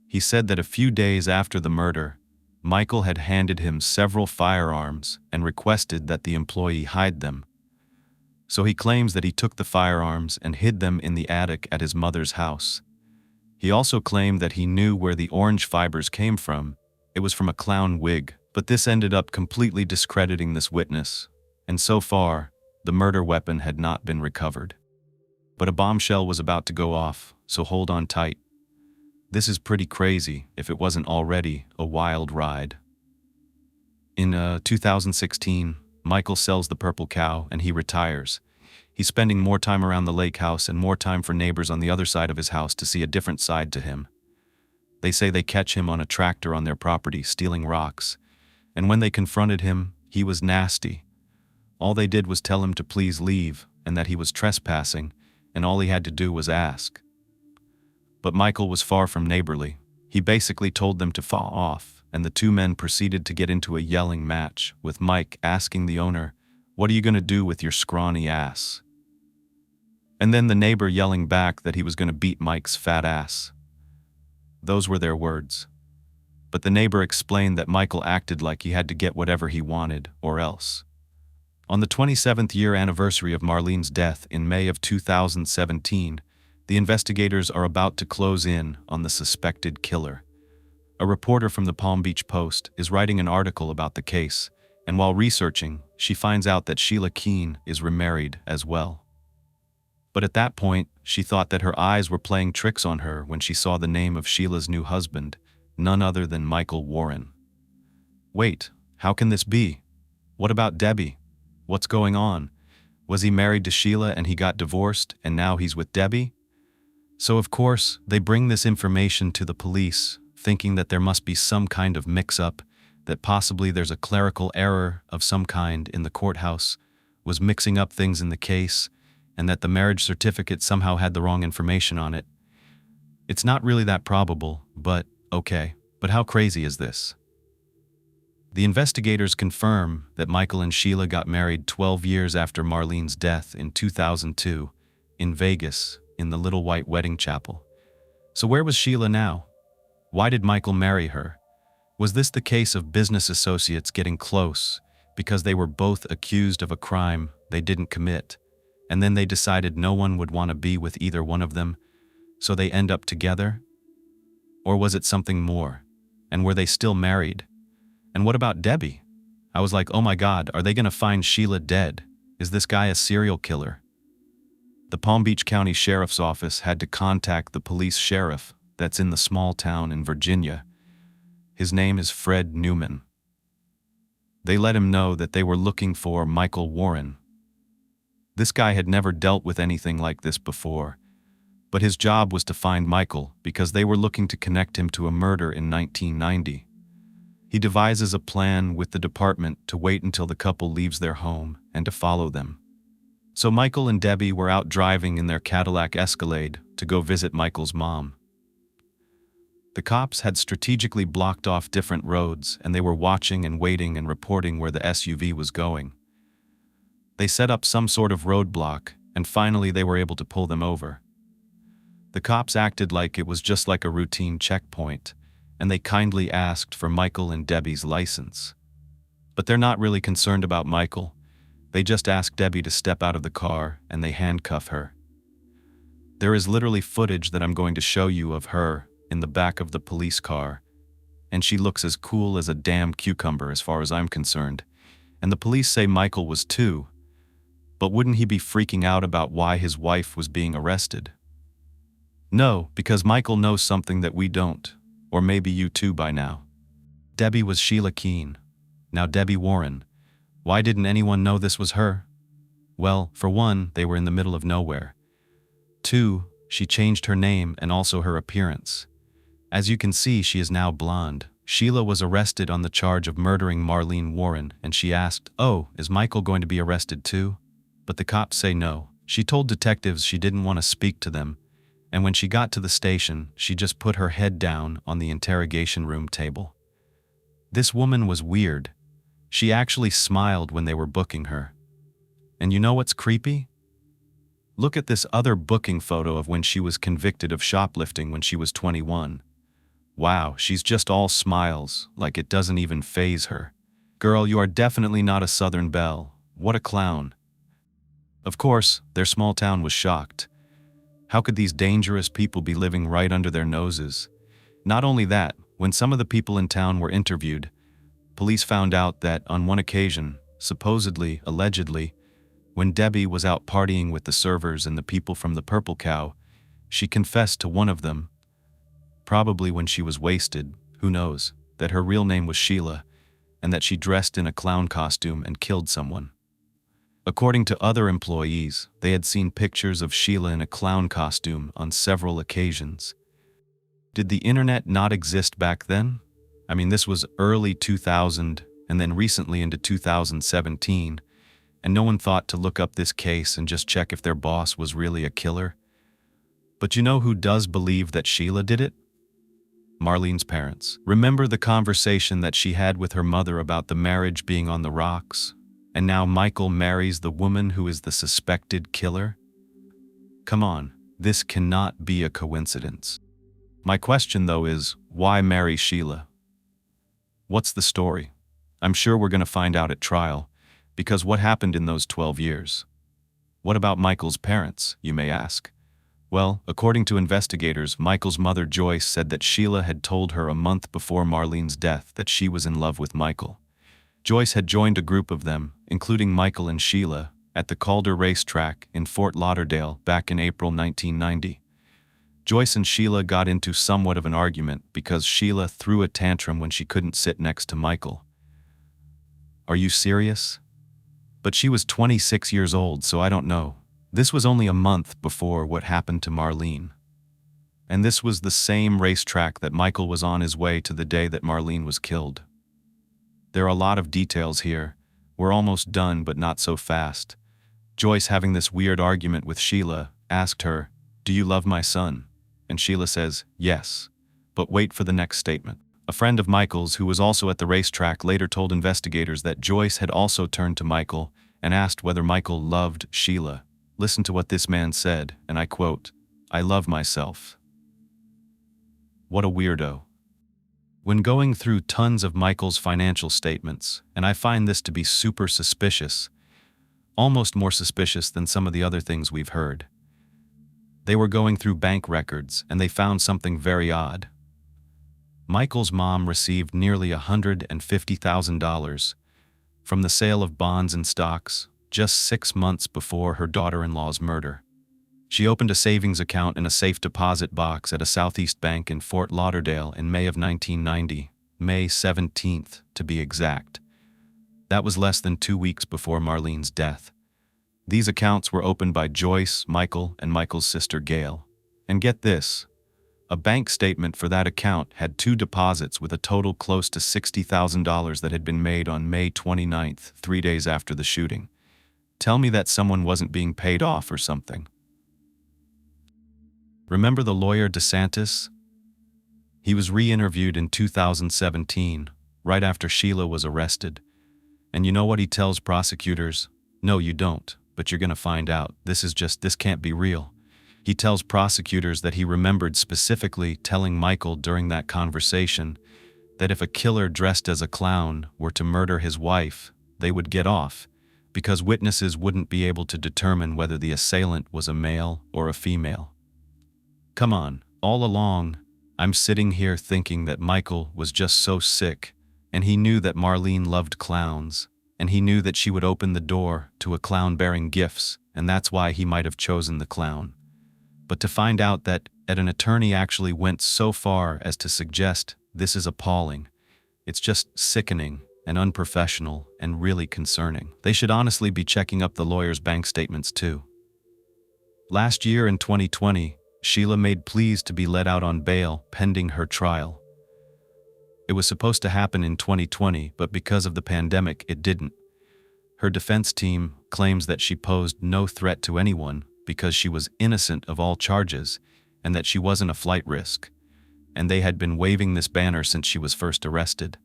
He said that a few days after the murder, Michael had handed him several firearms and requested that the employee hide them. So he claims that he took the firearms and hid them in the attic at his mother's house. He also claimed that he knew where the orange fibers came from. It was from a clown wig, but this ended up completely discrediting this witness, and so far, the murder weapon had not been recovered. But a bombshell was about to go off, so hold on tight. This is pretty crazy if it wasn't already a wild ride. In 2016, Michael sells the purple cow and he retires. He's spending more time around the lake house and more time for neighbors on the other side of his house to see a different side to him. They say they catch him on a tractor on their property stealing rocks, and when they confronted him, he was nasty. All they did was tell him to please leave and that he was trespassing, and all he had to do was ask. But Michael was far from neighborly. He basically told them to fall off, and the two men proceeded to get into a yelling match, with Mike asking the owner, "What are you going to do with your scrawny ass?" And then the neighbor yelling back that he was going to beat Mike's fat ass. Those were their words. But the neighbor explained that Michael acted like he had to get whatever he wanted, or else. On the 27th year anniversary of Marlene's death in May of 2017, the investigators are about to close in on the suspected killer. A reporter from the Palm Beach Post is writing an article about the case, and while researching, she finds out that Sheila Keene is remarried as well. But at that point, she thought that her eyes were playing tricks on her when she saw the name of Sheila's new husband, none other than Michael Warren. Wait, how can this be? What about Debbie? What's going on? Was he married to Sheila and he got divorced and now he's with Debbie? So of course, they bring this information to the police, thinking that there must be some kind of mix-up, that possibly there's a clerical error of some kind in the courthouse, was mixing up things in the case, and that the marriage certificate somehow had the wrong information on it. It's not really that probable, but okay. But how crazy is this? The investigators confirm that Michael and Sheila got married 12 years after Marlene's death in 2002 in Vegas in the Little White Wedding Chapel. So where was Sheila now? Why did Michael marry her? Was this the case of business associates getting close because they were both accused of a crime they didn't commit, and then they decided no one would want to be with either one of them, so they end up together? Or was it something more? And were they still married? And what about Debbie? I was like, oh my God, are they going to find Sheila dead? Is this guy a serial killer? The Palm Beach County Sheriff's Office had to contact the police sheriff that's in the small town in Virginia. His name is Fred Newman. They let him know that they were looking for Michael Warren. This guy had never dealt with anything like this before, but his job was to find Michael because they were looking to connect him to a murder in 1990. He devises a plan with the department to wait until the couple leaves their home and to follow them. So Michael and Debbie were out driving in their Cadillac Escalade to go visit Michael's mom. The cops had strategically blocked off different roads, and they were watching and waiting and reporting where the SUV was going. They set up some sort of roadblock, and finally they were able to pull them over. The cops acted like it was just like a routine checkpoint, and they kindly asked for Michael and Debbie's license. But they're not really concerned about Michael. They just ask Debbie to step out of the car, and they handcuff her. There is literally footage that I'm going to show you of her in the back of the police car, and she looks as cool as a damn cucumber as far as I'm concerned. And the police say Michael was too, but wouldn't he be freaking out about why his wife was being arrested? No, because Michael knows something that we don't, or maybe you too by now. Debbie was Sheila Keene. Now Debbie Warren. Why didn't anyone know this was her? Well, for one, they were in the middle of nowhere. Two, she changed her name and also her appearance. As you can see, she is now blonde. Sheila was arrested on the charge of murdering Marlene Warren, and she asked, "Oh, is Michael going to be arrested too?" But the cops say no. She told detectives she didn't want to speak to them, and when she got to the station, she just put her head down on the interrogation room table. This woman was weird. She actually smiled when they were booking her. And you know what's creepy? Look at this other booking photo of when she was convicted of shoplifting when she was 21. Wow, she's just all smiles, like it doesn't even faze her. Girl, you are definitely not a Southern belle. What a clown. Of course, their small town was shocked. How could these dangerous people be living right under their noses? Not only that, when some of the people in town were interviewed, police found out that on one occasion, supposedly, allegedly, when Debbie was out partying with the servers and the people from the Purple Cow, she confessed to one of them, probably when she was wasted, who knows, that her real name was Sheila, and that she dressed in a clown costume and killed someone. According to other employees, they had seen pictures of Sheila in a clown costume on several occasions. Did the internet not exist back then? I mean, this was early 2000 and then recently into 2017, and no one thought to look up this case and just check if their boss was really a killer. But you know who does believe that Sheila did it? Marlene's parents. Remember the conversation that she had with her mother about the marriage being on the rocks? And now Michael marries the woman who is the suspected killer? Come on, this cannot be a coincidence. My question though is, why marry Sheila? What's the story? I'm sure we're going to find out at trial, because what happened in those 12 years? What about Michael's parents, you may ask? Well, according to investigators, Michael's mother Joyce said that Sheila had told her a month before Marlene's death that she was in love with Michael. Joyce had joined a group of them, including Michael and Sheila, at the Calder racetrack in Fort Lauderdale back in April 1990. Joyce and Sheila got into somewhat of an argument because Sheila threw a tantrum when she couldn't sit next to Michael. Are you serious? But she was 26 years old, so I don't know. This was only a month before what happened to Marlene. And this was the same racetrack that Michael was on his way to the day that Marlene was killed. There are a lot of details here. We're almost done, but not so fast. Joyce, having this weird argument with Sheila, asked her, "Do you love my son?" And Sheila says, "Yes." But wait for the next statement. A friend of Michael's who was also at the racetrack later told investigators that Joyce had also turned to Michael and asked whether Michael loved Sheila. Listen to what this man said, and I quote, "I love myself." What a weirdo. When going through tons of Michael's financial statements, and I find this to be super suspicious, almost more suspicious than some of the other things we've heard. They were going through bank records, and they found something very odd. Michael's mom received nearly $150,000 from the sale of bonds and stocks just 6 months before her daughter-in-law's murder. She opened a savings account in a safe deposit box at a Southeast bank in Fort Lauderdale in May of 1990, May 17th to be exact. That was less than 2 weeks before Marlene's death. These accounts were opened by Joyce, Michael, and Michael's sister Gail. And get this, a bank statement for that account had 2 deposits with a total close to $60,000 that had been made on May 29th, 3 days after the shooting. Tell me that someone wasn't being paid off or something. Remember the lawyer DeSantis? He was re-interviewed in 2017, right after Sheila was arrested. And you know what he tells prosecutors? No, you don't, but you're gonna find out. This can't be real. He tells prosecutors that he remembered specifically telling Michael during that conversation that if a killer dressed as a clown were to murder his wife, they would get off, because witnesses wouldn't be able to determine whether the assailant was a male or a female. Come on, all along, I'm sitting here thinking that Michael was just so sick, and he knew that Marlene loved clowns, and he knew that she would open the door to a clown bearing gifts, and that's why he might have chosen the clown. But to find out that an attorney actually went so far as to suggest this is appalling. It's just sickening and unprofessional and really concerning. They should honestly be checking up the lawyer's bank statements too. Last year in 2020, Sheila made pleas to be let out on bail pending her trial. It was supposed to happen in 2020, but because of the pandemic, it didn't. Her defense team claims that she posed no threat to anyone because she was innocent of all charges and that she wasn't a flight risk, and they had been waving this banner since she was first arrested.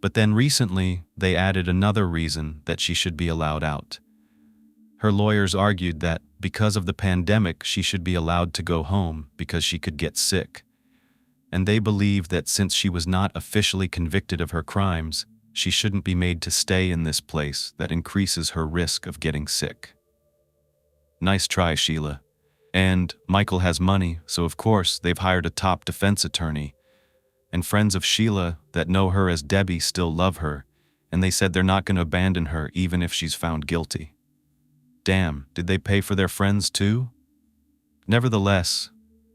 But then recently, they added another reason that she should be allowed out. Her lawyers argued that because of the pandemic, she should be allowed to go home because she could get sick. And they believe that since she was not officially convicted of her crimes, she shouldn't be made to stay in this place that increases her risk of getting sick. Nice try, Sheila. And Michael has money, so of course they've hired a top defense attorney. And friends of Sheila that know her as Debbie still love her, and they said they're not going to abandon her even if she's found guilty. Damn, did they pay for their friends too? Nevertheless,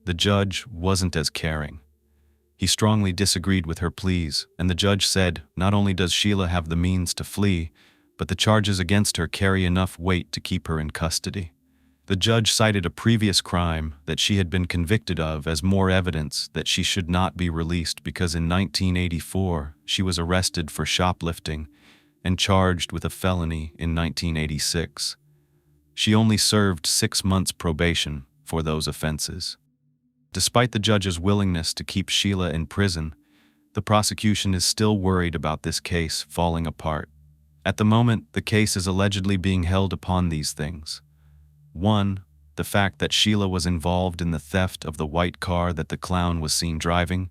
the judge wasn't as caring. He strongly disagreed with her pleas, and the judge said not only does Sheila have the means to flee, but the charges against her carry enough weight to keep her in custody. The judge cited a previous crime that she had been convicted of as more evidence that she should not be released because in 1984 she was arrested for shoplifting and charged with a felony in 1986. She only served 6 months probation for those offenses. Despite the judge's willingness to keep Sheila in prison, the prosecution is still worried about this case falling apart. At the moment, the case is allegedly being held upon these things. 1. The fact that Sheila was involved in the theft of the white car that the clown was seen driving.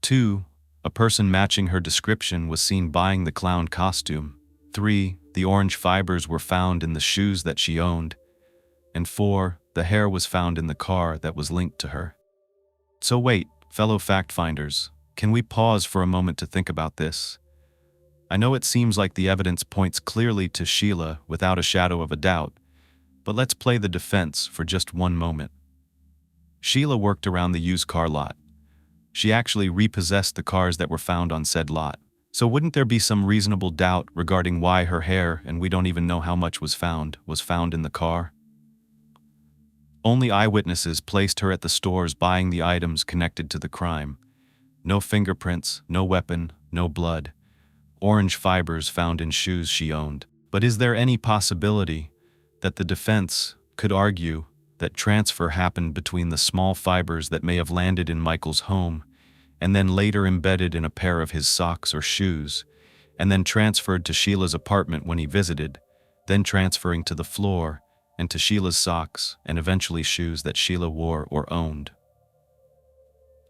2. A person matching her description was seen buying the clown costume. 3. The orange fibers were found in the shoes that she owned. And 4. The hair was found in the car that was linked to her. So wait, fellow fact-finders, can we pause for a moment to think about this? I know it seems like the evidence points clearly to Sheila without a shadow of a doubt, but let's play the defense for just one moment. Sheila worked around the used car lot. She actually repossessed the cars that were found on said lot. So wouldn't there be some reasonable doubt regarding why her hair, and we don't even know how much was found in the car? Only eyewitnesses placed her at the stores buying the items connected to the crime. No fingerprints, no weapon, no blood. Orange fibers found in shoes she owned. But is there any possibility that the defense could argue that transfer happened between the small fibers that may have landed in Michael's home and then later embedded in a pair of his socks or shoes, and then transferred to Sheila's apartment when he visited, then transferring to the floor and to Sheila's socks and eventually shoes that Sheila wore or owned?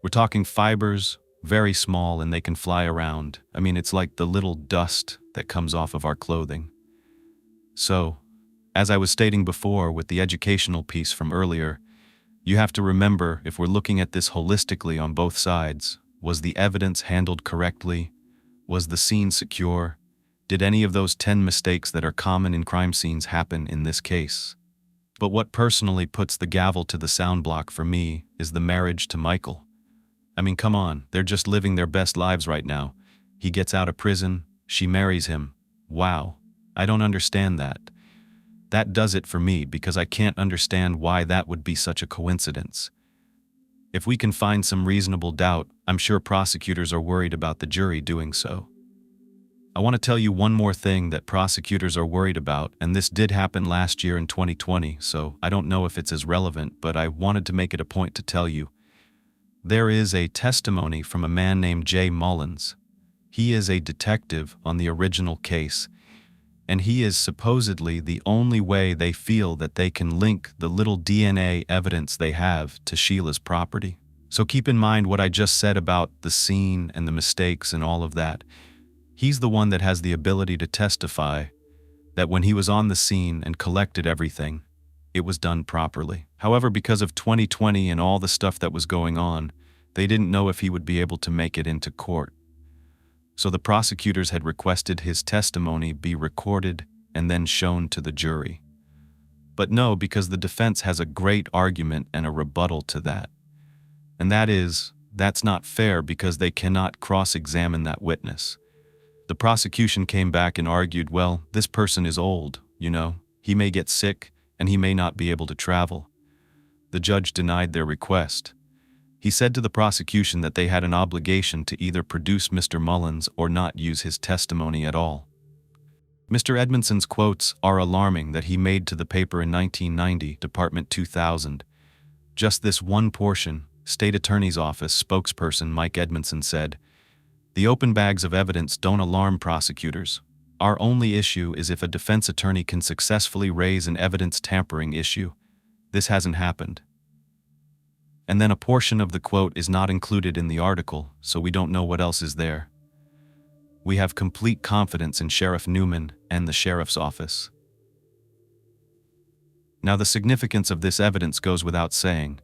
We're talking fibers, very small, and they can fly around. I mean, it's like the little dust that comes off of our clothing. So, as I was stating before with the educational piece from earlier, you have to remember, if we're looking at this holistically on both sides, was the evidence handled correctly? Was the scene secure? Did any of those 10 mistakes that are common in crime scenes happen in this case? But what personally puts the gavel to the sound block for me is the marriage to Michael. I mean, come on, they're just living their best lives right now. He gets out of prison, she marries him. Wow, I don't understand that. That does it for me because I can't understand why that would be such a coincidence. If we can find some reasonable doubt, I'm sure prosecutors are worried about the jury doing so. I want to tell you one more thing that prosecutors are worried about, and this did happen last year in 2020, so I don't know if it's as relevant, but I wanted to make it a point to tell you. There is a testimony from a man named Jay Mullins. He is a detective on the original case, and he is supposedly the only way they feel that they can link the little DNA evidence they have to Sheila's property. So keep in mind what I just said about the scene and the mistakes and all of that. He's the one that has the ability to testify that when he was on the scene and collected everything, it was done properly. However, because of 2020 and all the stuff that was going on, they didn't know if he would be able to make it into court. So the prosecutors had requested his testimony be recorded and then shown to the jury. But no, because the defense has a great argument and a rebuttal to that. And that is, that's not fair because they cannot cross-examine that witness. The prosecution came back and argued, well, this person is old, he may get sick and he may not be able to travel. The judge denied their request. He said to the prosecution that they had an obligation to either produce Mr. Mullins or not use his testimony at all. Mr. Edmondson's quotes are alarming that he made to the paper in 1990, Department 2000. Just this one portion, State Attorney's Office spokesperson Mike Edmondson said, "The open bags of evidence don't alarm prosecutors. Our only issue is if a defense attorney can successfully raise an evidence tampering issue. This hasn't happened." And then a portion of the quote is not included in the article, so we don't know what else is there. We have complete confidence in Sheriff Newman and the sheriff's office. Now, the significance of this evidence goes without saying.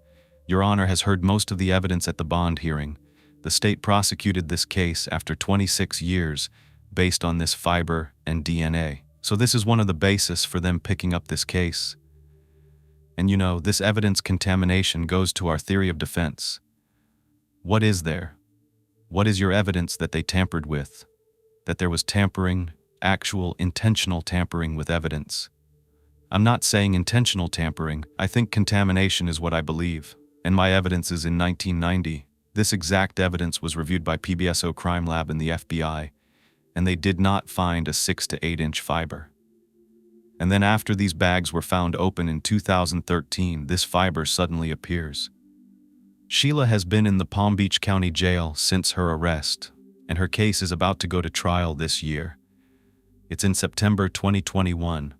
Your Honor has heard most of the evidence at the bond hearing. The state prosecuted this case after 26 years based on this fiber and DNA. So this is one of the bases for them picking up this case. And this evidence contamination goes to our theory of defense. What is there? What is your evidence that they tampered with? That there was tampering, actual intentional tampering with evidence? I'm not saying intentional tampering. I think contamination is what I believe. And my evidence is in 1990. This exact evidence was reviewed by PBSO Crime Lab and the FBI, and they did not find a 6 to 8 inch fiber. And then after these bags were found open in 2013, this fiber suddenly appears. Sheila has been in the Palm Beach County Jail since her arrest, and her case is about to go to trial this year. It's in September 2021.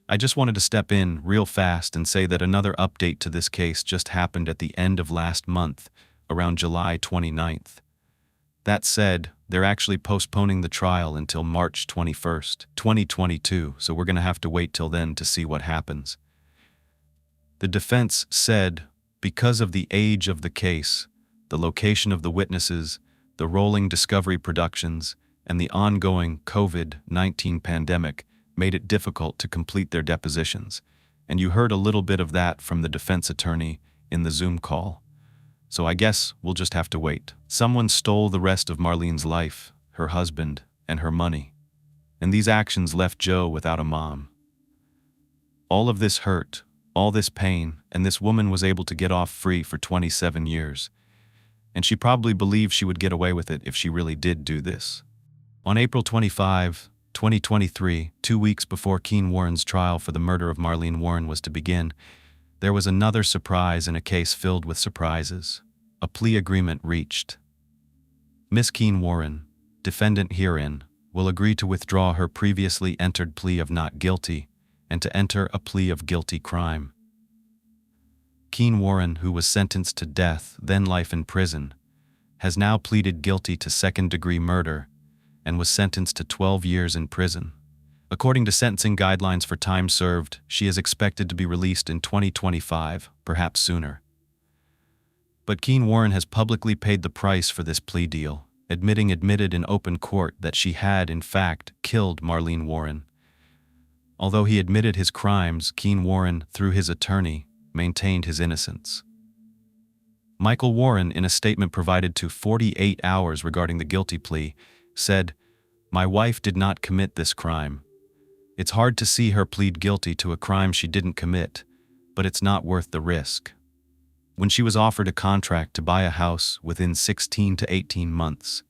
I just wanted to step in real fast and say that another update to this case just happened at the end of last month, around July 29th. That said, they're actually postponing the trial until March 21st, 2022, so we're going to have to wait till then to see what happens. The defense said, because of the age of the case, the location of the witnesses, the rolling Discovery Productions, and the ongoing COVID-19 pandemic made it difficult to complete their depositions, and you heard a little bit of that from the defense attorney in the Zoom call. So I guess we'll just have to wait. Someone stole the rest of Marlene's life, her husband, and her money. And these actions left Joe without a mom. All of this hurt, all this pain, and this woman was able to get off free for 27 years. And she probably believed she would get away with it if she really did do this. On April 25, 2023, 2 weeks before Keen Warren's trial for the murder of Marlene Warren was to begin, there was another surprise in a case filled with surprises. A plea agreement reached. Miss Keen Warren, defendant herein, will agree to withdraw her previously entered plea of not guilty and to enter a plea of guilty crime. Keen Warren, who was sentenced to death, then life in prison, has now pleaded guilty to second-degree murder and was sentenced to 12 years in prison. According to sentencing guidelines for time served, she is expected to be released in 2025, perhaps sooner. But Keen Warren has publicly paid the price for this plea deal, admitted in open court that she had, in fact, killed Marlene Warren. Although he admitted his crimes, Keen Warren, through his attorney, maintained his innocence. Michael Warren, in a statement provided to 48 Hours regarding the guilty plea, said, "My wife did not commit this crime. It's hard to see her plead guilty to a crime she didn't commit, but it's not worth the risk." When she was offered a contract to buy a house within 16 to 18 months,